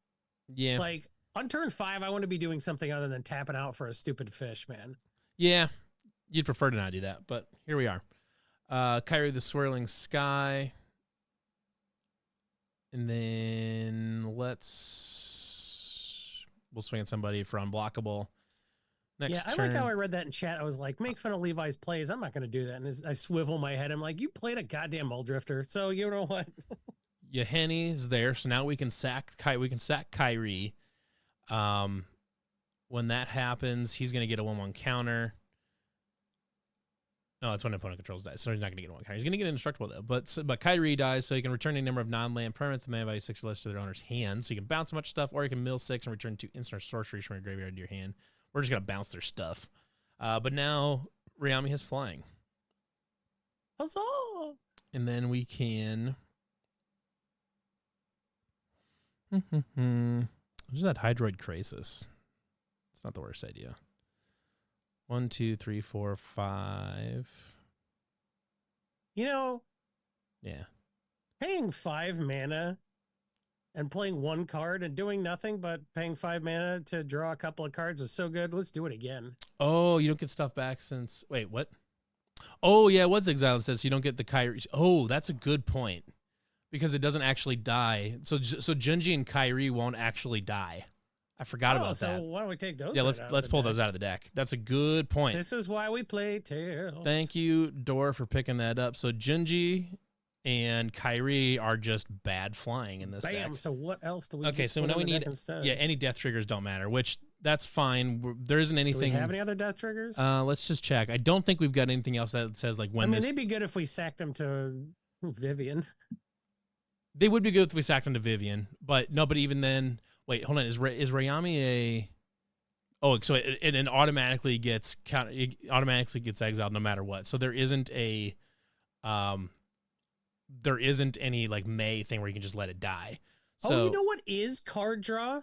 Yeah. Like on turn 5, I want to be doing something other than tapping out for a stupid fish, man. Yeah. You'd prefer to not do that, but here we are. Kyrie the Swirling Sky. And then we'll swing at somebody for unblockable. Next turn. I like how I read that in chat. I was like, make fun of Levi's plays. I'm not going to do that. And as I swivel my head, I'm like, you played a goddamn Muldrifter. So you know what? Yahenni is there. So now we can sack Kyrie. When that happens, he's going to get a 1/1 counter. No, that's when opponent controls dies. So he's not going to get a 1 counter. He's going to get indestructible though. But Kyrie dies, so you can return a number of non-land permanents, mana value 6 or less to their owner's hand. So you can bounce a bunch of stuff, or you can mill 6 and return 2 instant sorceries from your graveyard to your hand. We're just going to bounce their stuff. But now Rayami has flying. Huzzah! And then we can... What's that Hydroid Crisis? It's not the worst idea. 1, 2, 3, 4, 5. You know... Yeah. Paying 5 mana and playing 1 card and doing nothing but paying 5 mana to draw a couple of cards was so good. Let's do it again. Oh, you don't get stuff back since... Wait, what? Oh, yeah, what's Exile? It says you don't get the Kyrie... Oh, that's a good point. Because it doesn't actually die. So Junji and Kyrie won't actually die. I forgot about that. So why don't we take those? Yeah, let's pull those out of the deck. That's a good point. This is why we play Tails. Thank you, Dor, for picking that up. So Junji and Kyrie are just bad flying in this deck. So what else do we Okay, so now we need any death triggers don't matter, which that's fine. There isn't anything. Do we have any other death triggers? Let's just check. I don't think we've got anything else that says like when they'd be good if we sacked them to Vivian. They would be good if we sacked them to Vivian, but no. But even then, wait, hold on. Is Rayami a? Oh, so it automatically gets exiled no matter what. So there isn't any like May thing where you can just let it die. So you know what is card draw?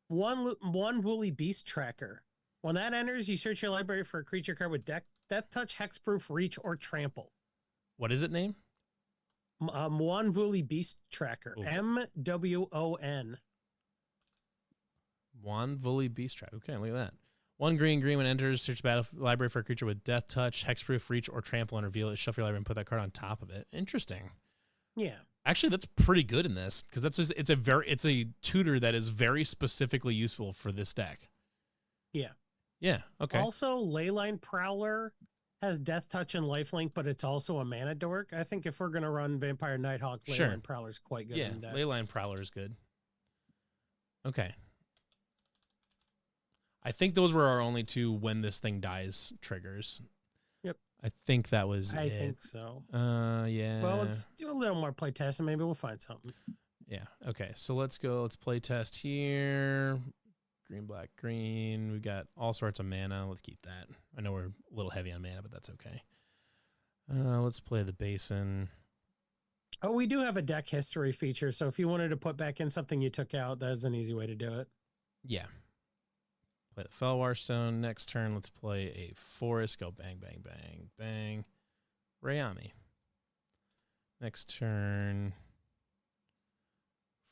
One Woolly Beast Tracker. When that enters, you search your library for a creature card with death touch, hexproof, reach, or trample. What is it name? One Woolly Beast Tracker. Ooh. MWON. One Woolly Beast Tracker. Okay, look at that. One green when enters, search battle library for a creature with death touch, hexproof, reach, or trample, and reveal it. Shuffle your library and put that card on top of it. Interesting. Yeah. Actually, that's pretty good in this because it's a tutor that is very specifically useful for this deck. Yeah. Yeah. Okay. Also, Leyline Prowler has death touch and lifelink, but it's also a mana dork. I think if we're gonna run Vampire Nighthawk, Leyline Prowler's quite good. Yeah, in that. Leyline Prowler is good. Okay. I think those were our only two when this thing dies triggers. Yep. I think that was I it. think so. Yeah. Well, let's do a little more play test and maybe we'll find something. Yeah. Okay. So let's go. Let's play test here. Green, black, green. We got all sorts of mana. Let's keep that. I know we're a little heavy on mana, but that's okay. Let's play the basin. Oh, we do have a deck history feature. So if you wanted to put back in something you took out, that's an easy way to do it. Yeah. Play the Felwar Stone. Next turn, let's play a forest. Go bang, bang, bang, bang. Rayami. Next turn,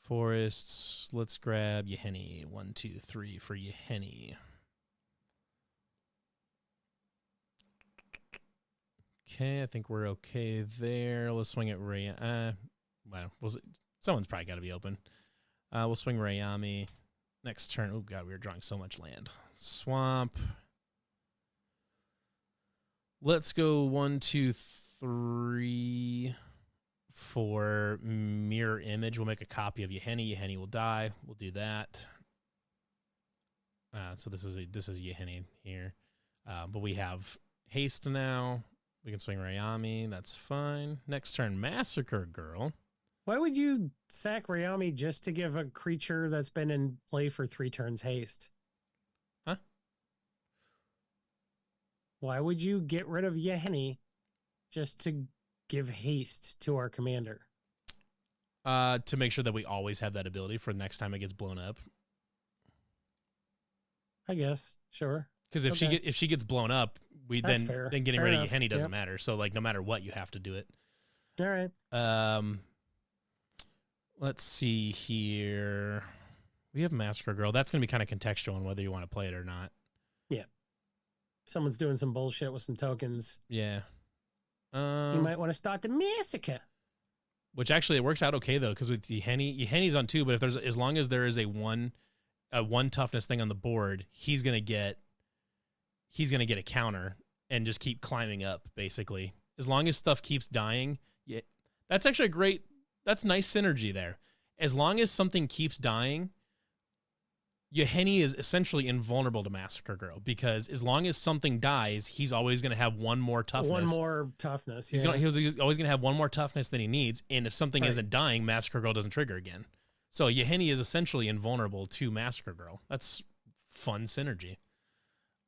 forests. Let's grab Yahenni. 1, 2, 3 for Yahenni. Okay, I think we're okay there. Let's swing at Rayami. Someone's probably got to be open. We'll swing Rayami. Next turn. Oh, God, we were drawing so much land. Swamp. Let's go 1, 2, 3 for Mirror Image. We'll make a copy of Yahenni. Yahenni will die. We'll do that. So this is Yahenni here. But we have haste now. We can swing Rayami. That's fine. Next turn, Massacre Girl. Why would you sack Rayami just to give a creature that's been in play for 3 turns haste? Huh? Why would you get rid of Yahenni just to give haste to our commander? To make sure that we always have that ability for the next time it gets blown up. I guess. Sure. Because if she gets blown up, then getting rid of Yahenni doesn't matter. So like no matter what, you have to do it. All right. Let's see here. We have Massacre Girl. That's going to be kind of contextual on whether you want to play it or not. Yeah. Someone's doing some bullshit with some tokens. Yeah. You might want to start the massacre. Which actually it works out okay though, because with Yahenni's on 2, but if as long as there is a one toughness thing on the board, he's gonna get a counter and just keep climbing up basically. As long as stuff keeps dying, yeah, that's actually that's nice synergy there. As long as something keeps dying, Yahenni is essentially invulnerable to Massacre Girl because as long as something dies, he's always going to have one more toughness. One more toughness. Yeah. He's always going to have one more toughness than he needs. And if something isn't dying, Massacre Girl doesn't trigger again. So Yahenni is essentially invulnerable to Massacre Girl. That's fun synergy.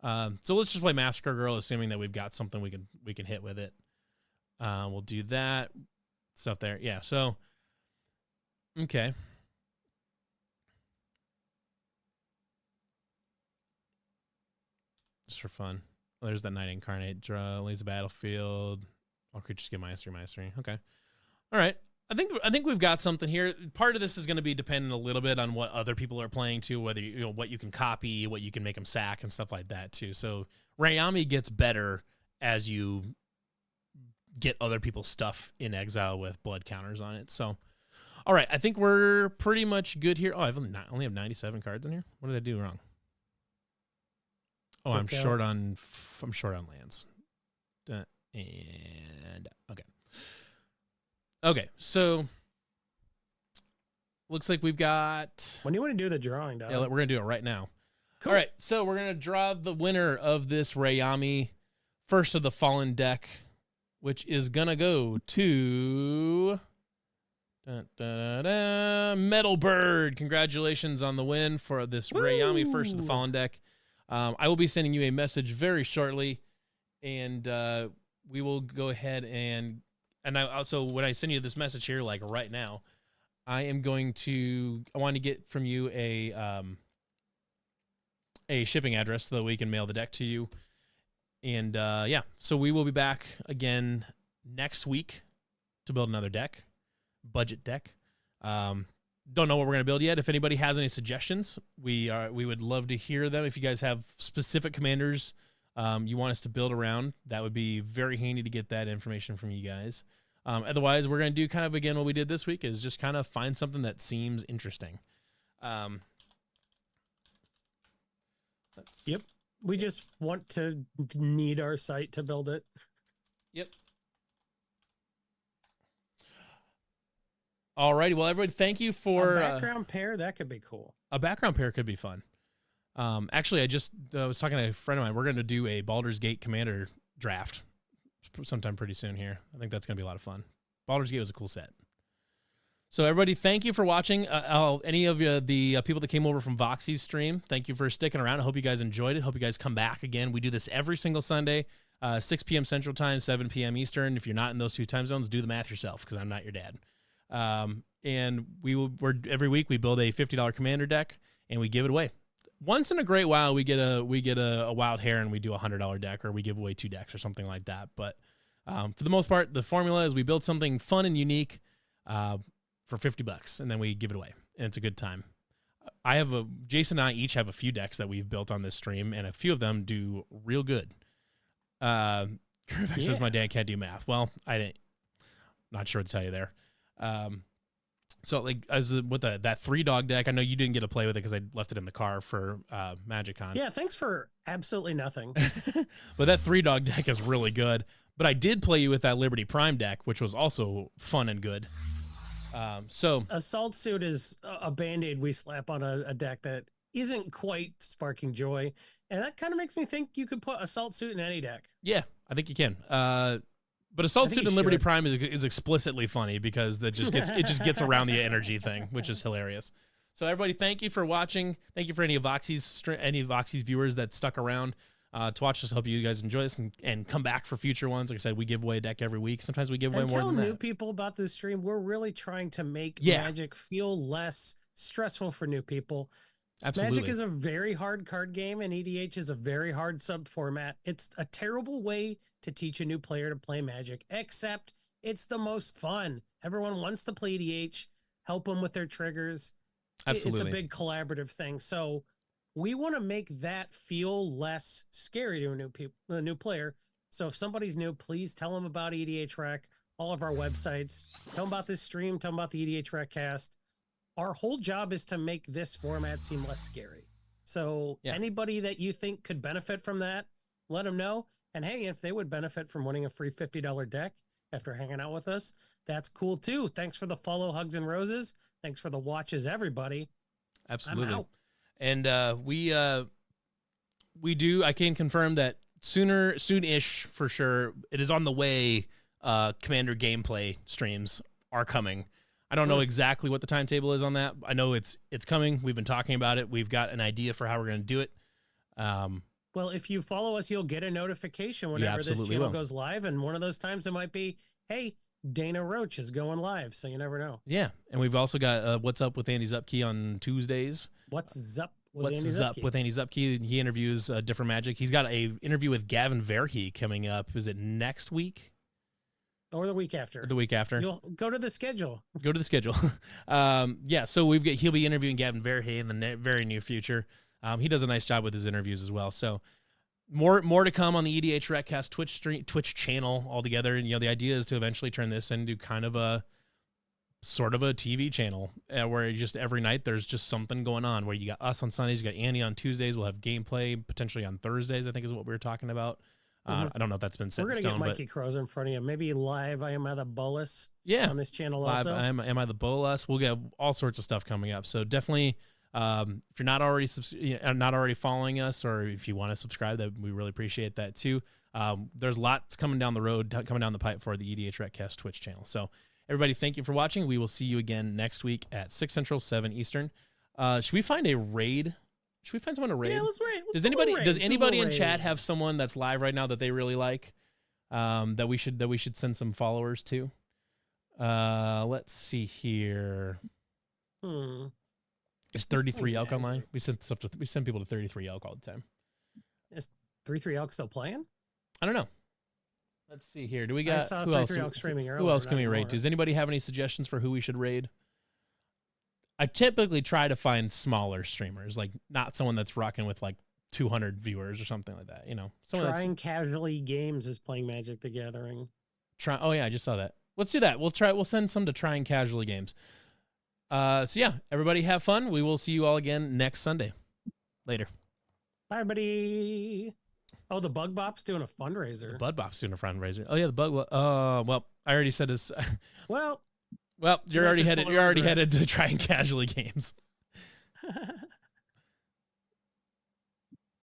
So let's just play Massacre Girl, assuming that we've got something we can hit with it. We'll do that stuff there. Yeah. So, okay. Just for fun. Oh, there's that Night Incarnate. Draw, leaves the battlefield. All creatures get -3/-3. Okay. All right. I think we've got something here. Part of this is going to be dependent a little bit on what other people are playing too, whether what you can copy, what you can make them sack, and stuff like that too. So Rayami gets better as you get other people's stuff in exile with blood counters on it. So, all right, I think we're pretty much good here. Oh, I only have 97 cards in here. What did I do wrong? Oh, I'm short on lands. And okay, so looks like we've got. When do you want to do the drawing, Dog? Yeah, we're gonna do it right now. Cool. All right, so we're gonna draw the winner of this Rayami First of the Fallen deck, which is gonna go to Dun, dun, dun, dun. Metal Bird, congratulations on the win for this Rayami First of the Fallen deck. I will be sending you a message very shortly, and we will go ahead and I also, when I send you this message here, like right now, I want to get from you a shipping address so that we can mail the deck to you. And yeah, so we will be back again next week to build another deck, budget deck. Don't know what we're gonna build yet. If anybody has any suggestions, we would love to hear them. If you guys have specific commanders you want us to build around, that would be very handy to get that information from you guys. Otherwise, we're gonna do kind of again what we did this week, is just kind of find something that seems interesting. Yep. We just want to need our site to build it. Yep. Alrighty. Well, everybody, thank you for a background pair. That could be cool. A background pair could be fun. Actually, I just was talking to a friend of mine. We're going to do a Baldur's Gate Commander draft sometime pretty soon here. I think that's going to be a lot of fun. Baldur's Gate was a cool set. So everybody, thank you for watching. Any of the people that came over from Voxy's stream, thank you for sticking around. I hope you guys enjoyed it. Hope you guys come back again. We do this every single Sunday, 6 p.m. Central Time, 7 p.m. Eastern. If you're not in those two time zones, do the math yourself, because I'm not your dad. And we're every week we build a $50 commander deck and we give it away. Once in a great while, we get a wild hair and we do a $100 deck, or we give away 2 decks or something like that. But for the most part, the formula is we build something fun and unique for $50, and then we give it away, and it's a good time. Jason and I each have a few decks that we've built on this stream, and a few of them do real good. Curvex says my dad can't do math. Well, I didn't. Not sure what to tell you there. So like with that 3-dog deck, I know you didn't get to play with it because I left it in the car for MagicCon. Yeah, thanks for absolutely nothing. But that 3-dog deck is really good. But I did play you with that Liberty Prime deck, which was also fun and good. So Assault Suit is a band-aid we slap on a deck that isn't quite sparking joy, and that kind of makes me think you could put Assault Suit in any deck. Yeah, I think you can. But Assault Suit and Liberty Prime is explicitly funny because it just gets around the energy thing, which is hilarious. So everybody, thank you for watching. Thank you for any of Voxy's viewers that stuck around to watch this. Hope you guys enjoy this and come back for future ones. Like I said, we give away a deck every week. Sometimes we give away more than that. Tell new people about this stream. We're really trying to make Magic feel less stressful for new people. Absolutely. Magic is a very hard card game, and EDH is a very hard sub format. It's a terrible way to teach a new player to play Magic, except it's the most fun. Everyone wants to play EDH, help them with their triggers. Absolutely. It's a big collaborative thing. So we want to make that feel less scary to a new player. So if somebody's new, please tell them about EDH Rec, all of our websites. Tell them about this stream. Tell them about the EDH Rec cast. Our whole job is to make this format seem less scary. So anybody that you think could benefit from that, let them know. And hey, if they would benefit from winning a free $50 deck after hanging out with us, that's cool too. Thanks for the follow, hugs, and roses. Thanks for the watches, everybody. Absolutely. And I can confirm that soon-ish for sure, it is on the way. Commander gameplay streams are coming. I don't know exactly what the timetable is on that. I know it's coming. We've been talking about it. We've got an idea for how we're going to do it. Well, if you follow us, you'll get a notification whenever this channel goes live. And one of those times it might be, hey, Dana Roach is going live. So you never know. Yeah. And we've also got What's Up with Andy Zupke on Tuesdays. What's up with Andy Zupke? He interviews different Magic. He's got a interview with Gavin Verhey coming up. Is it next week? Or the week after. The week after. You'll go to the schedule. Go to the schedule. Yeah, so he'll be interviewing Gavin Verhey in the very near future. He does a nice job with his interviews as well. So more to come on the EDH Recast Twitch channel altogether. And the idea is to eventually turn this into kind of a sort of a TV channel where just every night there's just something going on. Where you got us on Sundays, you got Andy on Tuesdays. We'll have gameplay potentially on Thursdays, I think is what we were talking about. I don't know if that's been set in stone. We're going to get Mikey Crows in front of you. Maybe live I Am I the Bolus on this channel live, also. Am I the Bolus? We'll get all sorts of stuff coming up. So definitely, if you're not already following us, or if you want to subscribe, that we really appreciate that too. There's lots coming down the road, coming down the pipe for the EDH Recast Twitch channel. So Everybody, thank you for watching. We will see you again next week at 6 Central, 7 Eastern. Should we find a raid? Should we find someone to raid? Yeah, let's raid. Does anybody in chat have someone that's live right now that they really like? That we should send some followers to? Let's see here. Is 33 Elk online? We send people to 33 Elk all the time. Is 33 Elk still playing? I don't know. Let's see here. Do we got who else? Streaming earlier, who else can we raid? Does anybody have any suggestions for who we should raid? I typically try to find smaller streamers, like not someone that's rocking with like 200 viewers or something like that. You know, Trying Casually Games is playing Magic the Gathering. Oh yeah, I just saw that. Let's do that. We'll send some to Trying Casually Games. So yeah, everybody have fun. We will see you all again next Sunday. Later. Bye, buddy. Oh, the Bug Bop's doing a fundraiser. The Bug Bop's doing a fundraiser. Oh yeah, the Bug. Well, I already said this. Well, you're already headed to Trying Casually Games.